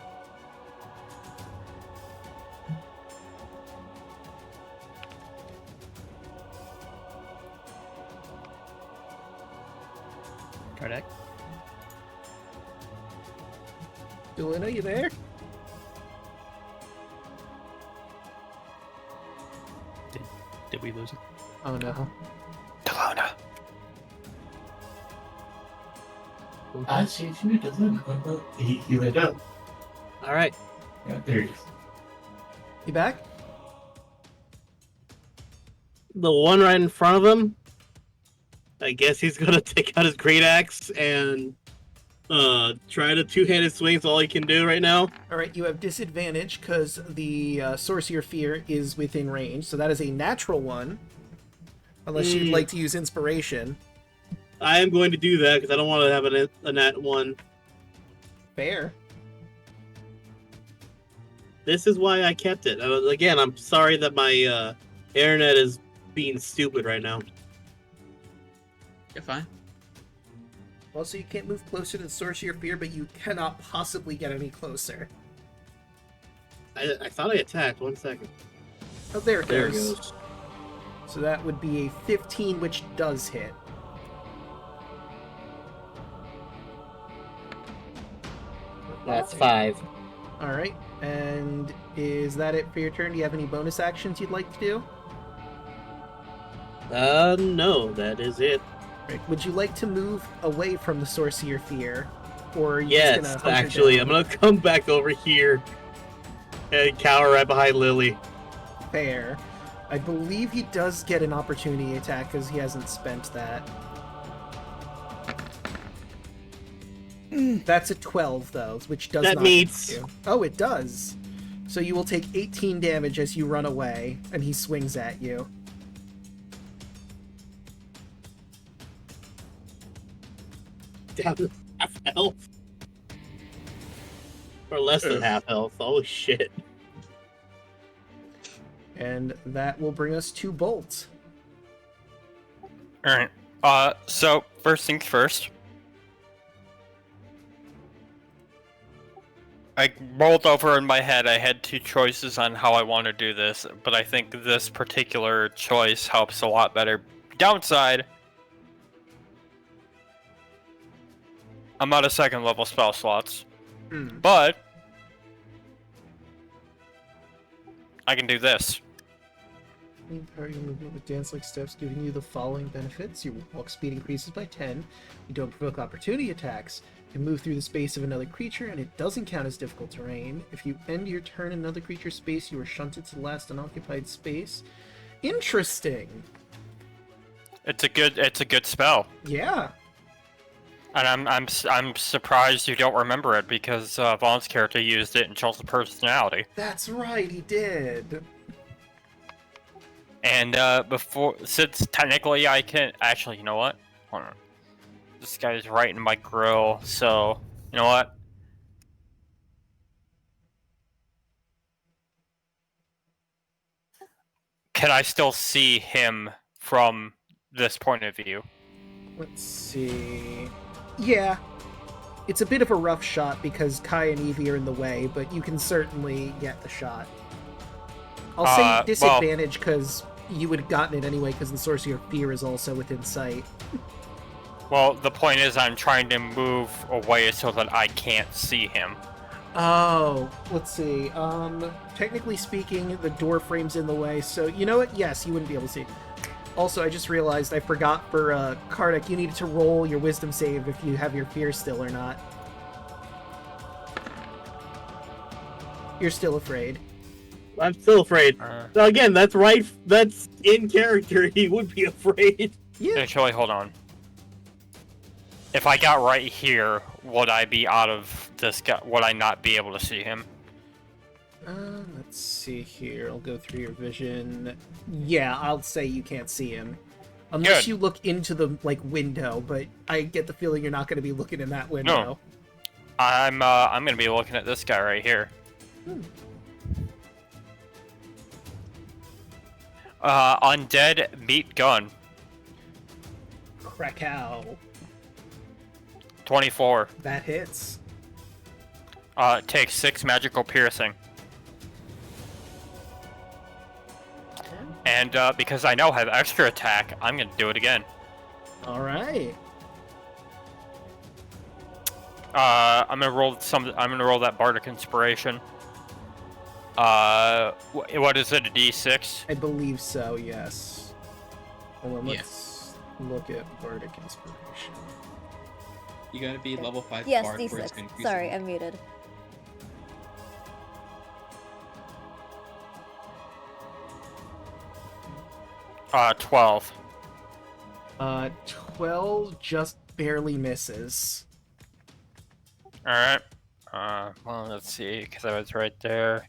Karnak. Daluna, you there? Did we lose it? Oh no. Daluna. I see you doesn't. He lit up. All right. Yeah, there he is. You back? The one right in front of him. I guess he's gonna take out his great axe and try to two-handed swing. All he can do right now. Alright, you have disadvantage because the Sorcerer Fear is within range, so that is a natural one. Unless you'd like to use Inspiration. I am going to do that because I don't want to have a nat one. Fair. This is why I kept it. Again, I'm sorry that my internet is being stupid right now. You're fine. Also, you can't move closer to the Sorcerer Fear, but you cannot possibly get any closer. I thought I attacked. 1 second. Oh, there it There it goes. goes. So that would be a 15, which does hit. That's 5. Alright, and is that it for your turn? Do you have any bonus actions you'd like to do? No, that is it. Right. Would you like to move away from the Sorcerer Fear? Or are you Yes, just gonna hunker actually, down? I'm gonna come back over here and cower right behind Lily. Fair. I believe he does get an opportunity attack because he hasn't spent that. That's a 12, though, which does That not meets. hit you. Oh, it does. So you will take 18 damage as you run away, and he swings at you. Down to half health. Or less than half health. Oh shit. And that will bring us to Bolt. Alright. So, first things first. I rolled over in my head. I had two choices on how I want to do this, but I think this particular choice helps a lot better. Downside, I'm out of second level spell slots, but I can do this. Power your movement with dance-like steps, giving you the following benefits. Your walk speed increases by 10. You don't provoke opportunity attacks. You can move through the space of another creature, and it doesn't count as difficult terrain. If you end your turn in another creature's space, you are shunted to the last unoccupied space. Interesting. It's a good spell, Yeah. and I'm surprised you don't remember it because Vaughn's character used it in Chill's personality. That's right, he did. And since technically I can actually, you know what? Hold on. This guy's right in my grill, so you know what? Can I still see him from this point of view? Let's see. Yeah. It's a bit of a rough shot because Kai and Evie are in the way, but you can certainly get the shot. I'll say disadvantage because you would have gotten it anyway because the Sorcerer Fear is also within sight. Well, the point is I'm trying to move away so that I can't see him. Oh, let's see. Technically speaking, the door frame's in the way, so you know what? Yes, you wouldn't be able to see. Also, I just realized I forgot for Karnak, you needed to roll your wisdom save if you have your fear still or not. You're still afraid. I'm still afraid. Uh, So again, that's right. That's in character. He would be afraid. Yeah. Actually, hold on. If I got right here, would I be out of this guy? Would I not be able to see him? Let's see here. I'll go through your vision. Yeah, I'll say you can't see him. Unless Good. you look into the, like, window, but I get the feeling you're not going to be looking in that window. No. I'm gonna be looking at this guy right here. Undead meat gun. Krakow. 24. That hits. Takes 6 magical piercing. And because I now have extra attack, I'm gonna do it again. Alright. I'm gonna roll that bardic inspiration. What is it? A D6? I believe so, yes. Hold on, Yeah. let's look at Bardic Inspiration. You gotta be level 5 Yes, bard for it to D6. increase Sorry, it. I'm muted. Uh, 12. 12 just barely misses. Alright. Well, let's see, because I was right there.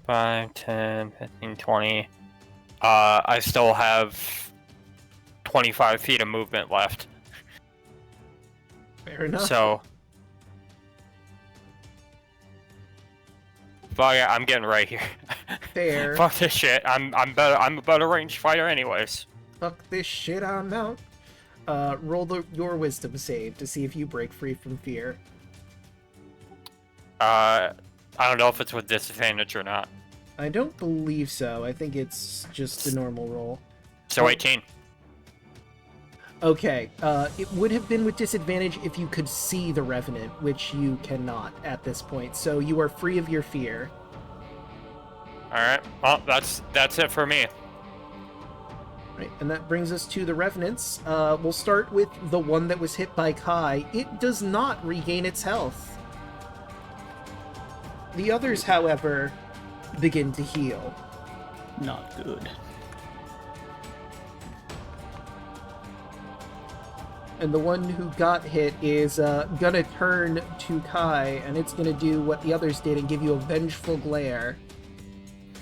5, 10, 15, 20. I still have 25 feet of movement left. Fair enough. So. Fuck it, I'm getting right here. Fair. Fuck this shit. I'm a better ranged fighter anyways. Fuck this shit, I'm out. Roll your wisdom save to see if you break free from fear. I don't know if it's with disadvantage or not. I don't believe so. I think it's just a normal roll. So 18. Okay, it would have been with disadvantage if you could see the Revenant, which you cannot at this point, so you are free of your fear. Alright, well, that's it for me. Right, and that brings us to the Revenants. We'll start with the one that was hit by Kai. It does not regain its health. The others, however, begin to heal. Not good. And the one who got hit is gonna turn to Kai, and it's gonna do what the others did and give you a vengeful glare.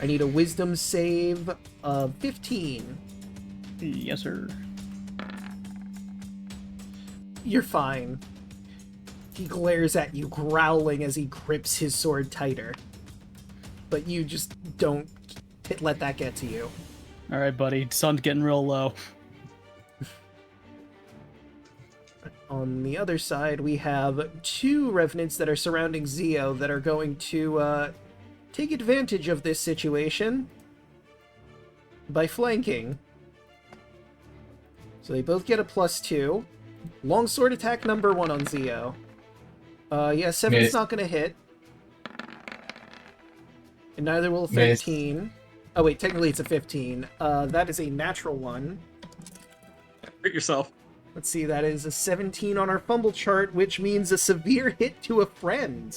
I need a wisdom save of 15. Yes, sir. You're fine. He glares at you, growling as he grips his sword tighter. But you just don't let that get to you. All right, buddy. Sun's getting real low. On the other side, we have 2 Revenants that are surrounding Zeo that are going to take advantage of this situation by flanking. So they both get a +2. Longsword attack number 1 on Zeo. Yeah, 7's Miss. not going to hit. And neither will Miss. 13. Oh wait, technically it's a 15. That is a natural 1. Hurt yourself. Let's see, that is a 17 on our fumble chart, which means a severe hit to a friend.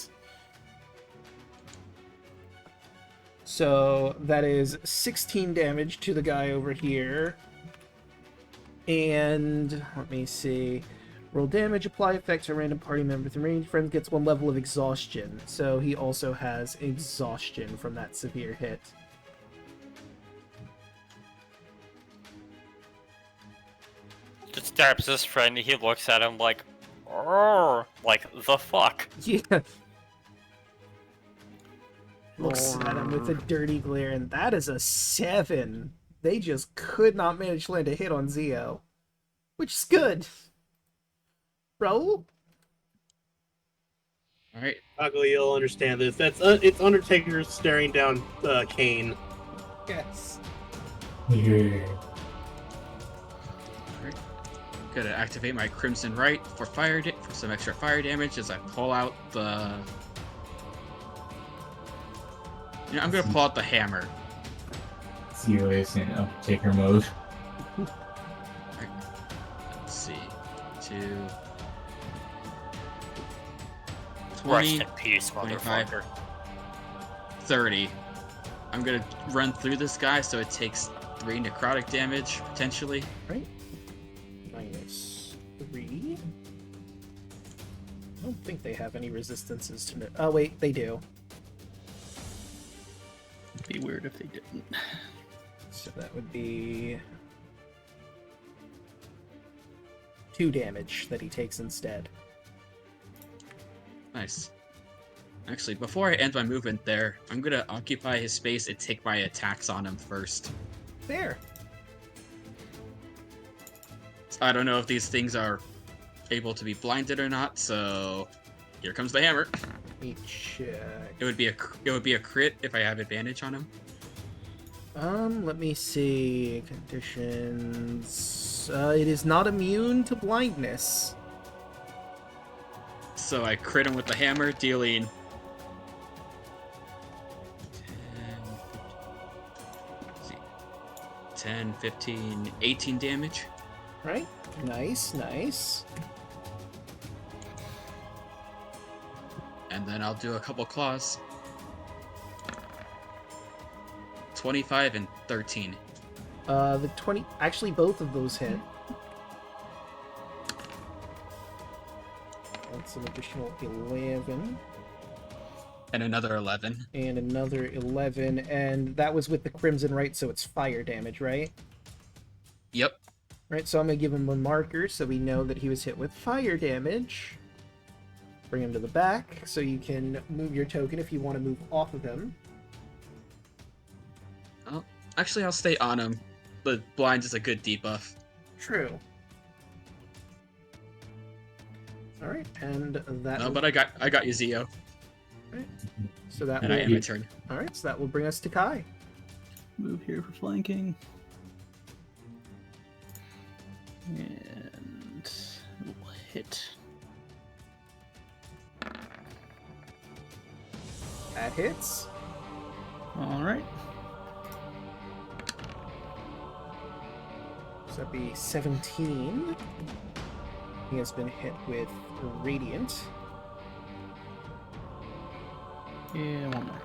So that is 16 damage to the guy over here. And let me see. Roll damage, apply effect to a random party member within range. Friend gets 1 level of exhaustion. So he also has exhaustion from that severe hit. Just stabs his friend, he looks at him like, "Arr," like, the fuck? Yeah. Looks at him with a dirty glare, and that is a 7. They just could not manage to land a hit on Zeo. Which is good. Raul? Alright. Taco, you'll understand this. That's it's Undertaker staring down Kane. Yes. Yeah. Gotta activate my Crimson Right for for some extra fire damage as I pull out the. You know, I'm gonna pull out the hammer. Zero is in Undertaker mode. 22. Rest 20, in peace, 25, motherfucker. 30. I'm gonna run through this guy so it takes 3 necrotic damage, potentially. Right. -3. I don't think they have any resistances to... Oh, wait, they do. Be weird if they didn't. So that would be... 2 damage that he takes instead. Nice. Actually, before I end my movement there, I'm gonna occupy his space and take my attacks on him first. There. I don't know if these things are able to be blinded or not, so here comes the hammer. Let me check. It would be a crit if I have advantage on him. Let me see. Conditions. It is not immune to blindness. So I crit him with the hammer, dealing 10, 15, 18 damage. Right? Nice, nice. And then I'll do a couple claws. 25 and 13. The 20... Actually, both of those hit. That's an additional 11. And another 11. And another 11. And that was with the Crimson, right? So it's fire damage, right? Yep. Right, so I'm going to give him a marker so we know that he was hit with fire damage. Bring him to the back so you can move your token if you want to move off of him. Oh, actually, I'll stay on him. The blind is a good debuff. True. Alright, and that... No, but I got you, Zio. Right. So that And I end my turn. Alright, so that will bring us to Kai. Move here for flanking. And we'll hit. That hits. Alright. So that'd be 17. He has been hit with Radiant. Yeah, one more.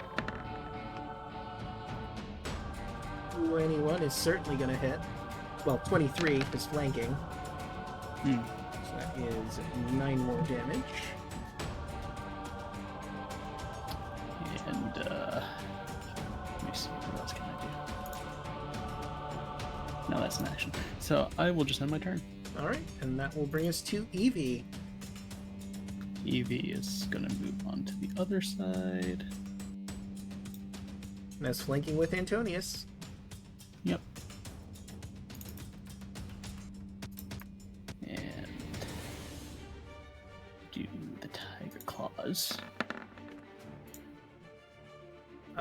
21 is certainly going to hit. Well, 23 is flanking. Hmm. So that is 9 more damage. And, let me see, what else can I do? No, that's an action. So, I will just end my turn. Alright, and that will bring us to Evie. Evie is gonna move on to the other side. And that's flanking with Antonius. Yep. And do the tiger claws.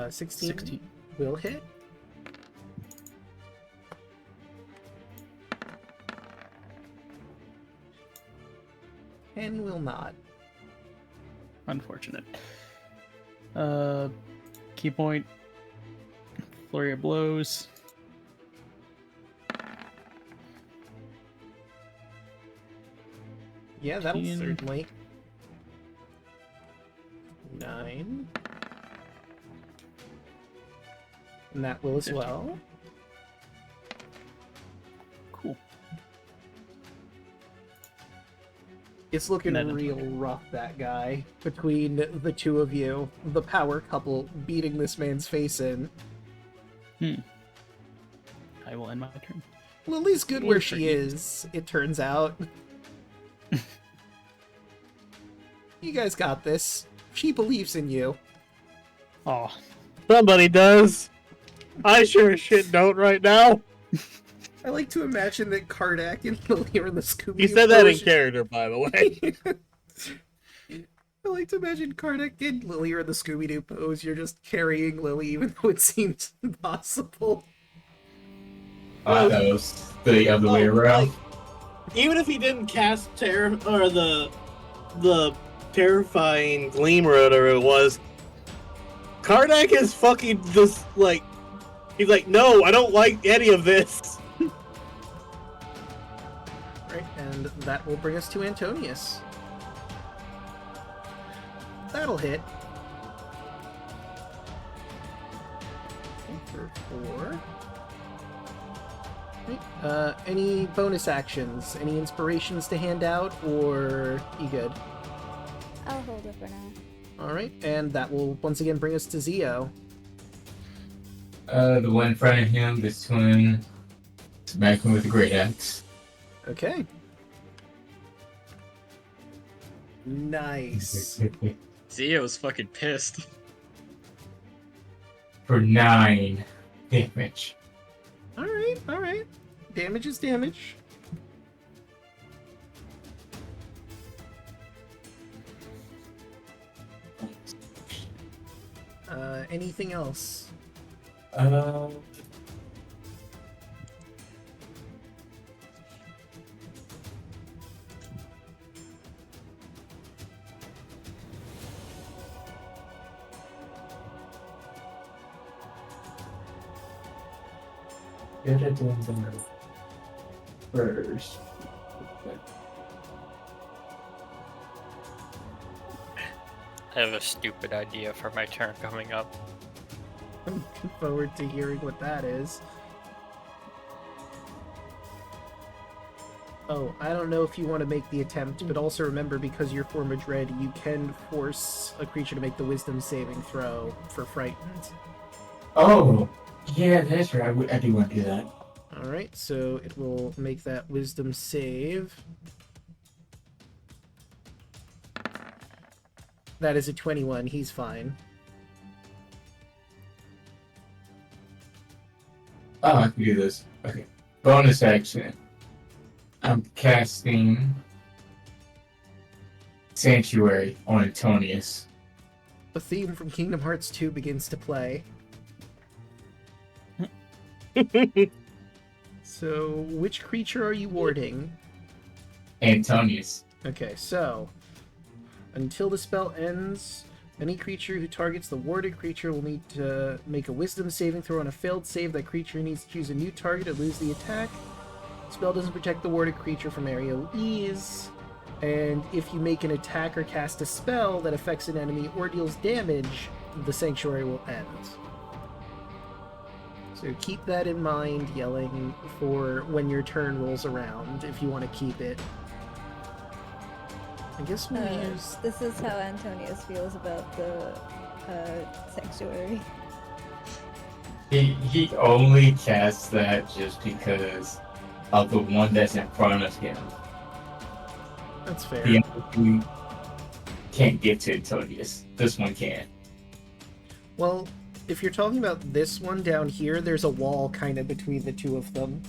16 will hit. And will not. Unfortunate. Key point. Flurry of blows. Yeah, that'll 15. certainly. 9. And that will as 15. well. Cool. It's looking And then- real rough, that guy. Between the two of you, the power couple beating this man's face in. I will end my turn. Lily's good where Good she for you. is, it turns out. You guys got this. She believes in you. Oh, Somebody does. I sure as shit don't right now. I like to imagine that Kardak and Lily are in the Scooby. He said that in character, by the way. I like to imagine Kardak and Lily are in the Scooby-Doo pose. You're just carrying Lily, even though it seems impossible. That was the other way around. Even if he didn't cast terror or the terrifying gleam or whatever it was, Kardak is fucking this like he's like, no, I don't like any of this. Right, And that will bring us to Antonius. That'll hit. For 4. Right. Any bonus actions? Any inspirations to hand out, or you good? I'll hold it for now. Alright, and that will once again bring us to Zio. The one in front of him, this one, smacking with a great axe. Okay. Nice. Zio's fucking pissed. For 9 damage. Alright, alright. Damage is damage. Anything else? First. I have a stupid idea for my turn coming up. I'm looking forward to hearing what that is. Oh, I don't know if you want to make the attempt, but also remember, because you're Forma Dread, you can force a creature to make the Wisdom saving throw for Frightened. Oh, yeah, that's right. I do want to do that. Alright, so it will make that Wisdom save. That is a 21, he's fine. Oh, I can do this. Okay. Bonus action. I'm casting Sanctuary on Antonius. The theme from Kingdom Hearts 2 begins to play. So, which creature are you warding? Antonius. Okay, so until the spell ends, any creature who targets the warded creature will need to make a Wisdom saving throw. On a failed save, that creature needs to choose a new target or lose the attack. The spell doesn't protect the warded creature from AoEs, and if you make an attack or cast a spell that affects an enemy or deals damage, the Sanctuary will end. So keep that in mind, yelling for when your turn rolls around, if you want to keep it. I guess we'll use... This is how Antonius feels about the Sanctuary. He only casts that just because of the one that's in front of him. That's fair. The other two can't get to Antonius. This one can. Well, if you're talking about this one down here, there's a wall kind of between the two of them.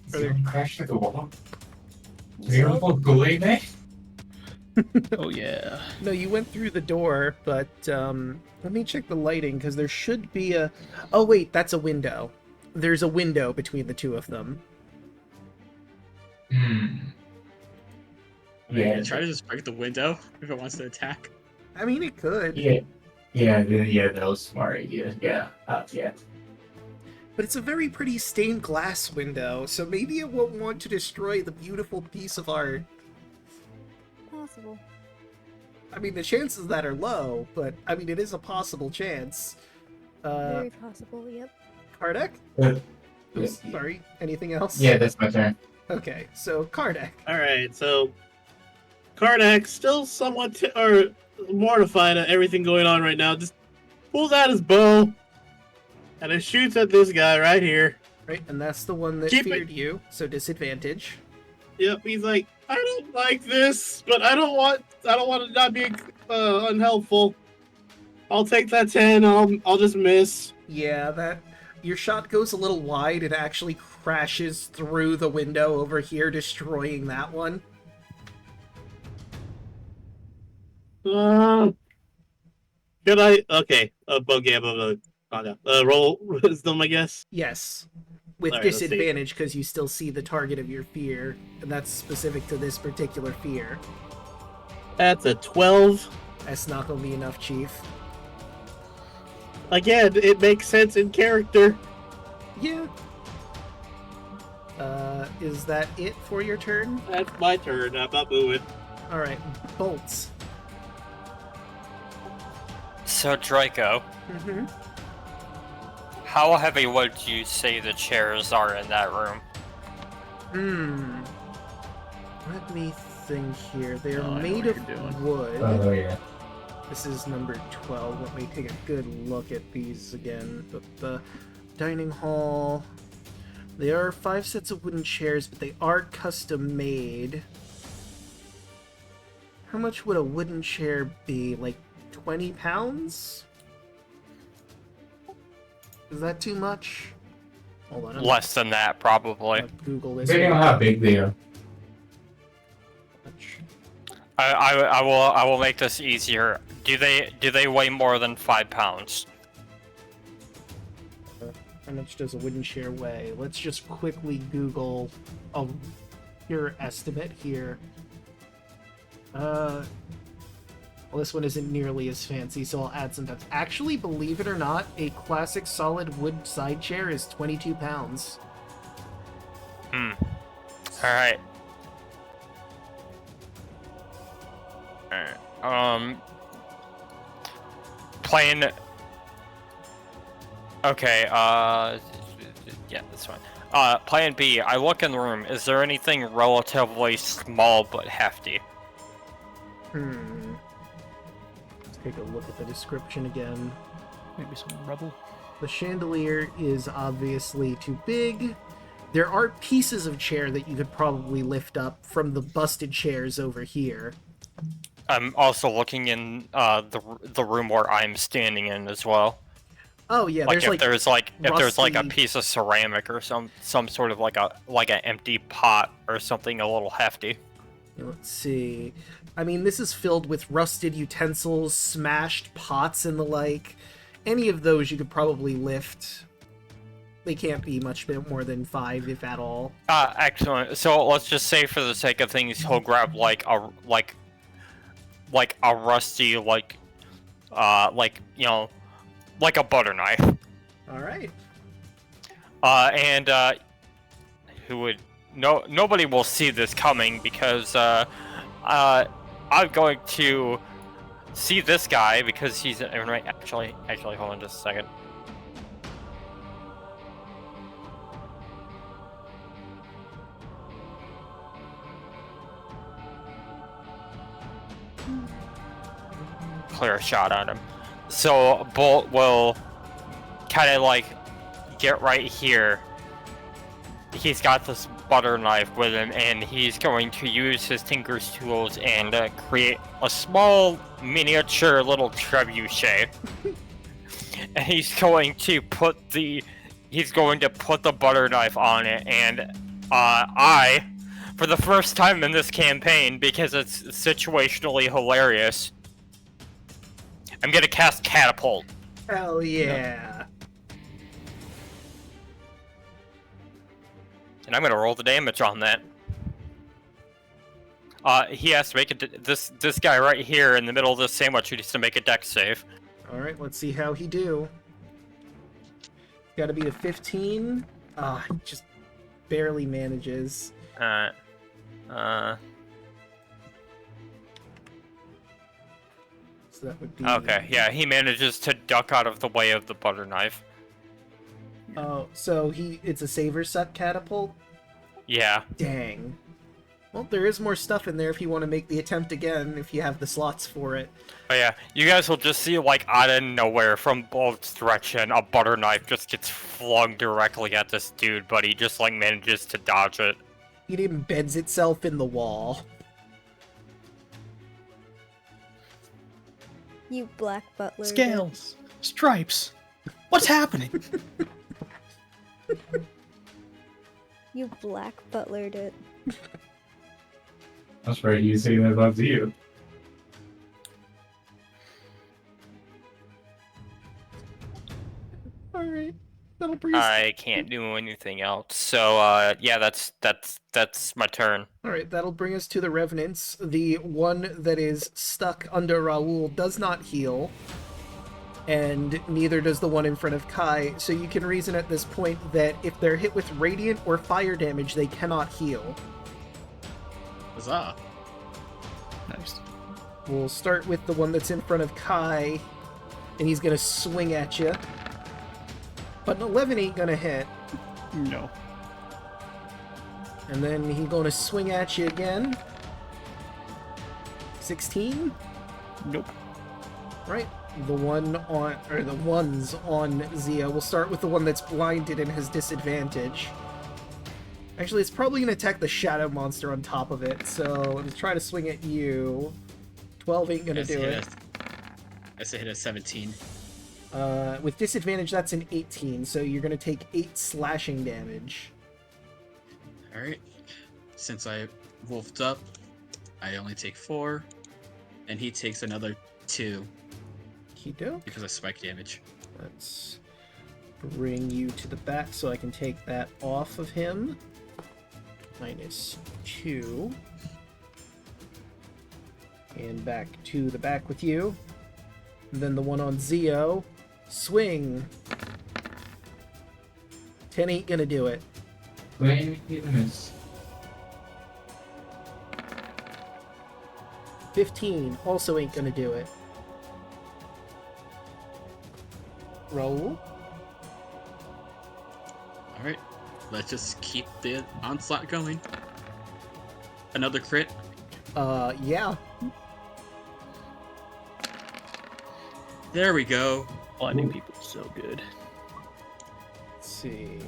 Is there a crash to the wall? Beautiful Goulet Bay? Oh yeah. No, you went through the door, but let me check the lighting, because there should be a... Oh wait, that's a window. There's a window between the two of them. Yeah. Try to just break the window if it wants to attack. I mean, it could. Yeah, that was a smart idea. Yeah. Yeah. But it's a very pretty stained glass window, so maybe it won't want to destroy the beautiful piece of art. Possible. I mean, the chances of that are low, but I mean, it is a possible chance. Very possible, yep. Kardec? Yeah. Sorry, anything else? Yeah, that's my turn. Okay, so Kardec. Alright, so Karnak, still somewhat mortified at everything going on right now, just pulls out his bow and it shoots at this guy right here. Right, and that's the one that Keep feared you, so disadvantage. Yep, he's like, I don't like this, but I don't want to not be unhelpful. I'll take that 10. I'll just miss. Yeah, your shot goes a little wide and actually crashes through the window over here, destroying that one. Should I? Okay, roll wisdom, I guess. Yes, with All right, let's see. disadvantage because you still see the target of your fear, and that's specific to this particular fear. That's a 12. That's not gonna be enough, Chief. Again, it makes sense in character. Yeah. Is that it for your turn? That's my turn. I'm not moving. All right, bolts. So, Draco, Mm-hmm. how heavy would you say the chairs are in that room? Let me think here. They are Oh, I know made what of you're doing. wood. Oh yeah. This is number 12. Let me take a good look at these again. The dining hall. There are 5 sets of wooden chairs, but they are custom made. How much would a wooden chair be? Like 20 pounds? Is that too much? Hold on. Less than that, probably. I'll Google this. Depending on how big they are. I will make this easier. Do they weigh more than 5 pounds? How much does a wooden chair weigh? Let's just quickly Google a pure estimate here. Well, this one isn't nearly as fancy, so I'll add some text. Actually, believe it or not, a classic solid wood side chair is 22 pounds. Alright. Plan. Okay, yeah, that's fine. Plan B, I look in the room. Is there anything relatively small but hefty? Let's take a look at the description again. Maybe some rubble. The chandelier is obviously too big. There are pieces of chair that you could probably lift up from the busted chairs over here. I'm also looking in the room where I'm standing in as well. Oh yeah, Like there's if there's like a rusty- piece of ceramic or some sort of like an empty pot or something a little hefty. Let's see. I mean, this is filled with rusted utensils, smashed pots, and the like. Any of those you could probably lift. They can't be much bit more than 5, if at all. Excellent. So let's just say, for the sake of things, he'll grab like a rusty like a butter knife. All right. And who would nobody will see this coming because I'm going to see this guy because he's right. Actually, hold on just a second. Clear shot on him. So Bolt will kind of like get right here. He's got this butter knife with him, and he's going to use his tinker's tools and create a small miniature little trebuchet. And he's going to put the butter knife on it, and I, for the first time in this campaign, because it's situationally hilarious, I'm gonna cast Catapult. Hell yeah. And I'm gonna roll the damage on that. He has to make it. This guy right here in the middle of this sandwich needs to make a dex save. All right, let's see how he do. Got to be a 15. He just barely manages. So that would be. Okay, yeah, he manages to duck out of the way of the butter knife. Oh, so it's a saver set catapult? Yeah. Dang. Well, there is more stuff in there if you want to make the attempt again, if you have the slots for it. Oh yeah, you guys will just see, like, out of nowhere, from Bolt's direction, a butter knife just gets flung directly at this dude, but he just, like, manages to dodge it. It embeds itself in the wall. You black butler. Scales! Stripes! What's happening? You black butlered it. That's right, you saying that loves you. Alright. That'll bring us. I can't do anything else, so, yeah, that's my turn. Alright, that'll bring us to the Revenants. The one that is stuck under Raoul does not heal. and neither does the one in front of Kai, so you can reason at this point that if they're hit with radiant or fire damage, they cannot heal. Huzzah. Nice. We'll start with the one that's in front of Kai, and he's gonna swing at you. But an 11 ain't gonna hit. No. And then he's gonna swing at you again. 16? Nope. Right. The ones on Zia. We'll start with the one that's blinded and has disadvantage. Actually, it's probably going to attack the shadow monster on top of it, so let's try to swing at you. 12 ain't going to do it. I say hit a 17. With disadvantage, that's an 18, so you're going to take 8 slashing damage. Alright. Since I wolfed up, I only take 4, and he takes another 2 Kido? because of spike damage. Let's bring you to the back so I can take that off of him. -2. And back to the back with you. And then the one on Zio. Swing. 10 ain't gonna do it. Wait, miss. 15 also ain't gonna do it. Roll. Alright. Let's just keep the onslaught going. Another crit. Yeah. There we go. Blinding people is so good. Let's see.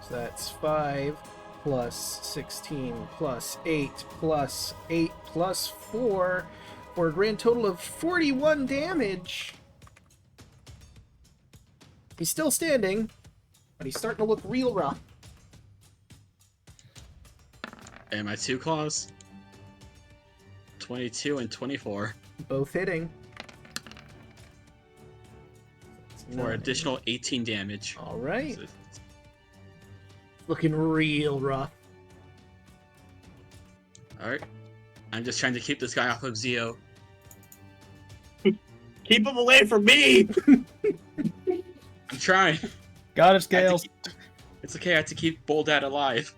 So that's 5 plus 16 plus 8 plus 8 plus 4 for a grand total of 41 damage. He's still standing, but he's starting to look real rough. And my 2 claws. 22 and 24. Both hitting. For additional 18 damage. Alright. So- Looking real rough. Alright. I'm just trying to keep this guy off of Zio. Keep him away from me! I'm trying. Got it, I have to Scales. keep- It's okay, I have to keep Boldad alive.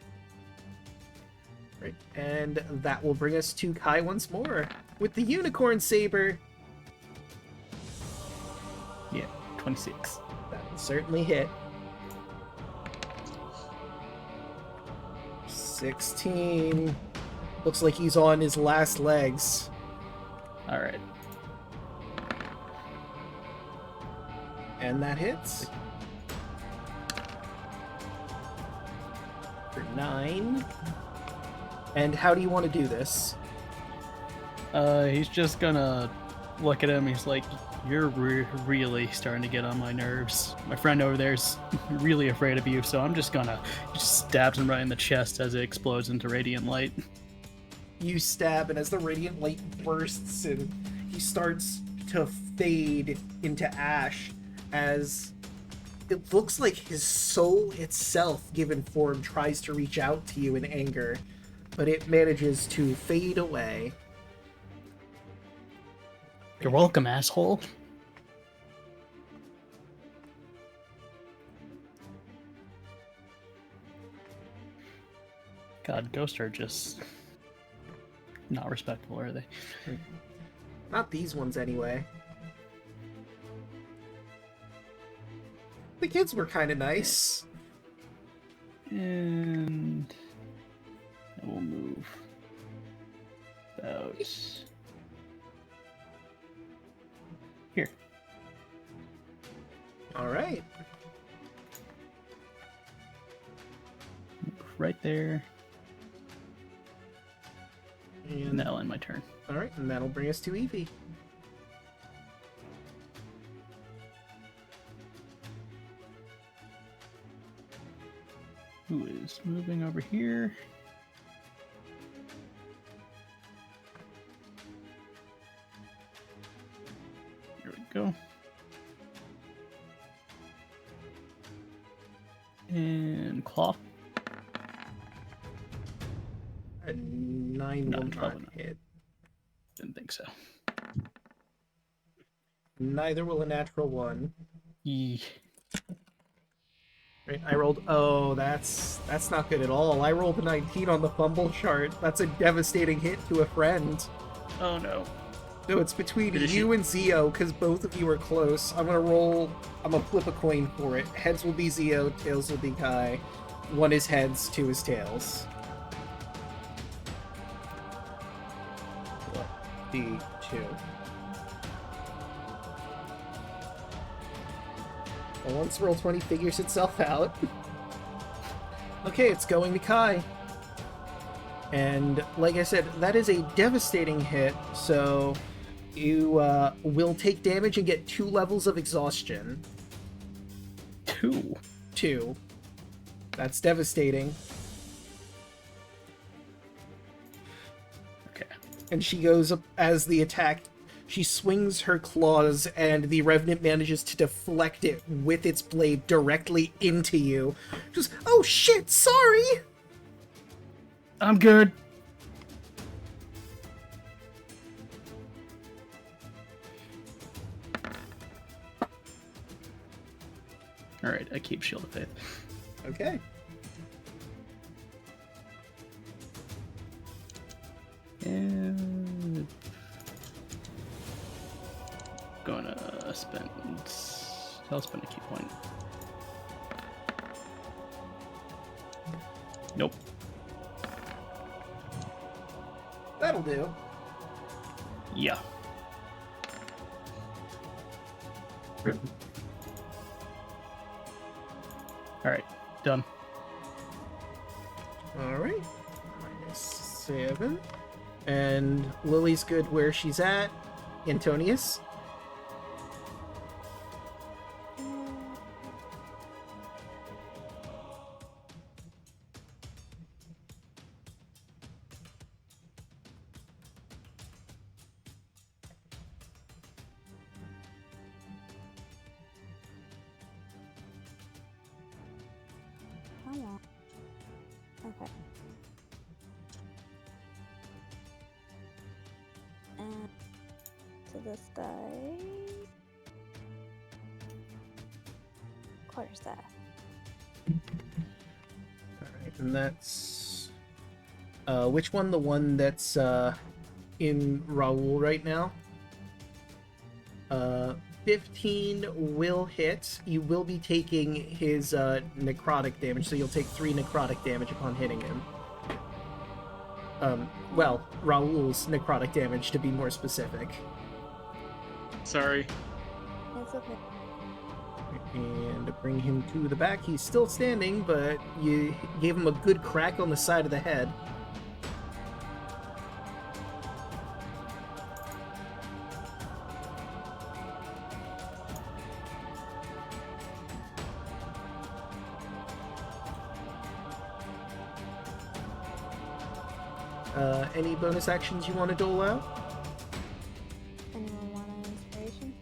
Right. And that will bring us to Kai once more with the unicorn saber. Yeah, 26. That will certainly hit. 16. Looks like he's on his last legs. Alright. And that hits. For 9. And how do you want to do this? He's just gonna look at him. He's like, "You're really starting to get on my nerves. My friend over there's really afraid of you, so I'm just gonna..." He just stabs him right in the chest as it explodes into radiant light. You stab, and as the radiant light bursts and he starts to fade into ash, as it looks like his soul itself, given form, tries to reach out to you in anger, but it manages to fade away. You're welcome, asshole. God, ghosts are just not respectful, are they? Not these ones, anyway. The kids were kind of nice. And I will move about here. All right. Move right there. And And that'll end my turn. all right, and that'll bring us to Evie. Who is moving over here? There we go. And claw. A 9 No, will probably not not. hit. Didn't think so. Neither will a natural 1. Yee. Right, I rolled. Oh, that's not good at all. I rolled a 19 on the fumble chart. That's a devastating hit to a friend. Oh no. So it's between Did you and Zio, because both of you are close. I'm gonna flip a coin for it. Heads will be Zio, tails will be Kai. 1 is heads, 2 is tails. D2. Well, once roll 20 figures itself out. Okay, it's going to Kai. And like I said, that is a devastating hit, so you will take damage and get 2 levels of exhaustion. 2. 2. That's devastating. Okay. And she goes up as the attack. She swings her claws, and the Revenant manages to deflect it with its blade directly into you. Just, oh shit, sorry! I'm good. Alright, I keep Shield of Faith. Okay. And gonna spend. I'll spend a key point. Nope. That'll do. Yeah. Alright, done. Alright. -7. And Lily's good where she's at. Antonius. Come on. Okay. And to this guy. Quarterstaff. Alright, and that's... which one? The one that's, in Raoul right now? 15 will hit. You will be taking his, necrotic damage, so you'll take 3 necrotic damage upon hitting him. Well, Raoul's necrotic damage, to be more specific. Sorry. It's okay. And to bring him to the back, he's still standing, but you gave him a good crack on the side of the head. Any bonus actions you want to dole out? Anyone want an inspiration?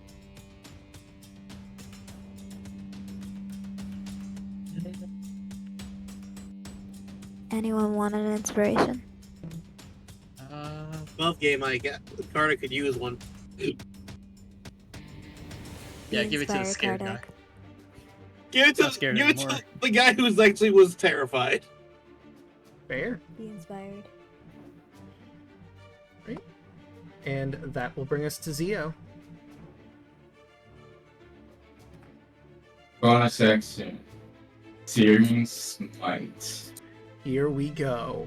Anyone want an inspiration? Buff game, I get. Carter could use one. Yeah, give it to the Inspire scared guy. Kardak. Give it Not to, scared give it to anymore. the guy who's actually was terrified. Fair. Be inspired. And that will bring us to Zio. Bonus action. Searing Smite. Here we go.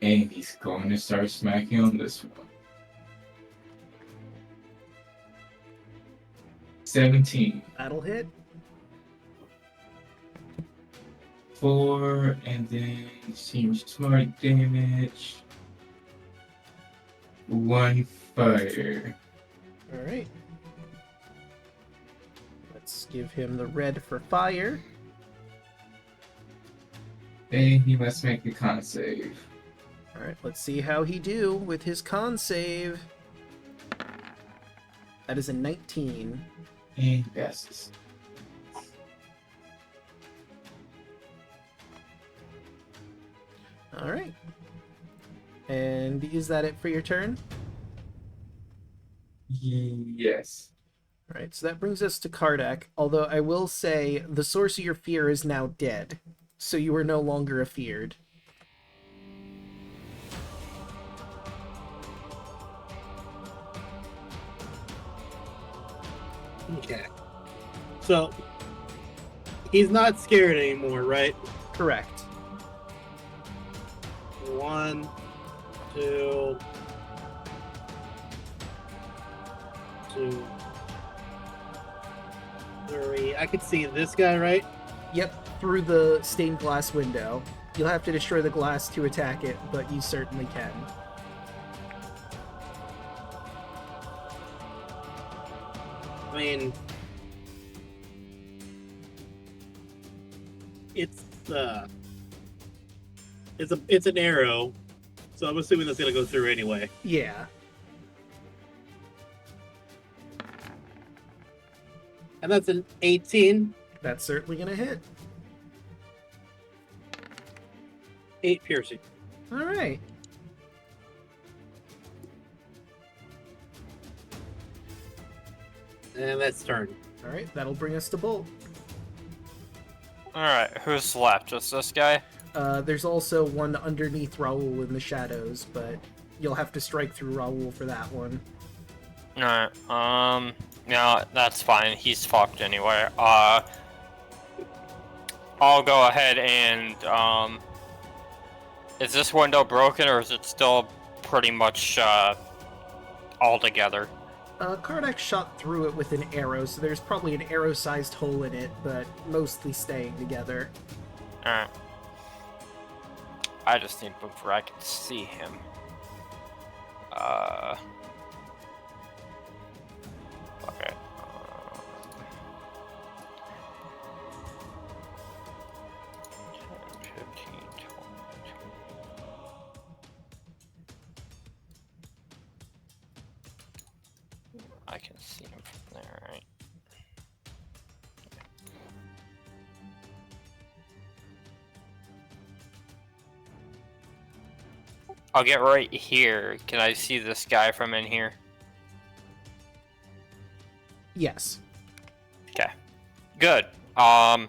And he's going to start smacking on this one. 17. That'll hit. 4, and then Searing Smite damage. 1 fire. Alright. Let's give him the red for fire. And he must make a con save. Alright, let's see how he do with his con save. That is a 19. And he passes. Alright. And is that it for your turn? Yes. Alright, so that brings us to Kardak, although I will say the source of your fear is now dead, so you are no longer afeared. Okay. So, he's not scared anymore, right? Correct. 1, 2, 2, 3. I could see this guy, right? Yep, through the stained glass window. You'll have to destroy the glass to attack it, but you certainly can. I mean, it's an arrow, so I'm assuming that's gonna go through anyway. Yeah. And that's an 18, That's certainly gonna hit. 8 piercing. Alright. And that's turn. Alright, that'll bring us to Bolt. Alright, who's left? Just this guy? There's also one underneath Raoul in the shadows, but you'll have to strike through Raoul for that one. Alright, no, that's fine. He's fucked anyway. I'll go ahead and, is this window broken or is it still pretty much, all together? Kardak shot through it with an arrow, so there's probably an arrow-sized hole in it, but mostly staying together. Alright. I just need to move where I can see him. Okay. 10, 15, 20. I can see him from there, right? I'll get right here. Can I see this guy from in here? Yes. Okay. Good. Let's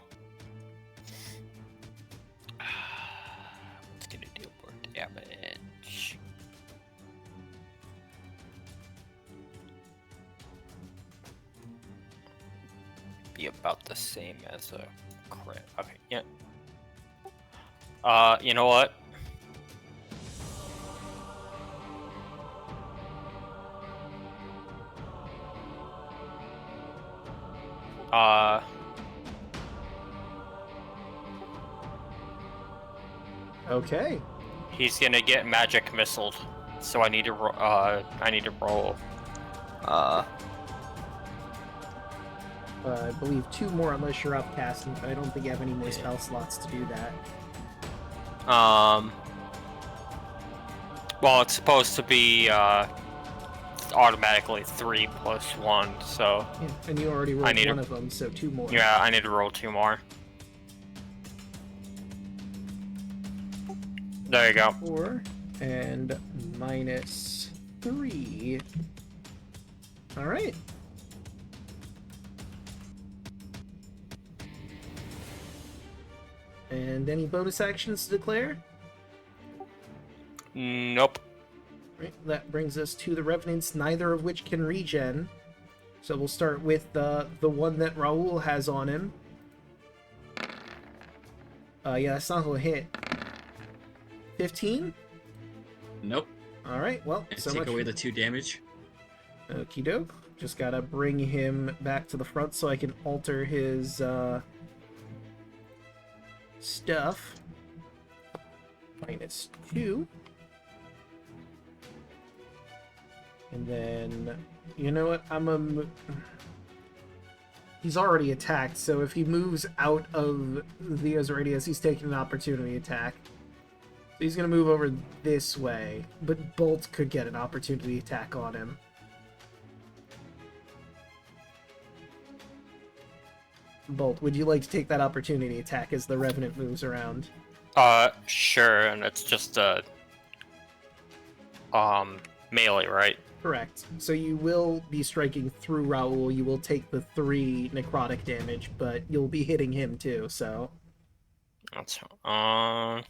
get a deal more damage. Be about the same as a crit. Okay, yeah. You know what? Okay. He's gonna get magic missiled, so I need to roll. I believe 2 more unless you're upcasting, but I don't think you have any more spell slots to do that. Well, it's supposed to be automatically 3 plus 1, so Yeah, and you already rolled one of them, so 2 more. yeah, I need to roll 2 more. There you go. 4 and -3. Alright. And any bonus actions to declare? Nope. Right, that brings us to the Revenants, neither of which can regen. So we'll start with the one that Raoul has on him. Yeah, that's not gonna hit. 15? Nope. Alright, well, And so take much. away the 2 damage. Okie doke. Just gotta bring him back to the front so I can alter his stuff. -2. And then, you know what? He's already attacked, so if he moves out of Theo's radius, he's taking an opportunity attack. So he's gonna move over this way, but Bolt could get an opportunity attack on him. Bolt, would you like to take that opportunity attack as the Revenant moves around? Sure, and it's just melee, right? Correct. So you will be striking through Raoul. You will take the 3 necrotic damage, but you'll be hitting him too, so... That's I'm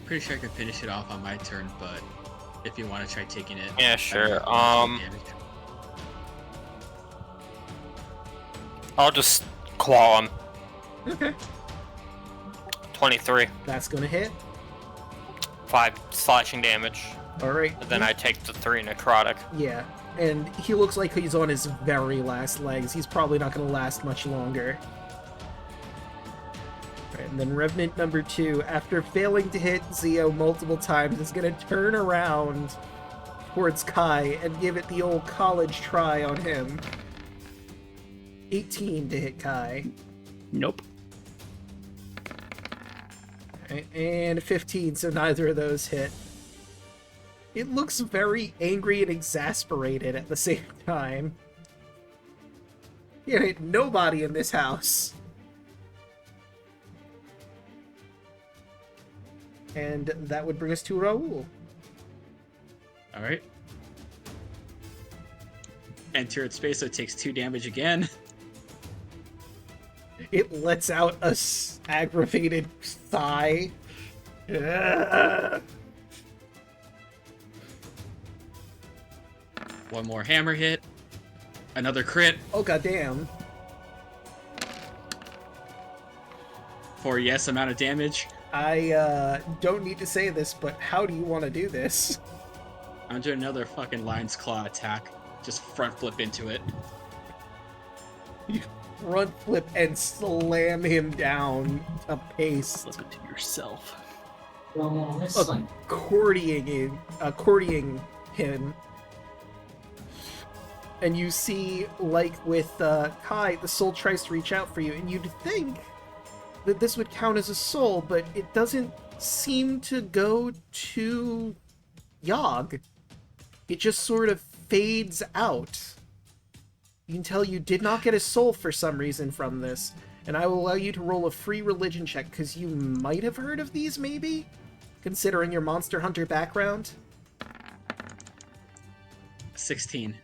pretty sure I can finish it off on my turn, but if you want to try taking it, yeah, I sure. might want to take damage. I'll just claw him. Okay. 23. That's gonna hit. 5 slashing damage. Alright. And then I take the 3 necrotic. Yeah. And he looks like he's on his very last legs. He's probably not gonna last much longer. Right, and then Revenant number 2, after failing to hit Zio multiple times, is gonna turn around towards Kai and give it the old college try on him. 18 to hit Kai. Nope. Right, and 15, so neither of those hit. It looks very angry and exasperated at the same time. There ain't nobody in this house. And that would bring us to Raoul. Alright. Enter its space, so it takes 2 damage again. It lets out a aggravated sigh. Ugh. One more hammer hit. Another crit Oh goddamn. for yes amount of damage. I don't need to say this, but how do you want to do this? I'm doing another fucking lion's claw attack. Just front flip into it. Front flip and slam him down a pace. Flip it to yourself. Accordioning him. And you see, like with Kai, the soul tries to reach out for you, and you'd think that this would count as a soul, but it doesn't seem to go to Yogg. It just sort of fades out. You can tell you did not get a soul for some reason from this, and I will allow you to roll a free religion check, because you might have heard of these, maybe? Considering your Monster Hunter background? 16.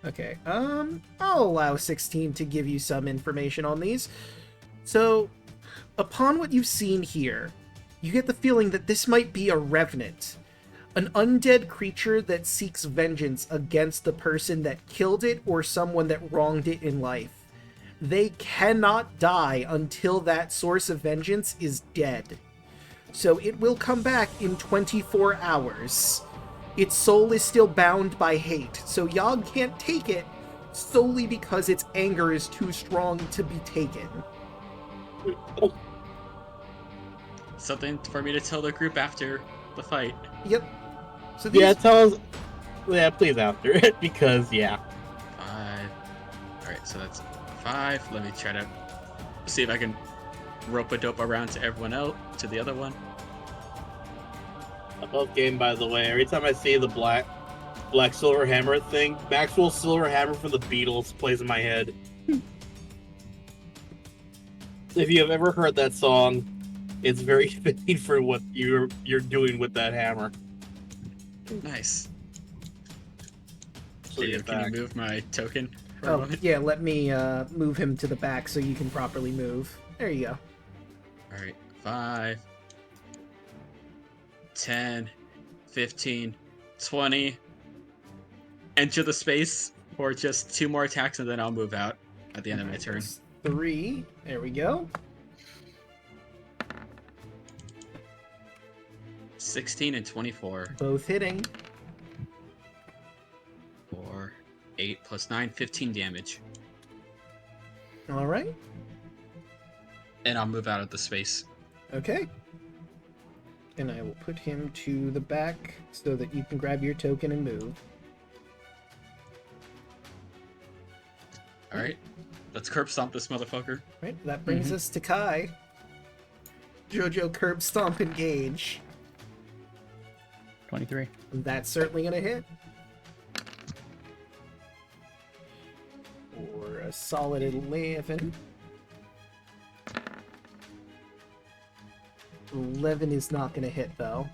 Okay, I'll allow 16 to give you some information on these. So, upon what you've seen here, you get the feeling that this might be a revenant. An undead creature that seeks vengeance against the person that killed it or someone that wronged it in life. They cannot die until that source of vengeance is dead. So it will come back in 24 hours. Its soul is still bound by hate, so Yogg can't take it solely because its anger is too strong to be taken. Something for me to tell the group after the fight. Yep. So these... Yeah, tell us. Yeah, please after it, because, yeah. 5. Alright, so that's 5. Let me try to see if I can rope-a-dope around to everyone else, to the other one. I love game, by the way. Every time I see the black silver hammer thing, Maxwell's Silver Hammer from the Beatles plays in my head. If you have ever heard that song, it's very fitting for what you're doing with that hammer. Nice. So Can you move my token for a Oh, moment? yeah, let me move him to the back so you can properly move. There you go. Alright, 5, 10, 15, 20. Enter the space for just 2 more attacks and then I'll move out at the end of my turn. 3. There we go. 16 and 24. Both hitting. 4, 8 plus 9, 15 damage. All right. And I'll move out of the space. Okay. And I will put him to the back so that you can grab your token and move. Alright, let's curb stomp this motherfucker. Right, that brings us to Kai. Jojo curb stomp engage. 23. That's certainly gonna hit. For a solid 11. 11 is not going to hit, though.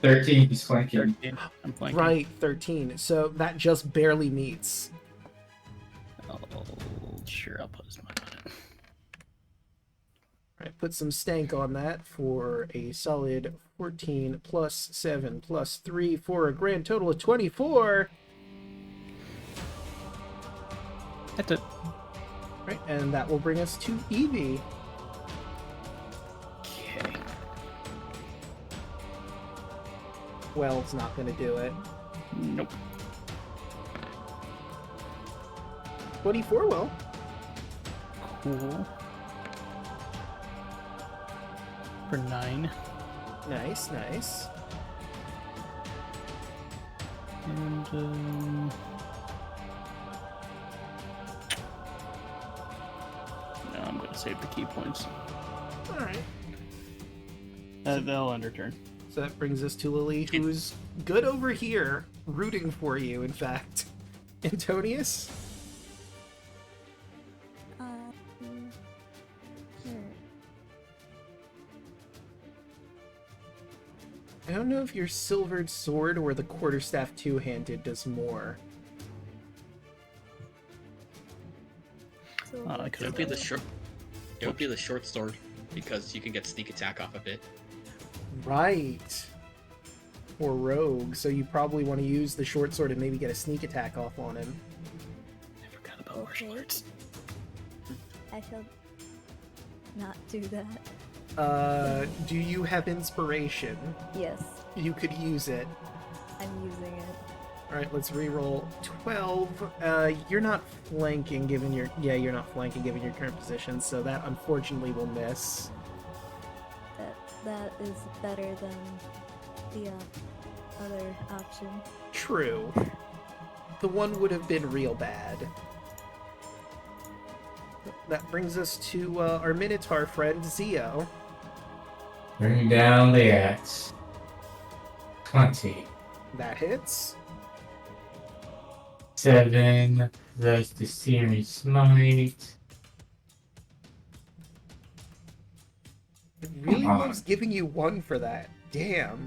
13, he's flanking. 13. I'm flanking. Right, 13. So that just barely meets. Oh, sure, I'll put as much on it. Alright, put some stank on that for a solid 14 plus 7 plus 3 for a grand total of 24. That's it. Right, and that will bring us to Evie. Okay. 12's not going to do it. Nope. 24 will. Cool. For 9. Nice, nice. And, no, I'm gonna save the key points. Alright. They'll end her turn. So that brings us to Lily, who's good over here, rooting for you, in fact. Antonius? I don't know if your silvered sword or the quarterstaff two-handed does more. I It could would be the short. It would be the short sword because you can get sneak attack off of it. Right. Or rogue, so you probably want to use the short sword and maybe get a sneak attack off on him. I forgot about martial arts. I shall not do that. Do you have inspiration? Yes, You could use it. I'm using it. Alright, let's reroll 12. You're not flanking given your... Yeah, you're not flanking given your current position, so that unfortunately will miss. That is better than the other option. True. The one would have been real bad. That brings us to our Minotaur friend, Zio. Bring down the axe. 20. That hits. 7 plus the searing smite. It really Come on. loves giving you 1 for that. Damn.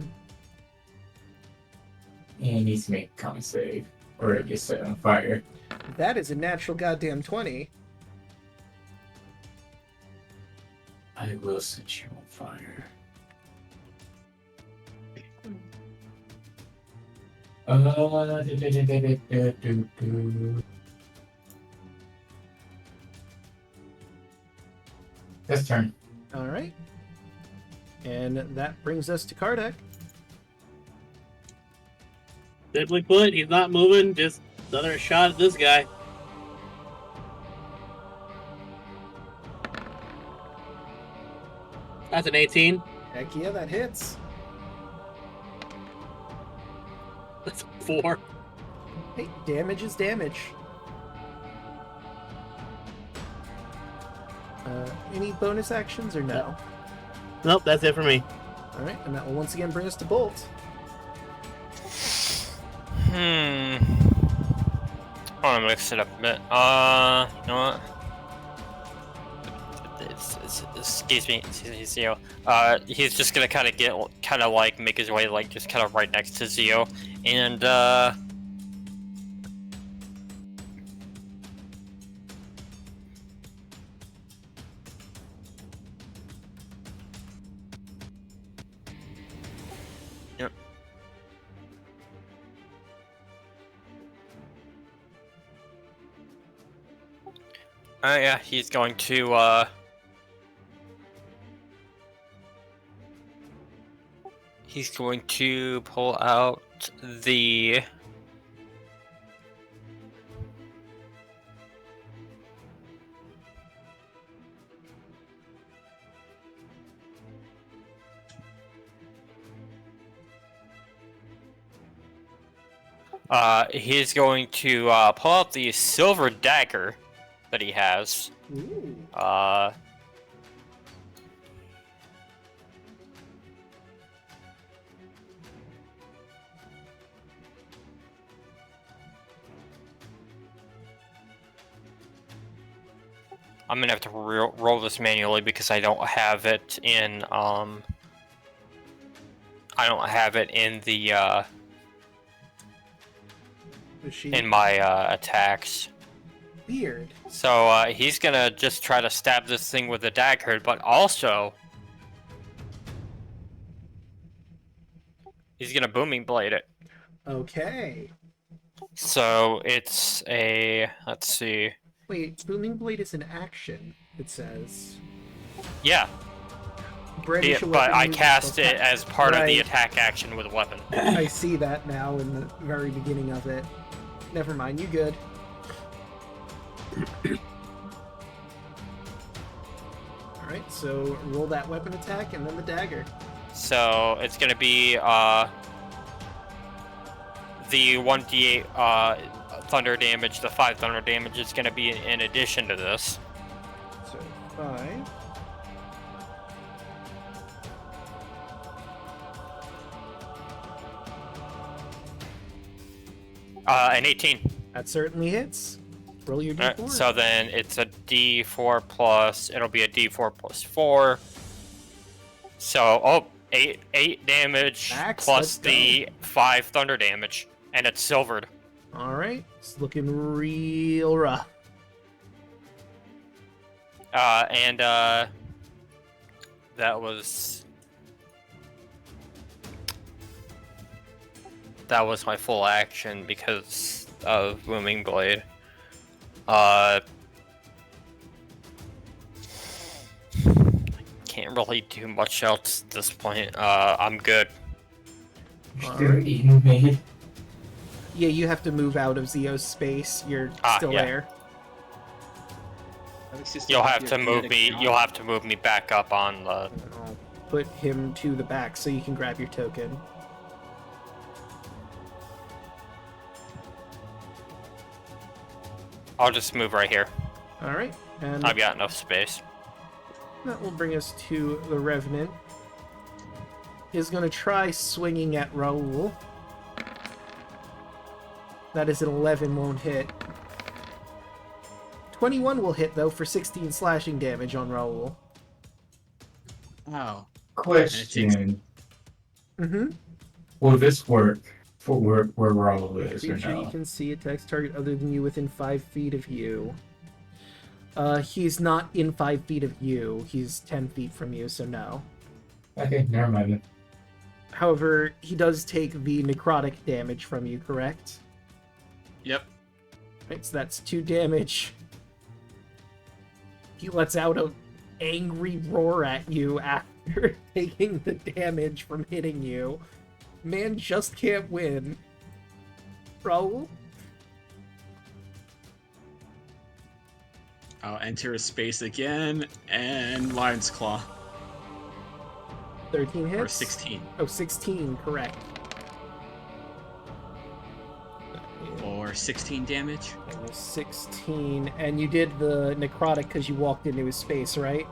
And he needs to make a con save, or it gets set on fire. That is a natural goddamn 20. I will set you on fire. This turn. Alright. And that brings us to Kardec. Simply put, he's not moving. Just another shot at this guy. That's an 18. Heck yeah, that hits. That's a 4. Hey, damage is damage. Any bonus actions or no? Nope, that's it for me. Alright, and that will once again bring us to Bolt. I want to mix it up a bit. You know what? Excuse me, Zio. He's just gonna kind of like make his way like just kind of right next to Zio, and yep. Yeah, he's going to he's going to pull out the he's going to pull out the silver dagger that he has. Ooh. I'm gonna have to roll this manually because I don't have it in I don't have it in the She in my attacks. weird. So he's gonna just try to stab this thing with a dagger, but also he's gonna booming blade it. Okay. So it's a, let's see. Wait, booming blade is an action. It says. Yeah, Brandish a but weapon I with cast yourself. it as part of the Right. attack action with a weapon. I see that now in the very beginning of it. Never mind, you good. Alright, so roll that weapon attack and then the dagger. So it's gonna be the 1d8 thunder damage, the 5 thunder damage is gonna be in addition to this. So 5. An 18. That certainly hits. Roll your d4. Alright, so then it's a d4 plus, it'll be a d4 plus 4. So, 8 damage Max, plus let's go. the 5 thunder damage. And it's silvered. Alright, it's looking real rough. That was my full action because of Booming Blade. Can't really do much else at this point. I'm good. You're still eating me. Yeah, you have to move out of Zio's space. You're still yeah. there. You'll have to move me. You'll have to move me back up on the. I'll put him to the back so you can grab your token. I'll just move right here. Alright, and I've got enough space. that will bring us to the Revenant. Is going to try swinging at Raoul. That is an 11, won't hit. 21 will hit, though, for 16 slashing damage on Raoul. Wow. Question. Mm-hmm. Will this work for where Raoul is or Creature you no? can see attacks target other than you within 5 feet of you. He's not in 5 feet of you. He's 10 feet from you, so no. Okay, never mind. However, he does take the necrotic damage from you, correct? Yep. Right, so that's 2 damage. He lets out an angry roar at you after taking the damage from hitting you. Man just can't win. Raoul? I'll enter a space again and Lion's Claw. 13 hits? Or 16. Oh, 16, correct. Or 16 damage. It was 16, and you did the necrotic because you walked into his space, right?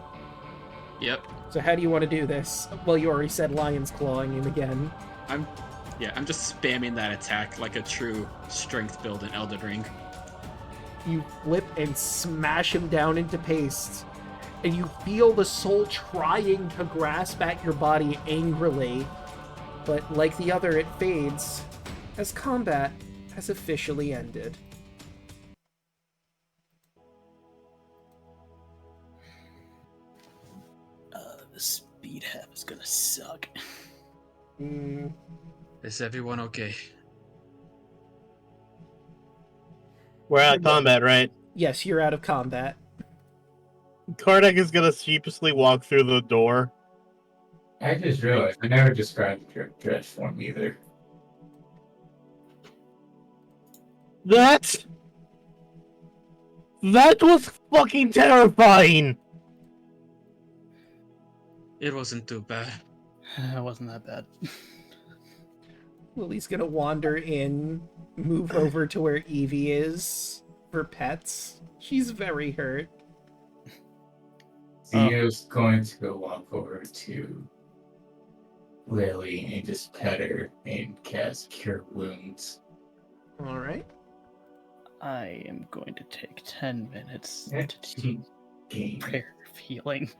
Yep. So how do you want to do this? Well, you already said Lion's Clawing him again. I'm just spamming that attack like a true strength build in Elden Ring. You flip and smash him down into paste, and you feel the soul trying to grasp at your body angrily, but like the other, it fades as combat has officially ended. The speed half is gonna suck. Is everyone okay? We're out of combat, right? Yes, you're out of combat. Kardec is gonna sheepishly walk through the door. I just realized I never described your dress form either. That was fucking terrifying. It wasn't too bad. It wasn't that bad. Lily's gonna wander in, move over to where Evie is for pets. She's very hurt. Theo's going to go walk over to Lily and just pet her and cast Cure Wounds. Alright. I am going to take 10 minutes Yeah, to do Game. prayer of healing.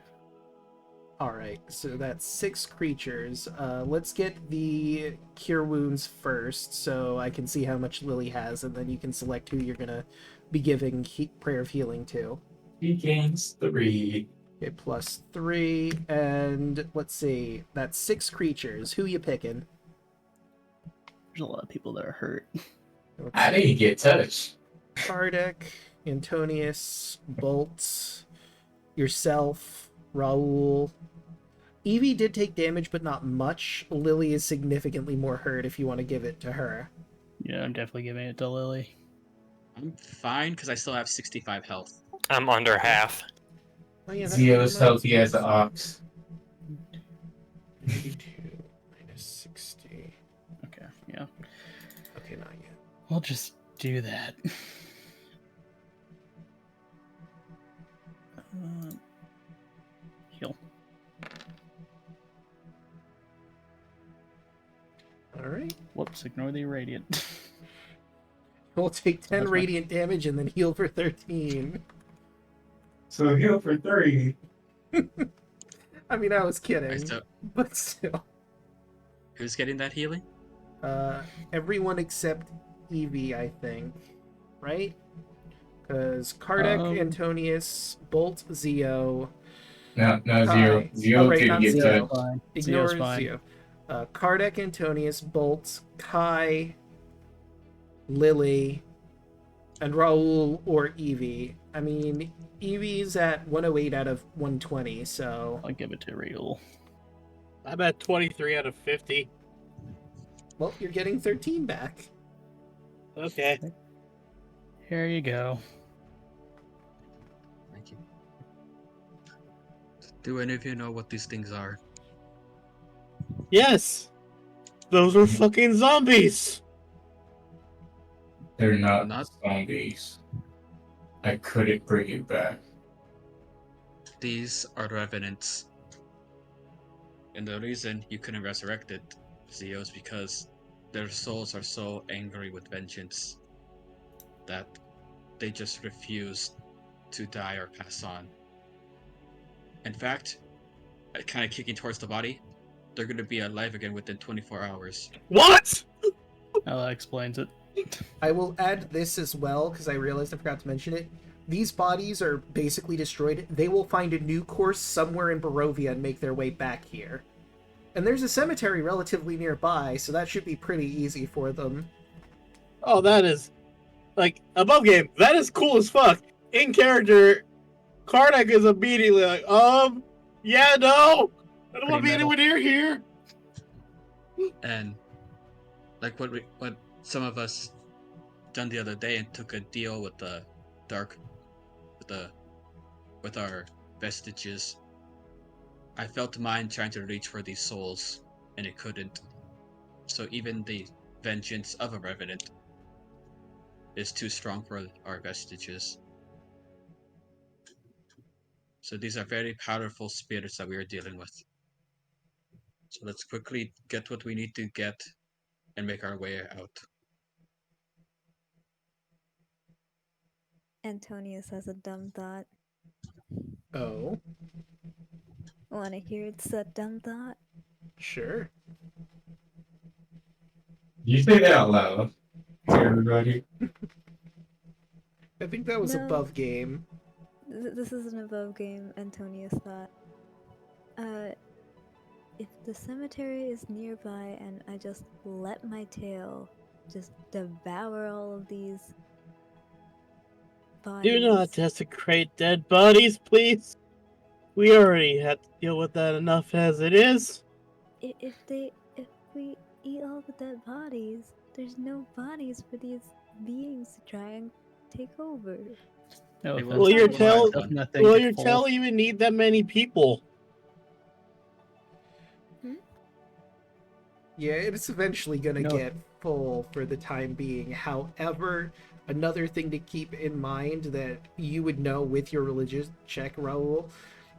Alright, so that's 6 creatures. Let's get the cure wounds first, so I can see how much Lily has, and then you can select who you're gonna be giving Prayer of Healing to. He gains 3. Okay, plus 3, and let's see, that's 6 creatures. Who you picking? There's a lot of people that are hurt. Let's I didn't get touched. Kardec, Antonius, Bolt, yourself, Raoul. Evie did take damage, but not much. Lily is significantly more hurt if you want to give it to her. Yeah, I'm definitely giving it to Lily. I'm fine because I still have 65 health. I'm under half. Oh, yeah, Zio's healthy as an ox. 52 minus 60. Okay, yeah. Okay, not yet. We'll just do that. Heal. Alright. Whoops, ignore the radiant. We'll take 10 That's fine. radiant damage and then heal for 13. So heal for 3. I mean, I was kidding, So, but still. who's getting that healing? Everyone except Evie, I think. Right? Because Kardec, Antonius, Bolt, Zio. No, Kai. Zio. Zio right, didn't not get Zio. touched. Fine. Ignore Zio's fine. Zio. Kardec, Antonius, Bolt, Kai, Lily, and Raoul or Evie. I mean, Evie's at 108 out of 120, so... I'll give it to Raoul. I'm at 23 out of 50. Well, you're getting 13 back. Okay. Here you go. Thank you. Do any of you know what these things are? Yes! Those are fucking zombies! They're not Not- zombies. I couldn't bring it back. These are revenants. And the reason you couldn't resurrect it, Zio, is because their souls are so angry with vengeance that they just refuse to die or pass on. In fact, kind of kicking towards the body, they're going to be alive again within 24 hours. What?! Oh, that explains it. I will add this as well, because I realized I forgot to mention it. These bodies are basically destroyed. They will find a new course somewhere in Barovia and make their way back here. And there's a cemetery relatively nearby, so that should be pretty easy for them. Oh, that is... Like, above game, that is cool as fuck. In character, Kardec is immediately like, yeah, no! I don't want to be Pretty metal. anywhere near here! And like what some of us done the other day and took a deal with the dark with our vestiges. I felt mine trying to reach for these souls and it couldn't. So even the vengeance of a revenant is too strong for our vestiges. So these are very powerful spirits that we are dealing with. So let's quickly get what we need to get and make our way out. Antonius has a dumb thought. Oh, Want to hear it's a dumb thought? sure. You say that out loud to everybody. I think that was No. above game. This is an above game, Antonius thought. If the cemetery is nearby and I just let my tail just devour all of these bodies. Do not desecrate dead bodies, please. We already had to deal with that enough as it is. If we eat all the dead bodies, there's no bodies for these beings to try and take over. No Hey, offense, Will your but tail- does nothing Will to your full. tail even need that many people? Yeah, it's eventually gonna No. get full for the time being. However, another thing to keep in mind that you would know with your religious check, Raoul,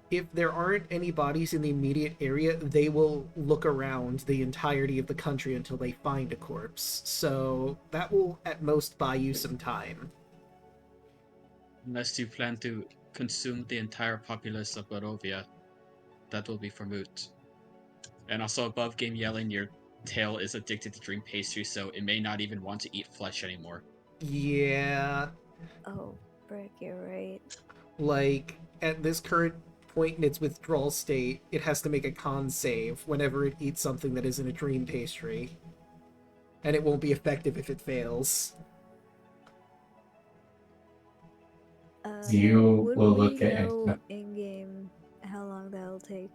if there aren't any bodies in the immediate area, they will look around the entirety of the country until they find a corpse. So that will at most buy you some time. Unless you plan to consume the entire populace of Barovia. that will be for moot. And also above game yelling, your tail is addicted to dream pastry, so it may not even want to eat flesh anymore. Yeah, Oh, frick, you're right. like, at this current point in its withdrawal state, it has to make a con save whenever it eats something that isn't a dream pastry. And it won't be effective if it fails. You Would will we look at know in-game how long that'll take?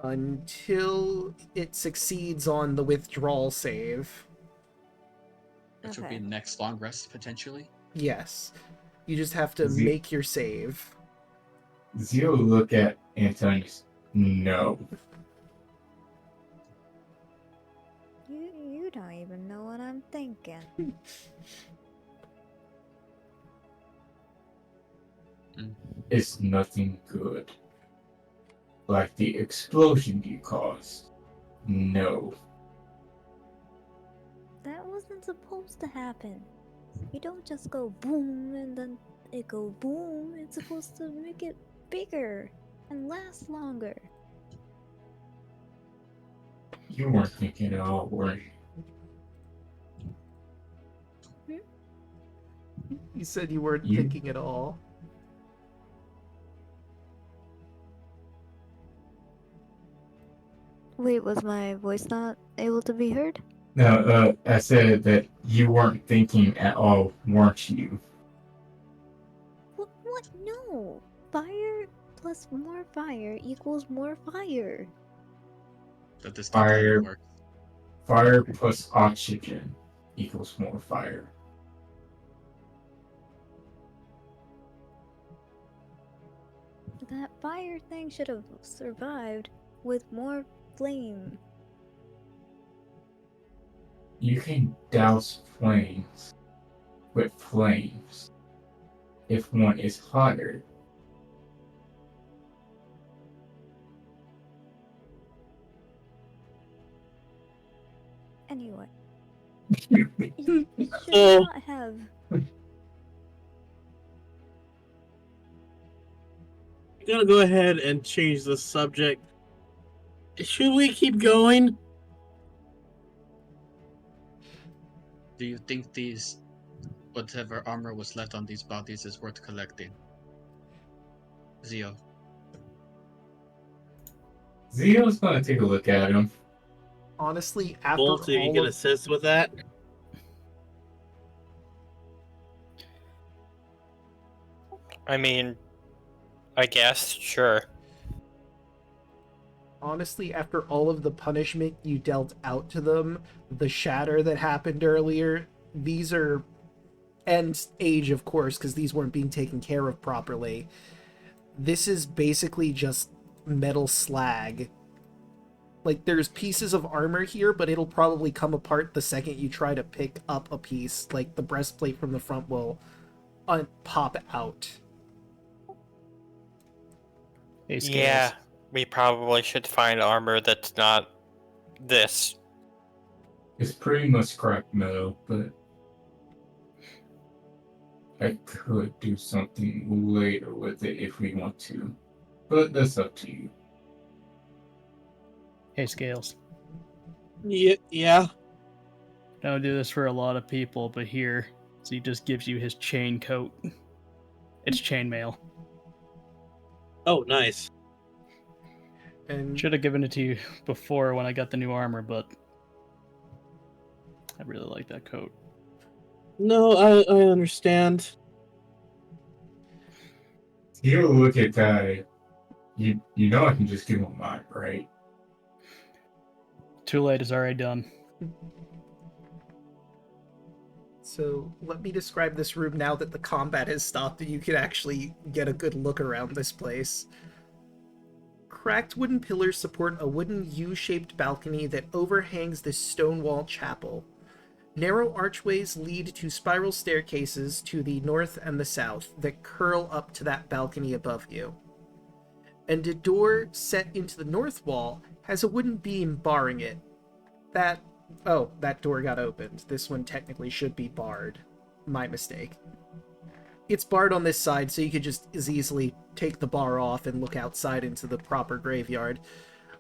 Until it succeeds on the withdrawal save. Which would Okay. be the next long rest, potentially. Yes. You just have to Ze- make your save. Zero will look at Antonius. No. You don't even know what I'm thinking. It's nothing good. Like the explosion you caused. No. That wasn't supposed to happen. You don't just go boom and then it go boom. It's supposed to make it bigger and last longer. You weren't thinking at all, were you? You said you weren't You- thinking at all. Wait, was my voice not able to be heard? No, I said that you weren't thinking at all, weren't you? What? No. Fire plus more fire equals more fire. That this Fire. works. Fire plus oxygen equals more fire. That fire thing should have survived with more flame. You can douse flames with flames if one is hotter. Anyway, it should Oh. not have. I'm gonna go ahead and change the subject. Should we keep going? Do you think these, whatever armor was left on these bodies, is worth collecting? Zio. Zio's gonna take a look at him. Honestly, after Bolt, so you all can of... assist with that. I mean, I guess, sure. Honestly, after all of the punishment you dealt out to them, the shatter that happened earlier, these are... And age, of course, because these weren't being taken care of properly. This is basically just metal slag. Like, there's pieces of armor here, but it'll probably come apart the second you try to pick up a piece. Like, the breastplate from the front will pop out. Hey, Scales. Yeah, we probably should find armor that's not this. It's pretty much cracked metal, but I could do something later with it if we want to. But that's up to you. Hey, Scales. Yeah. Don't do this for a lot of people, but here, so he just gives you his chain coat. It's chainmail. Oh, nice. And Should have given it to you before when I got the new armor, but I really like that coat. No, I understand. You look at that. You know I can just give him mine, right? Too late, it's already done. so let me describe this room now that the combat has stopped and you can actually get a good look around this place. Cracked wooden pillars support a wooden U-shaped balcony that overhangs this stone wall chapel. Narrow archways lead to spiral staircases to the north and the south that curl up to that balcony above you. And a door set into the north wall has a wooden beam barring it. That door got opened. This one technically should be barred. My mistake. it's barred on this side, so you could just as easily take the bar off and look outside into the proper graveyard.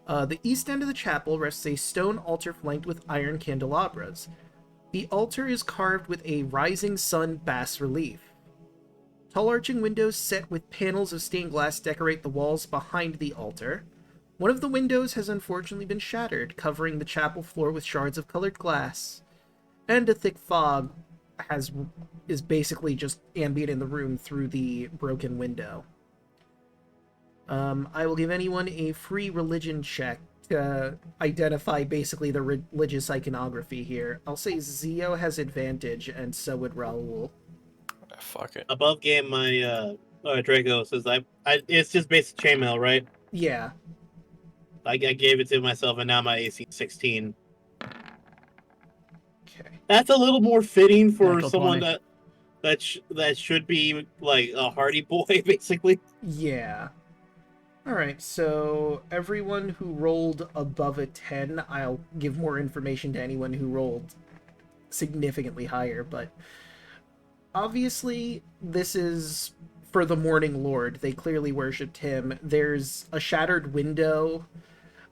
The east end of the chapel rests a stone altar flanked with iron candelabras. The altar is carved with a rising sun bas relief. Tall arching windows set with panels of stained glass decorate the walls behind the altar. One of the windows has unfortunately been shattered, covering the chapel floor with shards of colored glass. And a thick fog is basically just ambient in the room through the broken window. I will give anyone a free religion check to identify basically the religious iconography here. I'll say Zio has advantage, and so would Raoul. Fuck it. Above game, my Draco says it's just basic chainmail, right? Yeah. I gave it to myself, and now my AC is 16. Okay. That's a little more fitting for Natural someone 20. that should be like a hardy boy, basically. Yeah. Alright, so everyone who rolled above a 10, I'll give more information to anyone who rolled significantly higher, but obviously this is for the Morning Lord. They clearly worshipped him. There's a shattered window,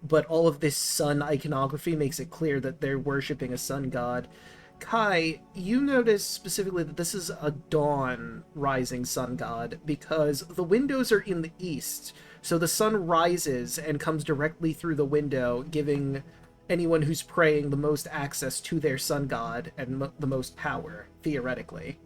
but all of this sun iconography makes it clear that they're worshipping a sun god. Kai, you notice specifically that this is a dawn rising sun god because the windows are in the east, so the sun rises and comes directly through the window, giving anyone who's praying the most access to their sun god and the most power, theoretically.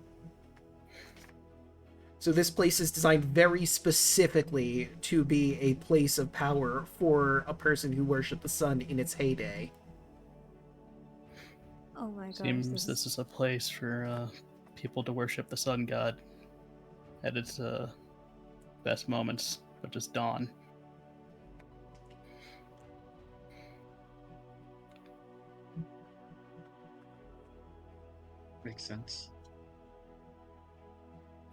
So this place is designed very specifically to be a place of power for a person who worshipped the sun in its heyday. Oh my gosh. Seems this is a place for people to worship the sun god at its best moments, which is dawn. Makes sense.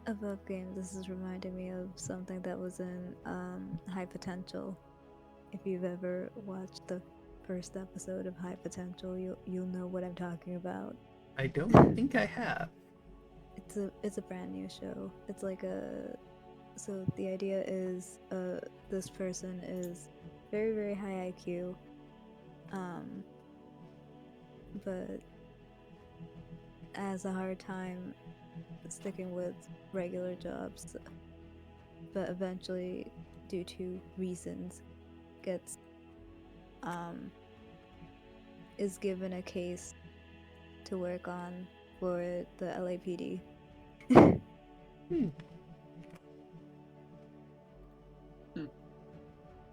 Above game, this is reminding me of something that was in High Potential. If you've ever watched the first episode of High Potential, you'll know what I'm talking about. I don't think I have. It's a brand new show. It's like so the idea is this person is very, very high IQ, but has a hard time sticking with regular jobs, but eventually, due to reasons, gets is given a case to work on for the LAPD.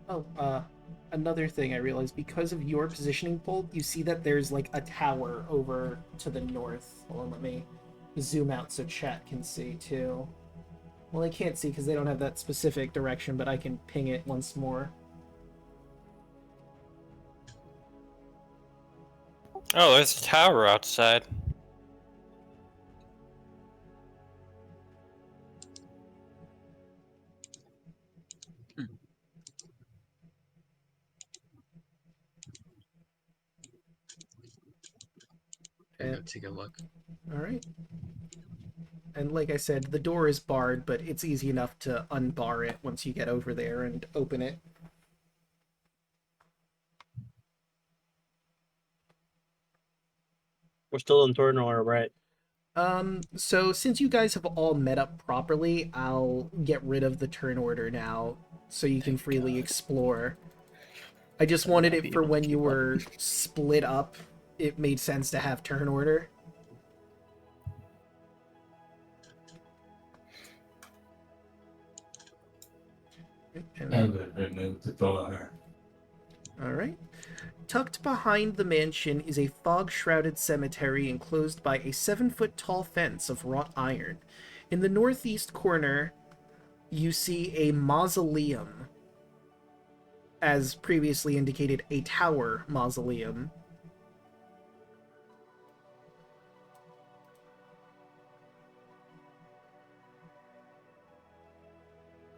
Oh, another thing I realized, because of your positioning pole, you see that there's like a tower over to the north. Hold on, let me zoom out so chat can see too. Well, they can't see because they don't have that specific direction, but I can ping it once more. Oh, there's a tower outside. Go take a look. Alright. And like I said, the door is barred, but it's easy enough to unbar it once you get over there and open it. We're still in turn order, right? So since you guys have all met up properly, I'll get rid of the turn order now, so you can freely explore. I just wanted it for when you were split up. It made sense to have turn order. I would remove the bar. Alright. Tucked behind the mansion is a fog-shrouded cemetery enclosed by a 7-foot-tall fence of wrought iron. In the northeast corner, you see a mausoleum. As previously indicated, a tower mausoleum.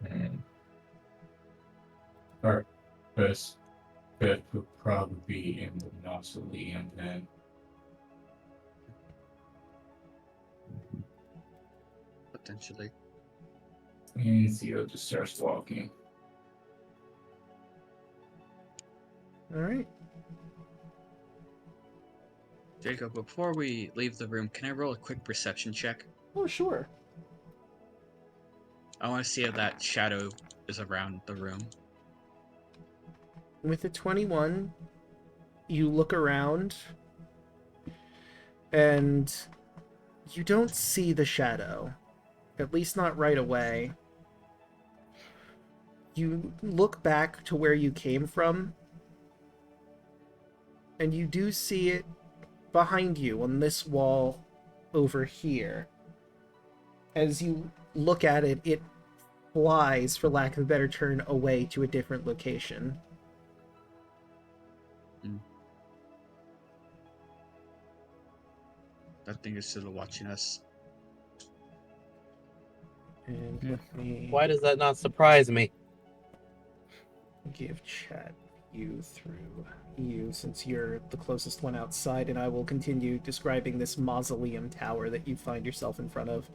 And our best bet would probably be in the mausoleum then. But potentially. And Zio just starts walking. All right. Draco, before we leave the room, can I roll a quick perception check? Oh, sure. I want to see if that shadow is around the room. With a 21, you look around, and you don't see the shadow. At least not right away. You look back to where you came from, and you do see it behind you on this wall over here. As you look at it, it flies, for lack of a better term, away to a different location. That thing is still watching us. And let me Why does that not surprise me? give chat view through you, since you're the closest one outside, and I will continue describing this mausoleum tower that you find yourself in front of.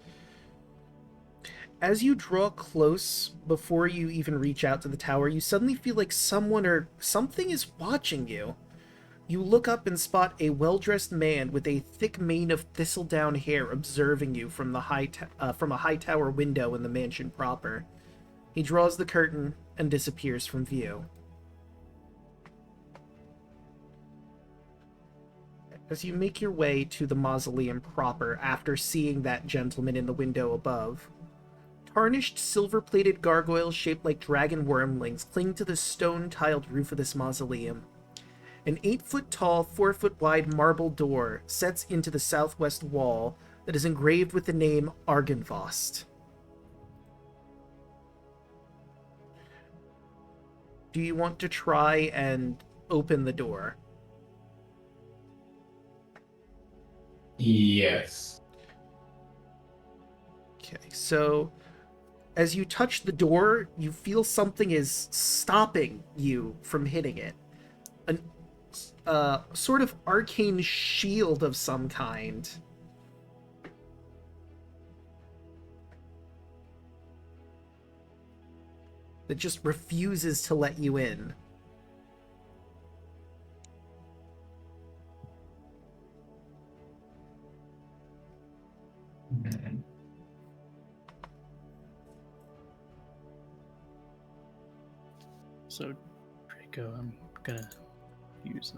As you draw close, before you even reach out to the tower, you suddenly feel like someone or something is watching you. You look up and spot a well-dressed man with a thick mane of thistledown hair observing you from from a high tower window in the mansion proper. He draws the curtain and disappears from view. As you make your way to the mausoleum proper after seeing that gentleman in the window above, tarnished silver-plated gargoyles shaped like dragon wormlings cling to the stone-tiled roof of this mausoleum. An 8-foot-tall, 4-foot-wide marble door sets into the southwest wall that is engraved with the name Argynvostholt. Do you want to try and open the door? Yes. Okay, so as you touch the door, you feel something is stopping you from hitting it. A sort of arcane shield of some kind. That just refuses to let you in. So, Draco, I'm gonna use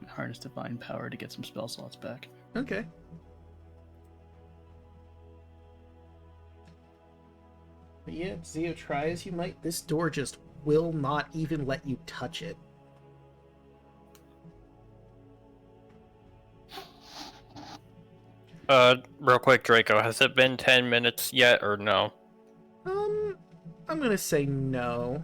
Harness Divine Power to get some spell slots back. Okay. But yeah, Zio, try as you might, this door just will not even let you touch it. Real quick, Draco, has it been 10 minutes yet, or no? I'm gonna say no.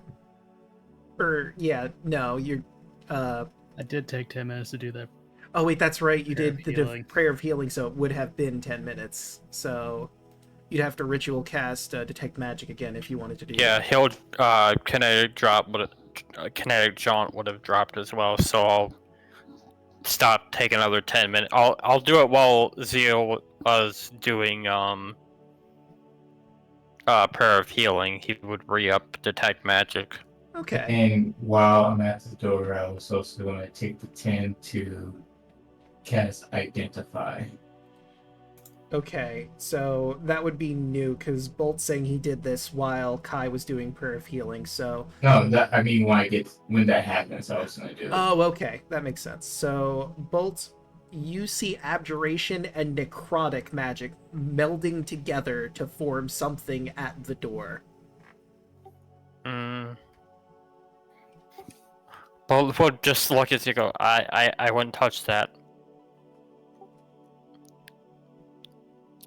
Or, yeah, no, you're, I did take 10 minutes to do that. Oh, wait, that's right, you Prayer did of the Healing. Prayer of Healing, so it would have been 10 minutes. So, you'd have to ritual cast Detect Magic again if you wanted to do Yeah, that. he'll, Kinetic Jaunt would have dropped as well, so I'll take another 10 minutes. I'll do it while Zio was doing, Prayer of Healing. He would re-up Detect Magic. Okay. And while I'm at the door, I was also going to take the 10 to cast Identify. Okay, so that would be new, because Bolt's saying he did this while Kai was doing Prayer of Healing, so... No, I mean when that happens, I was going to do it. Oh, okay, that makes sense. So, Bolt, you see Abjuration and Necrotic magic melding together to form something at the door. Well, just look at you go, I wouldn't touch that.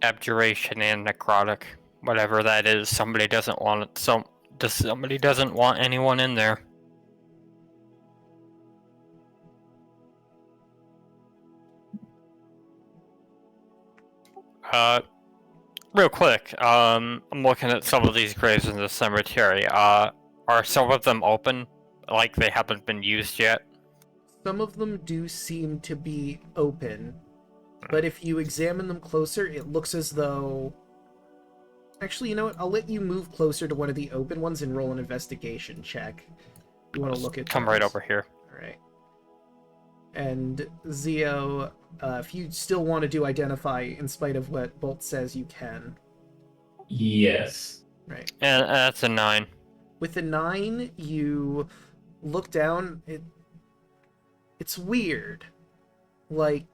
Abjuration and Necrotic. Whatever that is, somebody doesn't want it. Somebody doesn't want anyone in there. Real quick, I'm looking at some of these graves in the cemetery. Are some of them open? Like they haven't been used yet? Some of them do seem to be open, but if you examine them closer, it looks as though Actually, you know what? I'll let you move closer to one of the open ones and roll an investigation check. You want to look at Come right those. over here. All right. And Zio, if you still want to do identify, in spite of what Bolt says, you can. Yes. Right. And that's a 9. With the 9, you look down. It's weird. Like,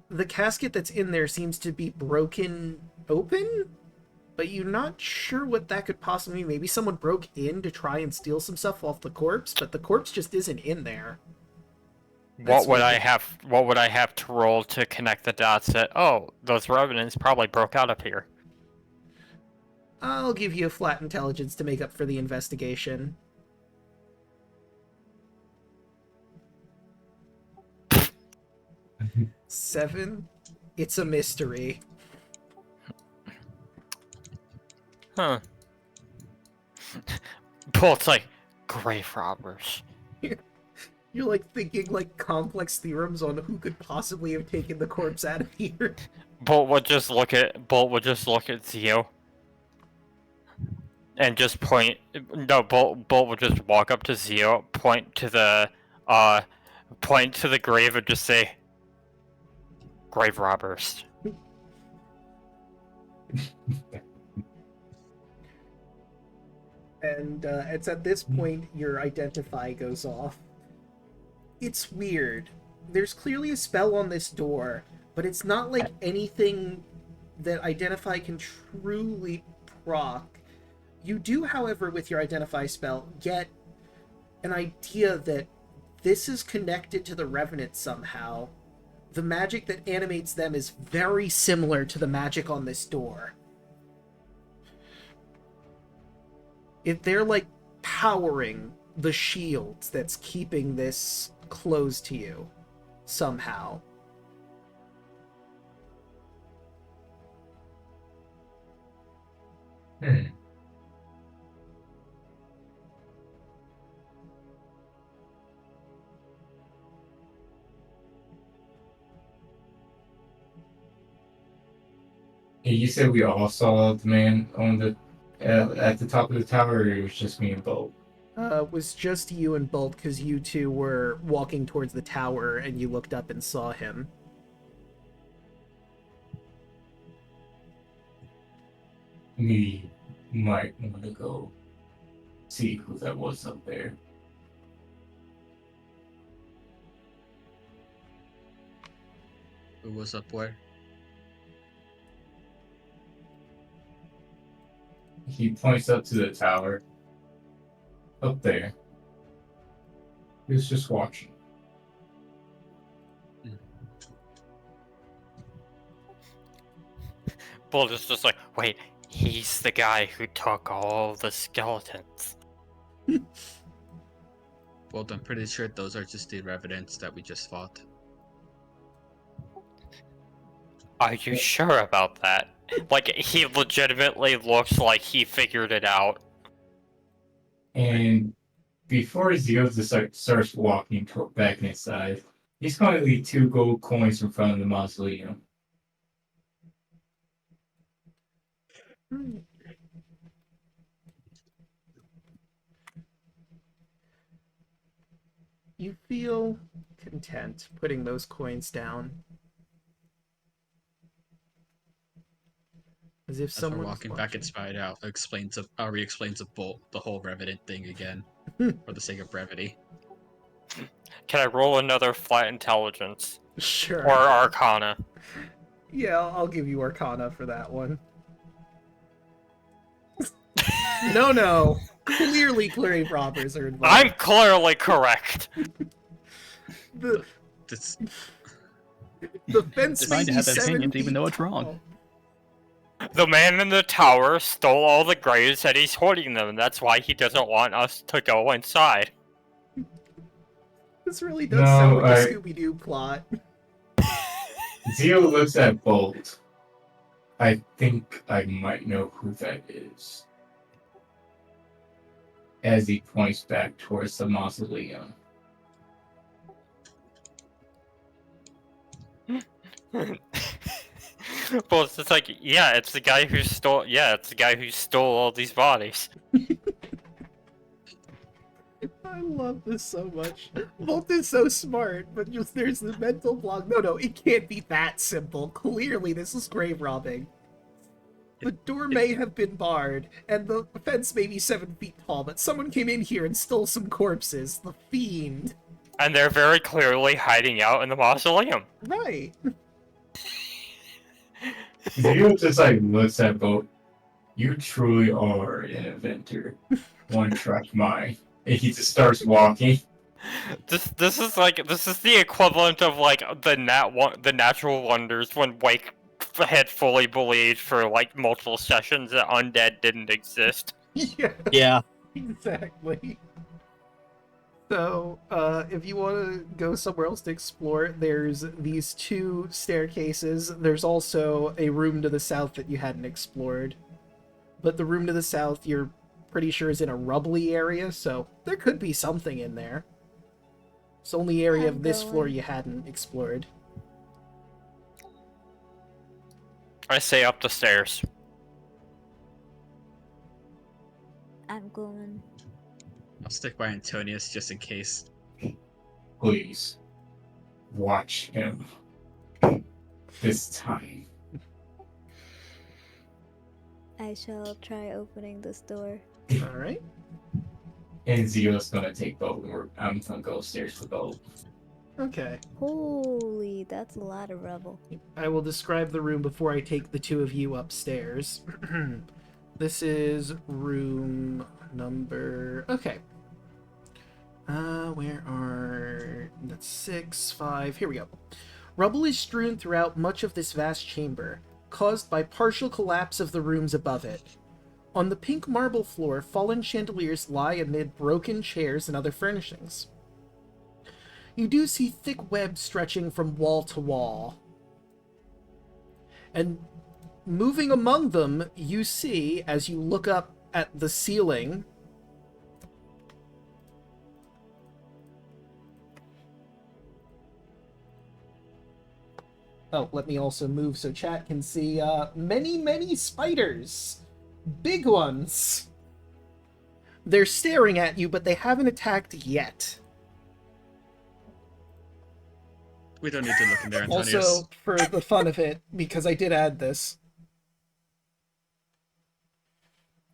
the casket that's in there seems to be broken open, but you're not sure what that could possibly be. Maybe someone broke in to try and steal some stuff off the corpse, but the corpse just isn't in there. What would I have to roll to connect the dots that, oh, those revenants probably broke out of here? I'll give you a flat intelligence to make up for the investigation. 7. It's a mystery. Huh. Bolt's like, grave robbers. You're like thinking like complex theorems on who could possibly have taken the corpse out of here. Bolt would just look at Zio. And just point. No, Bolt would just walk up to Zio, point to the grave, and just say, "Grave robbers." And it's at this point your identify goes off. It's weird. There's clearly a spell on this door, but it's not like anything that identify can truly proc. You do, however, with your identify spell, get an idea that this is connected to the Revenant somehow. The magic that animates them is very similar to the magic on this door. If they're like powering the shields that's keeping this closed to you somehow. Hey, you said we all saw the man on the at the top of the tower, or it was just me and Bolt? It was just you and Bolt, because you two were walking towards the tower and you looked up and saw him. We might want to go see who that was up there. Who was up where? He points up to the tower. Up there. He was just watching. Bolt is just like, wait, he's the guy who took all the skeletons. Well, I'm pretty sure those are just the revenants that we just fought. Are you sure about that? Like, he legitimately looks like he figured it out. And before Zio starts walking back inside, he's going to leave 2 gold coins in front of the mausoleum. You feel content putting those coins down. As if As we're someone walking back inside out, Ari explains a Bolt the whole revenant thing again, for the sake of brevity. Can I roll another flat intelligence? Sure. Or Arcana? Yeah, I'll give you Arcana for that one. No. Clearly, grave robbers are involved. I'm clearly correct. The This, fence It's may fine to be have 7 opinions, even feet though it's tall. wrong. The man in the tower stole all the graves and he's hoarding them, and that's why he doesn't want us to go inside. This really does sound like a Scooby-Doo plot. Zio looks at Bolt. I think I might know who that is. As he points back towards the mausoleum. Well, it's just like, yeah, it's the guy who stole. Yeah, it's the guy who stole all these bodies. I love this so much. Volt is so smart, but just there's the mental block. No, it can't be that simple. Clearly, this is grave robbing. The door may have been barred, and the fence may be 7 feet tall, but someone came in here and stole some corpses. The fiend. And they're very clearly hiding out in the mausoleum. Right. Zero just like looks at both. You truly are an inventor. One track mind. And he just starts walking. This is the equivalent of like the natural wonders when Wake had fully believed for like multiple sessions that undead didn't exist. Yeah. Yeah. Exactly. So, if you want to go somewhere else to explore, there's these 2 staircases. There's also a room to the south that you hadn't explored. But the room to the south, you're pretty sure is in a rubbly area, so there could be something in there. It's the only area of this floor you hadn't explored. I say up the stairs. I'm going. I'll stick by Antonius just in case. Please. Watch him. This time. I shall try opening this door. Alright. And Zero's gonna take both. I'm gonna go upstairs for both. Okay. Holy, that's a lot of rubble. I will describe the room before I take the 2 of you upstairs. This is room number... Okay. Where are... That's 6, 5... Here we go. Rubble is strewn throughout much of this vast chamber, caused by partial collapse of the rooms above it. On the pink marble floor, fallen chandeliers lie amid broken chairs and other furnishings. You do see thick webs stretching from wall to wall. And moving among them, you see, as you look up at the ceiling, oh, let me also move so chat can see, many spiders. Big ones. They're staring at you, but they haven't attacked yet. We don't need to look in there, Antonius. Also, for the fun of it, because I did add this.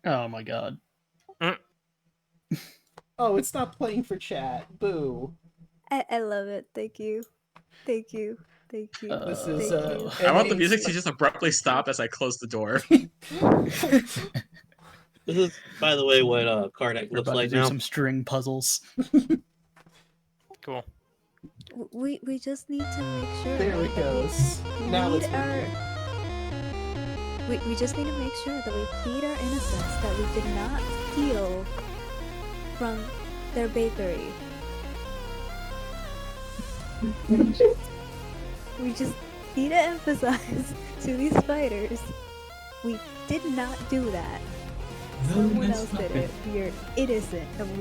Oh my god. Oh, it's not playing for chat. Boo. I love it. Thank you. Thank you. Thank you. This is, Thank you. I want the music to just abruptly stop as I close the door. This is, by the way, what Karnak We're looks about like to do now. some string puzzles. Cool. We just need to make sure. There it goes. Now plead it's our... We just need to make sure that we plead our innocence, that we did not steal from their bakery. We just need to emphasize to these spiders, we did not do that. Someone else did it. We are innocent, and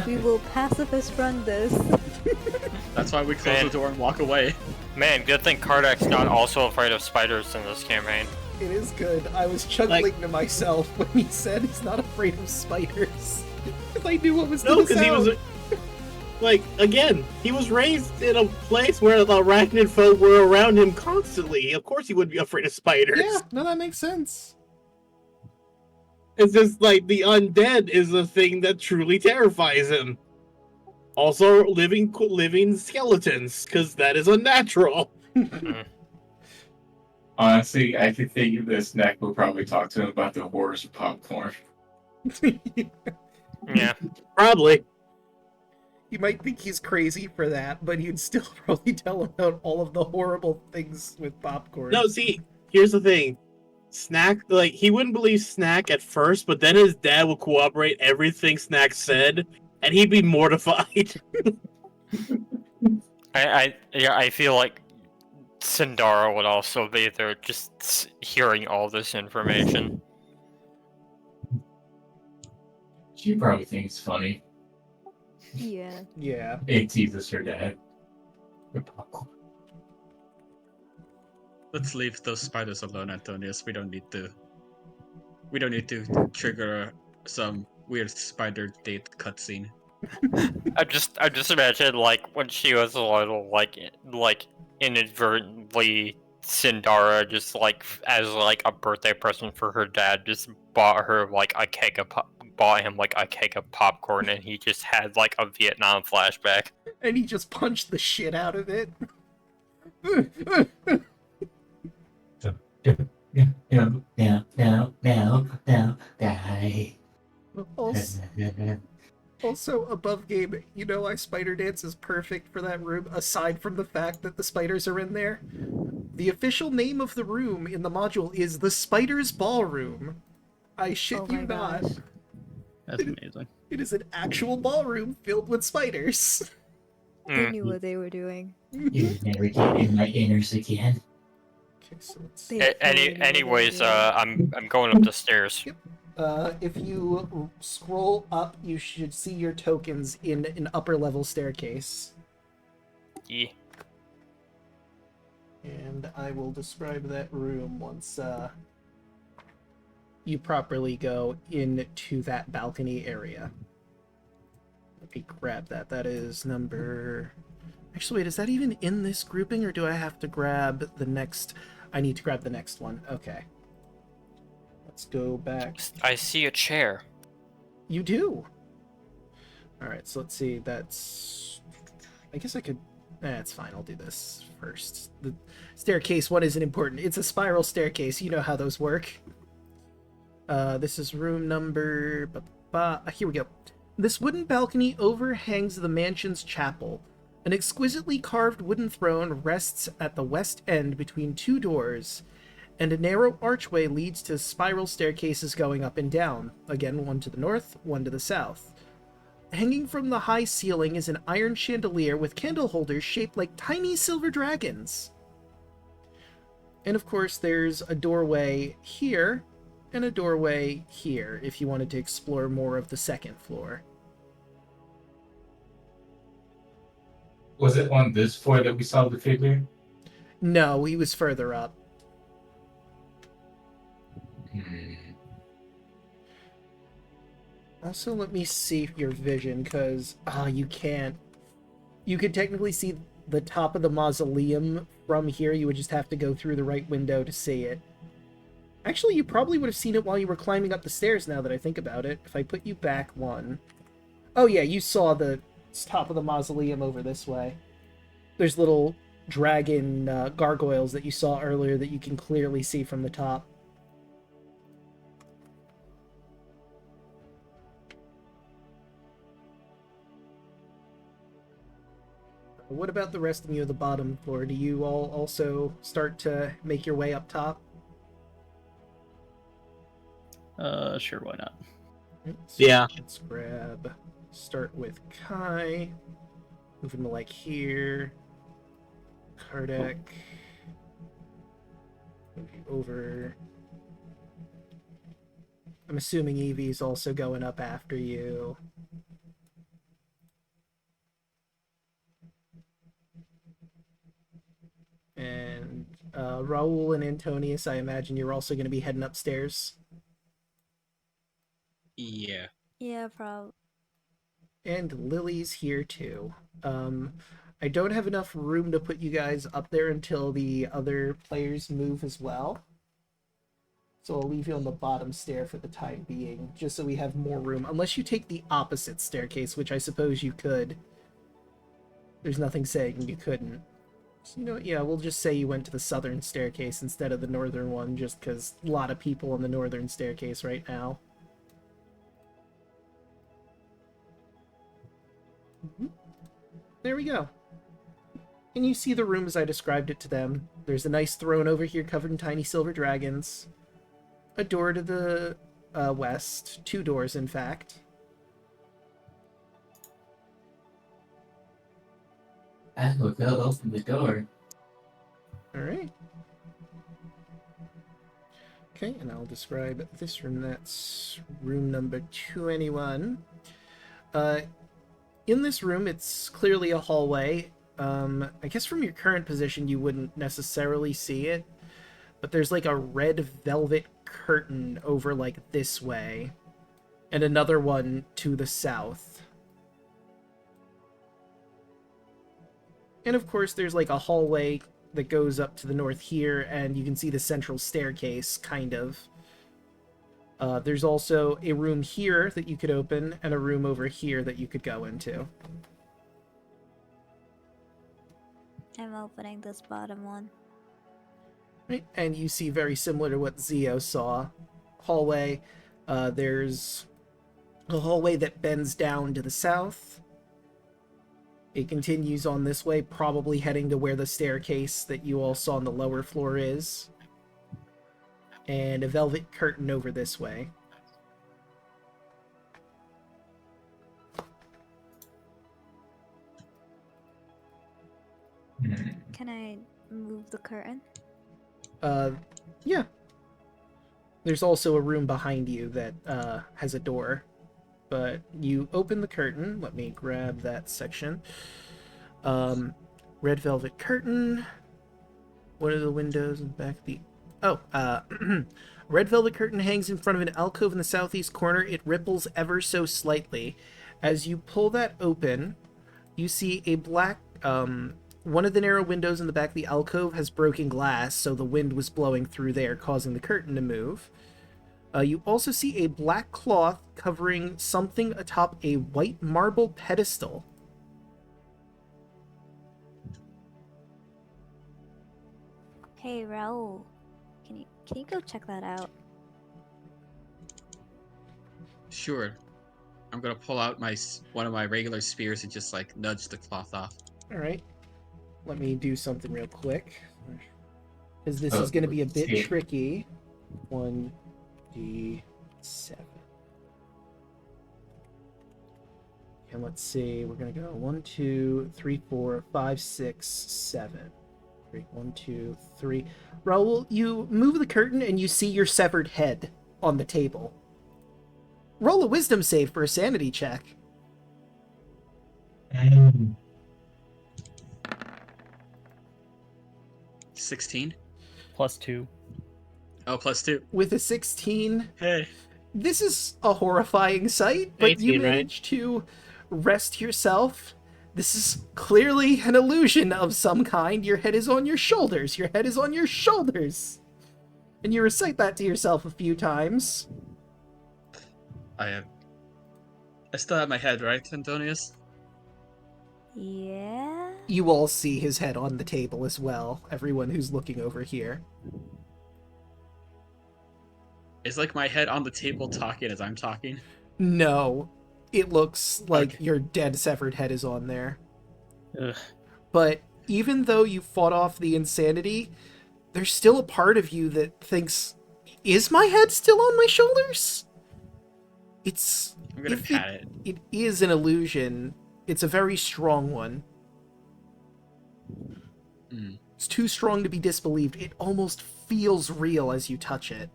we will pacifist run this. That's why we close Man. the door and walk away. Man, good thing Kardak's not also afraid of spiders in this campaign. It is good. I was chuckling to myself when he said he's not afraid of spiders. Because I knew what was No, going because he was like, again, he was raised in a place where the arachnid folk were around him constantly. Of course, he would be afraid of spiders. Yeah, no, that makes sense. It's just like the undead is the thing that truly terrifies him. Also, living skeletons, because that is unnatural. Honestly, I could think this neck will probably talk to him about the horrors of popcorn. Yeah. Probably. You might think he's crazy for that, but he'd still probably tell about all of the horrible things with popcorn. No, see, here's the thing. Snack, like, he wouldn't believe Snack at first, but then his dad would cooperate everything Snack said, and he'd be mortified. I feel like Sindara would also be there just hearing all this information. She probably thinks it's funny. Yeah. Yeah. It teases her dad. With popcorn. Let's leave those spiders alone, Antonius. We don't need to trigger some weird spider date cutscene. I just imagine like when she was a little like inadvertently Sindara just like as like a birthday present for her dad just bought her like a keg of bought him like a keg of popcorn and he just had like a Vietnam flashback. And he just punched the shit out of it. No, die. Also, above game, you know why Spider Dance is perfect for that room, aside from the fact that the spiders are in there? The official name of the room in the module is the Spiders Ballroom. I shit Oh you my not. gosh. That's amazing. It is an actual ballroom filled with spiders. They knew what they were doing. You never get in my inners again. Okay, so let's They see. fully knew what they were Anyways, doing. I'm going up the stairs. If you scroll up, you should see your tokens in an upper level staircase. Yeah. And I will describe that room once you properly go into that balcony area. Let me grab that. That is number... Actually, wait, is that even in this grouping, or do I have to grab the next... I need to grab the next one. Okay. Let's go back. I see a chair. You do! Alright, so let's see. That's... I guess I could... it's fine. I'll do this first. The staircase one isn't important. It's a spiral staircase. You know how those work. This is room number... Here we go. This wooden balcony overhangs the mansion's chapel. An exquisitely carved wooden throne rests at the west end between two doors, and a narrow archway leads to spiral staircases going up and down. Again, one to the north, one to the south. Hanging from the high ceiling is an iron chandelier with candle holders shaped like tiny silver dragons. And of course, there's a doorway here, and a doorway here, if you wanted to explore more of the second floor. Was it on this floor that we saw the figure? No, he was further up. Also, let me see your vision, because you can't. You could technically see the top of the mausoleum from here. You would just have to go through the right window to see it. Actually, you probably would have seen it while you were climbing up the stairs, now that I think about it. If I put you back one. Oh yeah, you saw the top of the mausoleum over this way. There's little dragon gargoyles that you saw earlier that you can clearly see from the top. What about the rest of you at the bottom floor? Do you all also start to make your way up top? Sure, why not? Right, so Yeah. Let's start with Kai. Move him to like here. Kardec. Move you over. I'm assuming Evie's also going up after you. And Raul and Antonius, I imagine you're also going to be heading upstairs. Yeah. Yeah, probably. And Lily's here too. I don't have enough room to put you guys up there until the other players move as well. So I'll leave you on the bottom stair for the time being, just so we have more room. Unless you take the opposite staircase, which I suppose you could. There's nothing saying you couldn't. So, you know what, yeah, we'll just say you went to the southern staircase instead of the northern one, just because a lot of people on the northern staircase right now. There we go. And you see the room as I described it to them. There's a nice throne over here covered in tiny silver dragons. A door to the west. 2 doors, in fact. I will go open the door. Alright. Okay, and I'll describe this room. That's room number 21. In this room, it's clearly a hallway. I guess from your current position, you wouldn't necessarily see it. but there's like a red velvet curtain over like this way, and another one to the south. And of course, there's like a hallway that goes up to the north here, and you can see the central staircase, kind of. There's also a room here that you could open, and a room over here that you could go into. I'm opening this bottom one. Right, and you see very similar to what Zio saw. Hallway. There's a hallway that bends down to the south. It continues on this way, probably heading to where the staircase that you all saw on the lower floor is. And a velvet curtain over this way. Can I move the curtain? Yeah. There's also a room behind you that has a door. But you open the curtain. Let me grab that section. Red velvet curtain. What are the windows in the back of the... Oh, red velvet curtain hangs in front of an alcove in the southeast corner. It ripples ever so slightly. As you pull that open, you see a black... one of the narrow windows in the back of the alcove has broken glass, so the wind was blowing through there, causing the curtain to move. You also see a black cloth covering something atop a white marble pedestal. Hey, Raoul. Can you go check that out? Sure. I'm gonna pull out one of my regular spears and just like nudge the cloth off. All right. Let me do something real quick, because this is going to be a bit tricky. 1d7. And let's see. We're going to go 1, 2, 3, 4, 5, 6, 7. 1, 2, 3. Raoul, you move the curtain and you see your severed head on the table. Roll a wisdom save for a sanity check. 16? +2. Oh, +2. With a 16, Hey. this is a horrifying sight, but 18, you right? manage to rest yourself. This is clearly an illusion of some kind. Your head is on your shoulders. Your head is on your shoulders. And you recite that to yourself a few times. I still have my head, right, Antonius? Yeah? You all see his head on the table as well, everyone who's looking over here. Is like my head on the table talking as I'm talking? No, it looks like Okay. your dead severed head is on there. Ugh. But even though you fought off the insanity, there's still a part of you that thinks, is my head still on my shoulders? It's... I'm gonna if pat it. It is an illusion. It's a very strong one. Mm. It's too strong to be disbelieved. It almost feels real as you touch it.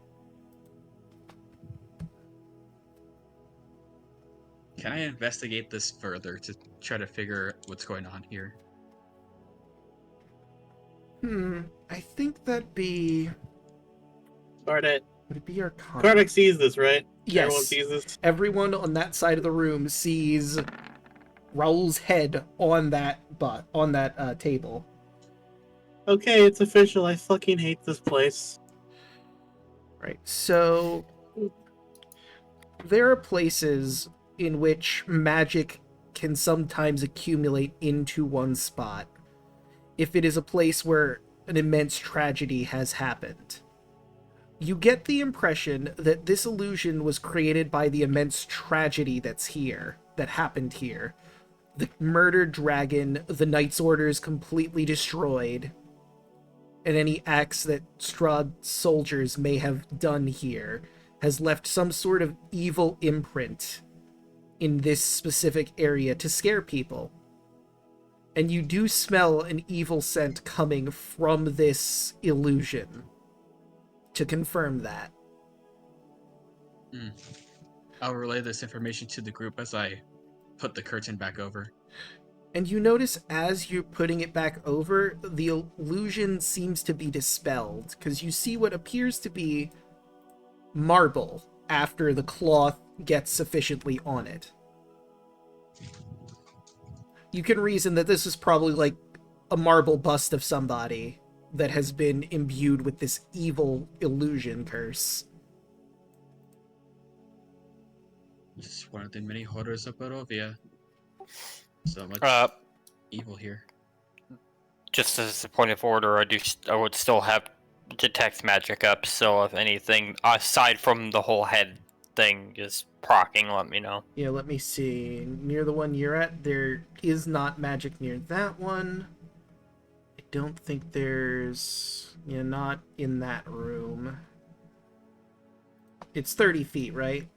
Can I investigate this further to try to figure what's going on here? I think that'd be... Bardet. Would it be Arcana? Kardec sees this, right? Yes. Everyone sees this. Everyone on that side of the room sees Raoul's head on that table. Okay, it's official. I fucking hate this place. Right. So there are places in which magic can sometimes accumulate into one spot if it is a place where an immense tragedy has happened. You get the impression that this illusion was created by the immense tragedy that happened here. The murdered dragon, the Knight's Orders completely destroyed, and any acts that Strahd soldiers may have done here has left some sort of evil imprint in this specific area to scare people. And you do smell an evil scent coming from this illusion to confirm that. I'll relay this information to the group as I put the curtain back over. And you notice as you're putting it back over, the illusion seems to be dispelled, because you see what appears to be marble after the cloth gets sufficiently on it. You can reason that this is probably like a marble bust of somebody that has been imbued with this evil illusion curse. Just one of the many horrors of Barovia. So much evil here. Just as a point of order, I would still have detect magic up. So if anything aside from the whole head thing is procking, let me know. Yeah, let me see. Near the one you're at, there is not magic near that one. I don't think there's... Yeah, not in that room. It's 30 feet, right?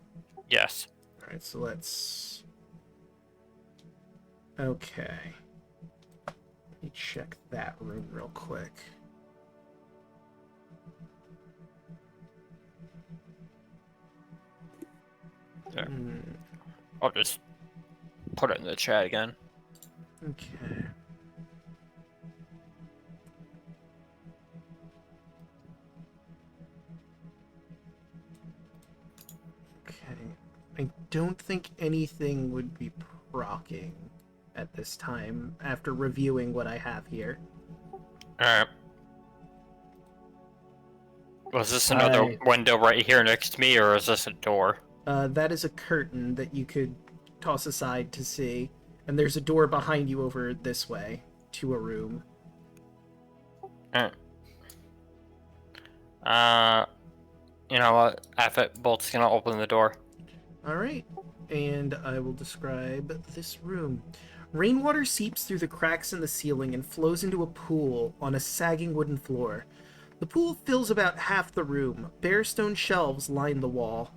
Yes. Alright, so let's... Okay. Let me check that room real quick. There. I'll just put it in the chat again. Okay. Okay. I don't think anything would be proccing at this time after reviewing what I have here. Alright. Was this another window right here next to me, or is this a door? That is a curtain that you could toss aside to see. And there's a door behind you over this way to a room. Alright. You know what? Affet Bolt's gonna open the door. Alright. And I will describe this room. Rainwater seeps through the cracks in the ceiling and flows into a pool on a sagging wooden floor. The pool fills about half the room. Bare stone shelves line the wall.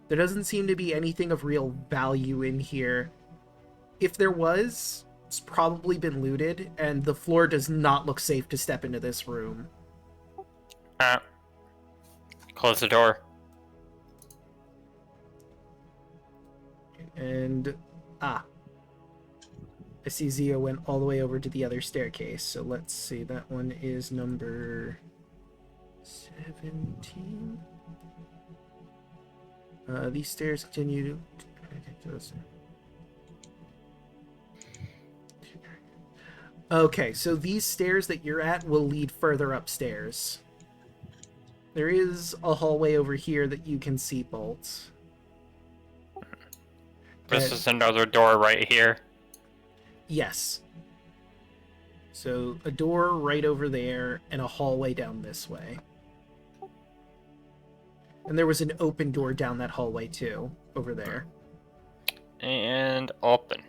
There doesn't seem to be anything of real value in here. If there was, it's probably been looted, and the floor does not look safe to step into this room. Close the door. And, I see Zio went all the way over to the other staircase, so let's see, that one is number 17. These stairs continue to... Okay, so these stairs that you're at will lead further upstairs. There is a hallway over here that you can see, Bolt. This is another door right here. Yes. So a door right over there and a hallway down this way. And there was an open door down that hallway too, over there. And open.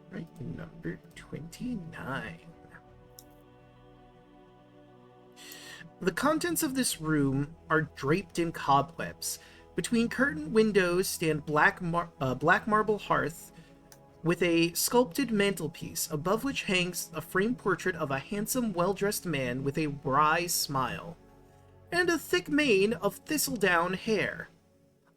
Right, number 29. The contents of this room are draped in cobwebs. Between curtained windows stand black marble hearth with a sculpted mantelpiece, above which hangs a framed portrait of a handsome, well-dressed man with a wry smile, and a thick mane of thistledown hair.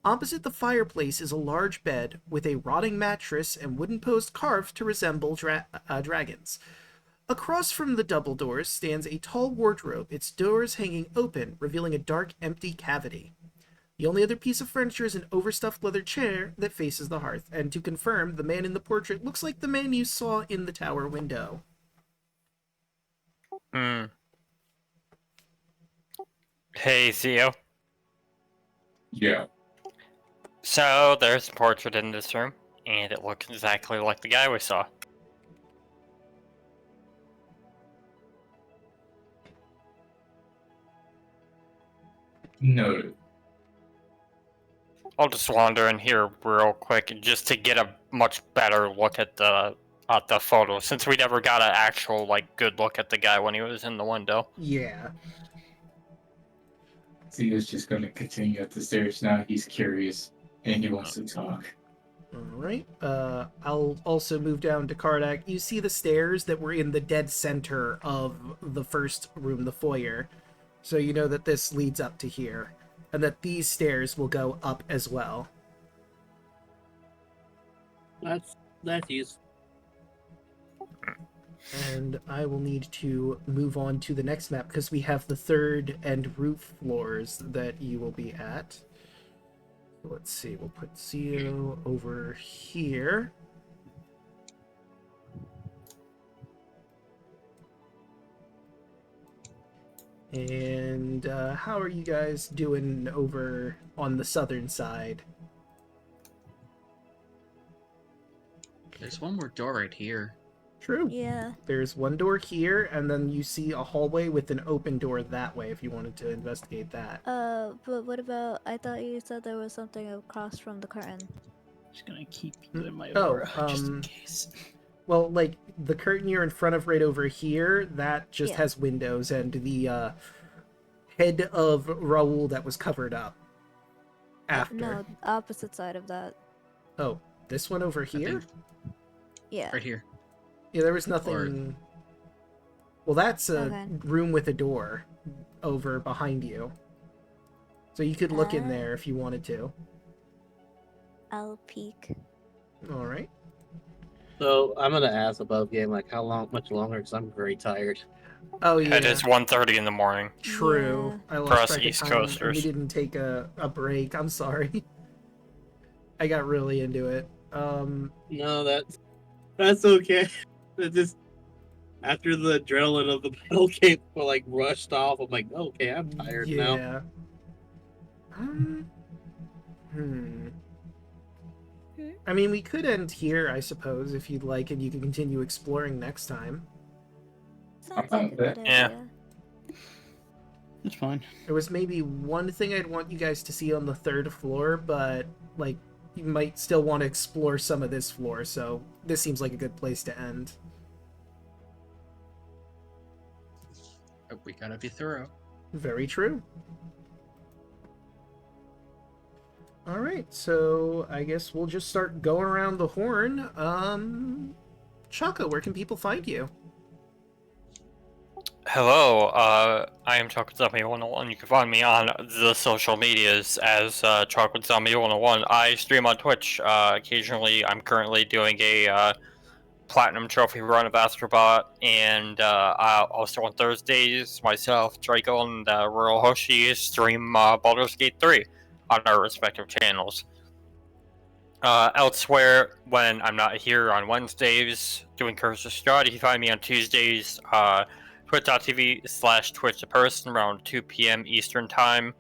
Opposite the fireplace is a large bed with a rotting mattress and wooden post carved to resemble dragons. Across from the double doors stands a tall wardrobe, its doors hanging open, revealing a dark, empty cavity. The only other piece of furniture is an overstuffed leather chair that faces the hearth, and to confirm, the man in the portrait looks like the man you saw in the tower window. Hey, Zio. Yeah. So, there's a portrait in this room, and it looks exactly like the guy we saw. Noted. I'll just wander in here real quick just to get a much better look at the photo, since we never got an actual good look at the guy when he was in the window. Yeah. Zio's just going to continue up the stairs now. He's curious and he wants to talk. Alright, I'll also move down to Kardak. You see the stairs that were in the dead center of the first room, the foyer. So you know that this leads up to here, and that these stairs will go up as well. That's useful. And I will need to move on to the next map because we have the third and roof floors that you will be at. Let's see, we'll put Zio over here. And how are you guys doing over on the southern side? There's one more door right here. True. Yeah. There's one door here, and then you see a hallway with an open door that way if you wanted to investigate that. But what about? I thought you said there was something across from the curtain. Just gonna keep you in my Oh, aura, just in case. Well, like, the curtain you're in front of right over here, that just Yeah. has windows, and the head of Raoul that was covered up after. No, opposite side of that. Oh, this one over I here? think Yeah. right here. Yeah, there was nothing... Well, that's a Okay. room with a door over behind you. So you could look in Ah. there if you wanted to. I'll peek. Alright. So I'm gonna ask above game like much longer because I'm very tired. Oh, yeah. It is 1:30 in the morning. True. I For lost us track of East time, and we Coasters. didn't take a break. I'm sorry. I got really into it. No, that's okay. It just after the adrenaline of the battle came, like rushed off. I'm like, okay, I'm tired now. yeah. Hmm. I mean, we could end here, I suppose, if you'd like, and you can continue exploring next time. Sounds fine like a with that. good Yeah. idea. It's fine. There was maybe one thing I'd want you guys to see on the third floor, but, like, you might still want to explore some of this floor, so this seems like a good place to end. Oh, we gotta be thorough. Very true. Alright, so I guess we'll just start going around the horn. Chaka, where can people find you? Hello, I am Chocolate Zombie 101. You can find me on the social medias as Chocolate Zombie 101. I stream on Twitch. Occasionally, I'm currently doing a Platinum Trophy run of Astrobot, and also on Thursdays, myself, Draco, and Rural Hoshi stream Baldur's Gate 3 on our respective channels. Elsewhere, when I'm not here on Wednesdays doing Curse of Strahd, you can find me on Tuesdays, twitch.tv/twitchtheperson around 2 p.m. Eastern Time.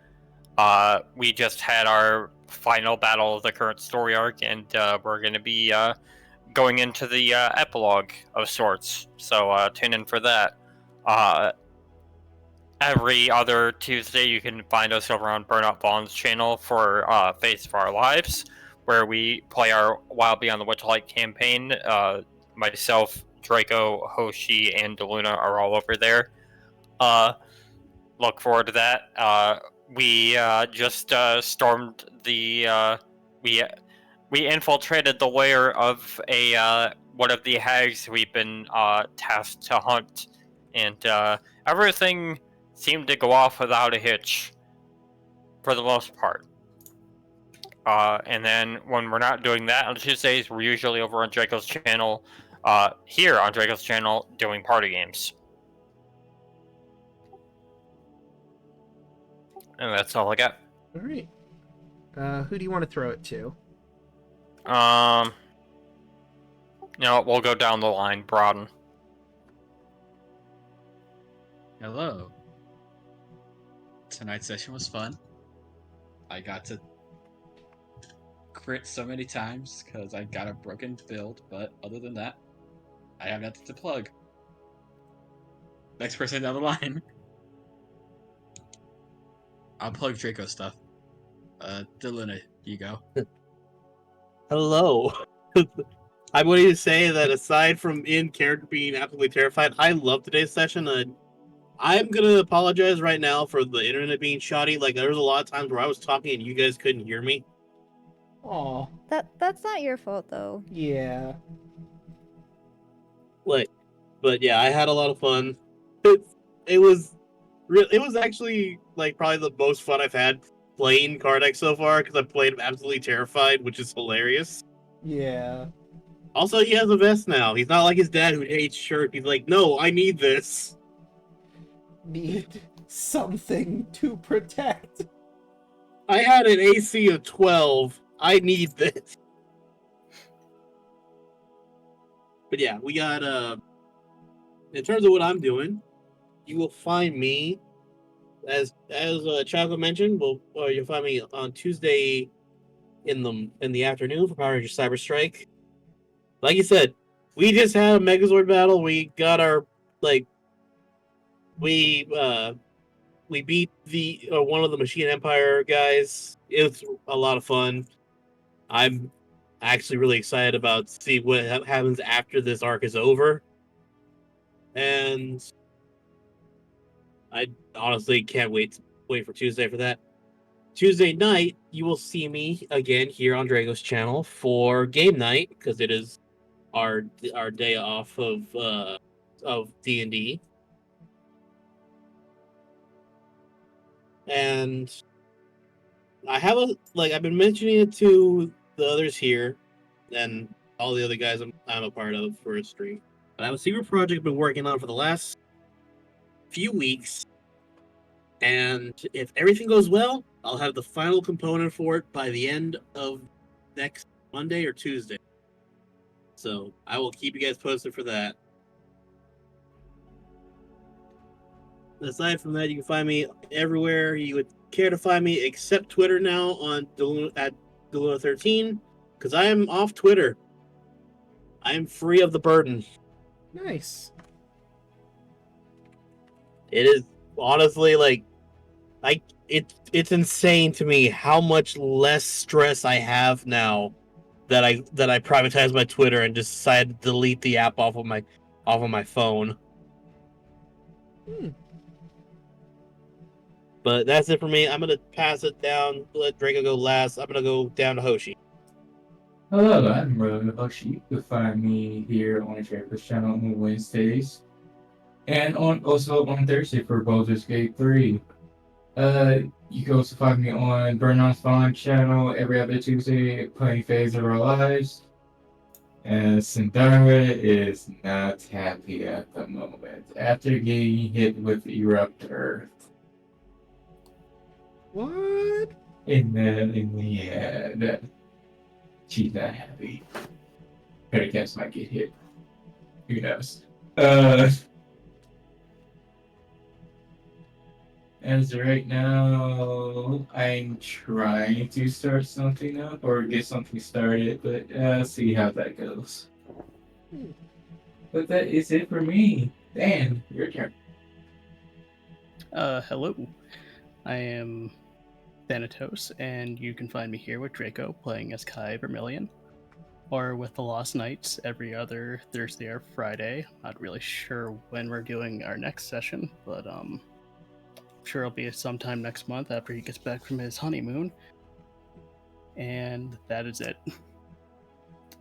We just had our final battle of the current story arc, and we're going to be going into the epilogue of sorts, so tune in for that. Every other Tuesday, you can find us over on Burnout Vaughn's channel for Face of Our Lives, where we play our Wild Beyond the Witchlight campaign. Myself, Draco, Hoshi, and Daluna are all over there. Look forward to that. We just stormed the... We infiltrated the lair of a one of the hags we've been tasked to hunt, and everything seemed to go off without a hitch, for the most part. And then when we're not doing that on Tuesdays, we're usually over on Draco's channel, here on Draco's channel, doing party games. And that's all I got. Alright. Who do you want to throw it to? No, we'll go down the line, Broaden. Hello. Tonight's session was fun. I got to crit so many times because I got a broken build, but other than that, I have nothing to plug. Next person down the line. I'll plug Draco stuff. Daluna, you go. Hello. I'm going to say that aside from in character being absolutely terrified, I love today's session. I'm going to apologize right now for the internet being shoddy. Like, there was a lot of times where I was talking and you guys couldn't hear me. Aw. That's not your fault though. Yeah. Like, but yeah, I had a lot of fun. It was actually like probably the most fun I've had playing Card X so far because I played him absolutely terrified, which is hilarious. Yeah. Also, he has a vest now. He's not like his dad who hates shirt. He's like, no, I need this. Need something to protect. I had an AC of 12. I need this. But yeah, we got, in terms of what I'm doing, you will find me, as Chaco mentioned, you'll find me on Tuesday in the afternoon for Power Ranger Cyber Strike. Like you said, we just had a Megazord battle. We got our, we beat the one of the Machine Empire guys. It was a lot of fun. I'm actually really excited about see what happens after this arc is over, and I honestly can't wait for Tuesday for that. Tuesday night, you will see me again here on Draco's channel for game night because it is our day off of D&D. And I have I've been mentioning it to the others here and all the other guys I'm a part of for a stream. But I have a secret project I've been working on for the last few weeks. And if everything goes well, I'll have the final component for it by the end of next Monday or Tuesday. So I will keep you guys posted for that. Aside from that, you can find me everywhere you would care to find me, except Twitter now on Daluna, at Daluna13, because I am off Twitter. I am free of the burden. Nice. It is honestly it's insane to me how much less stress I have now that I privatized my Twitter and just decided to delete the app off of my phone. But that's it for me. I'm gonna pass it down. Let Draco go last. I'm gonna go down to Hoshi. Hello, I'm Hoshi. You can find me here on Draco's channel on Wednesdays, and also on Thursday for Baldur's Gate 3. You can also find me on Burnon's Fallen channel every other Tuesday playing Phase of Our Lives. And Sindara is not happy at the moment after getting hit with Erupt Earth. What? In the head. She's not happy. Her cats might get hit. Who knows? As of right now, I'm trying to start something up or get something started, but see how that goes. But that is it for me. Dan, your turn. Hello. I am Thanatos, and you can find me here with Draco playing as Kai Vermilion, or with the Lost Knights every other Thursday or Friday. Not really sure when we're doing our next session, but I'm sure it'll be sometime next month after he gets back from his honeymoon. And that is it.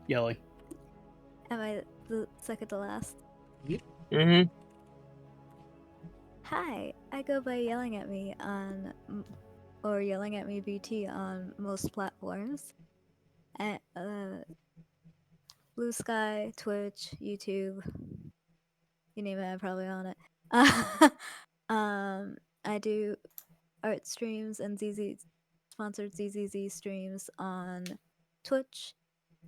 Yelling. Am I the second to last? Mm-hmm. Hi, I go by Yelling at Me or Yelling at Me BT on most platforms. At Blue Sky, Twitch, YouTube, you name it, I'm probably on it. I do art streams and sponsored ZZZ streams on Twitch,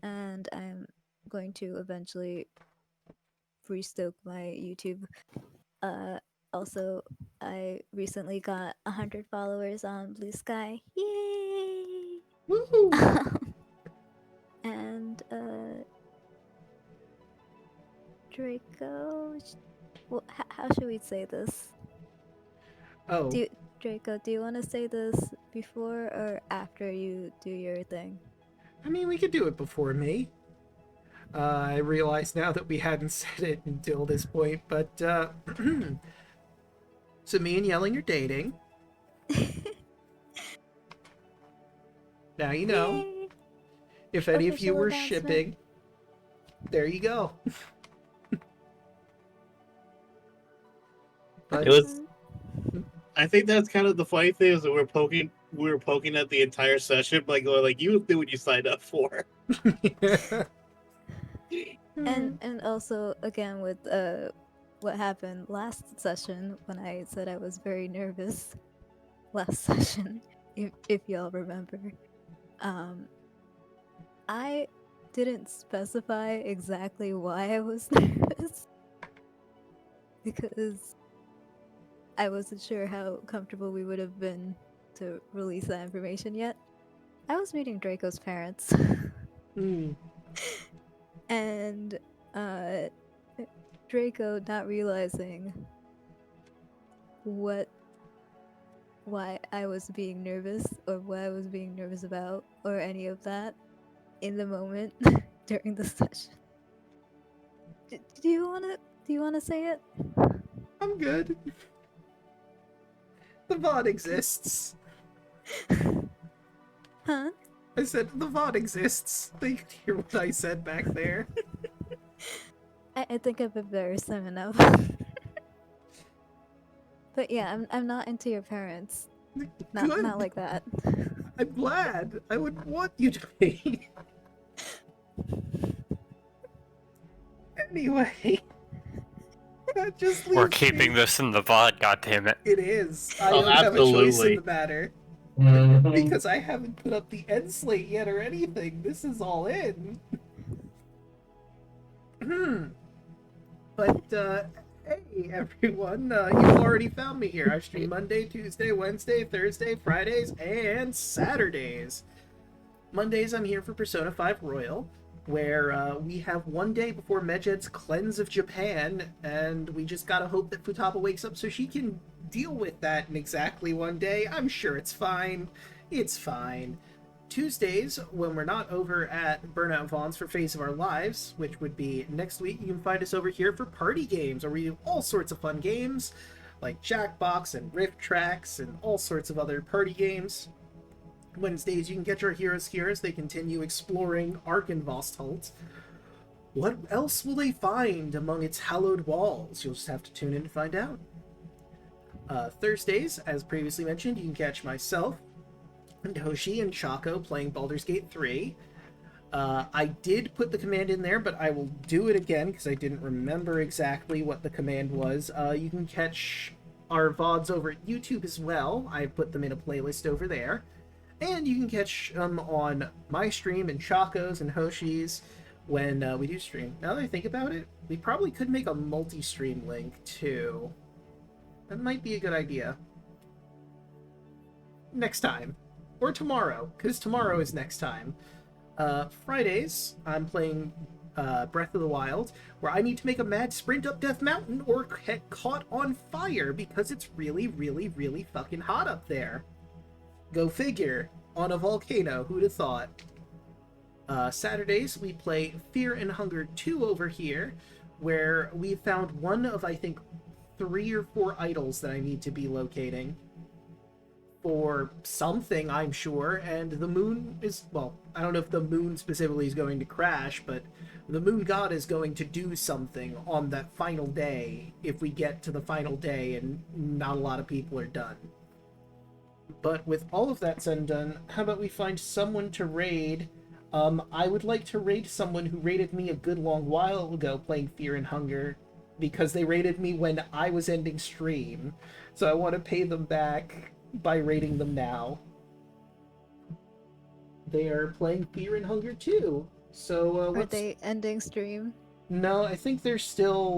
and I'm going to eventually restoke my YouTube. Also, I recently got 100 followers on Blue Sky. Yay! Woohoo! And Draco, well, how should we say this? Oh, Draco, do you want to say this before or after you do your thing? I mean, we could do it before me. I realize now that we hadn't said it until this point, but, so me and Yelling are dating. Now you know. Yay! If any of you Official were announcement. shipping, there you go. But It was. I think that's kind of the funny thing is that we were poking at the entire session by going like, you knew what you signed up for. And also again with what happened last session when I said I was very nervous last session, if y'all remember. I didn't specify exactly why I was nervous because I wasn't sure how comfortable we would have been to release that information yet. I was meeting Draco's parents. And Draco not realizing why I was being nervous or what I was being nervous about or any of that in the moment during the session. Do you wanna say it? I'm good. The VOD exists. Huh? I said the VOD exists. They could hear what I said back there. I think I've embarrassed them enough. But yeah, I'm not into your parents. Good. Not like that. I'm glad. I would want you to be. Anyway. That just leaves We're keeping this in the VOD, goddammit. It is. I Oh, don't have a choice in absolutely. the matter. Mhm. Because I haven't put up the end slate yet or anything. This is all in. But, hey everyone, you've already found me here. I stream Monday, Tuesday, Wednesday, Thursday, Fridays, and Saturdays. Mondays I'm here for Persona 5 Royal, where we have one day before Medjed's Cleanse of Japan, and we just gotta hope that Futaba wakes up so she can deal with that in exactly one day. I'm sure it's fine. It's fine. Tuesdays, when we're not over at Burnout Vaughn's for Phase of Our Lives, which would be next week, you can find us over here for party games, where we do all sorts of fun games, like Jackbox and Rift Tracks and all sorts of other party games. Wednesdays, you can catch our heroes here as they continue exploring Argynvostholt. What else will they find among its hallowed walls? You'll just have to tune in to find out. Thursdays, as previously mentioned, you can catch myself and Hoshi and Chaco playing Baldur's Gate 3. I did put the command in there, but I will do it again because I didn't remember exactly what the command was. You can catch our VODs over at YouTube as well. I put them in a playlist over there. And you can catch them on my stream and Chaco's and Hoshi's when we do stream. Now that I think about it, we probably could make a multi-stream link too. That might be a good idea. Next time. Or tomorrow, because tomorrow is next time. Fridays, I'm playing Breath of the Wild, where I need to make a mad sprint up Death Mountain or get caught on fire because it's really, really, really fucking hot up there. Go figure. On a volcano, who'd have thought? Saturdays, we play Fear and Hunger 2 over here, where we found one of, I think, 3 or 4 idols that I need to be locating for something, I'm sure, and the moon is, well, I don't know if the moon specifically is going to crash, but the moon god is going to do something on that final day if we get to the final day and not a lot of people are done. But with all of that said and done, how about we find someone to raid? I would like to raid someone who raided me a good long while ago playing Fear and Hunger, because they raided me when I was ending stream. So I want to pay them back by raiding them now. They are playing Fear and Hunger 2. So Are they ending stream? No, I think they're still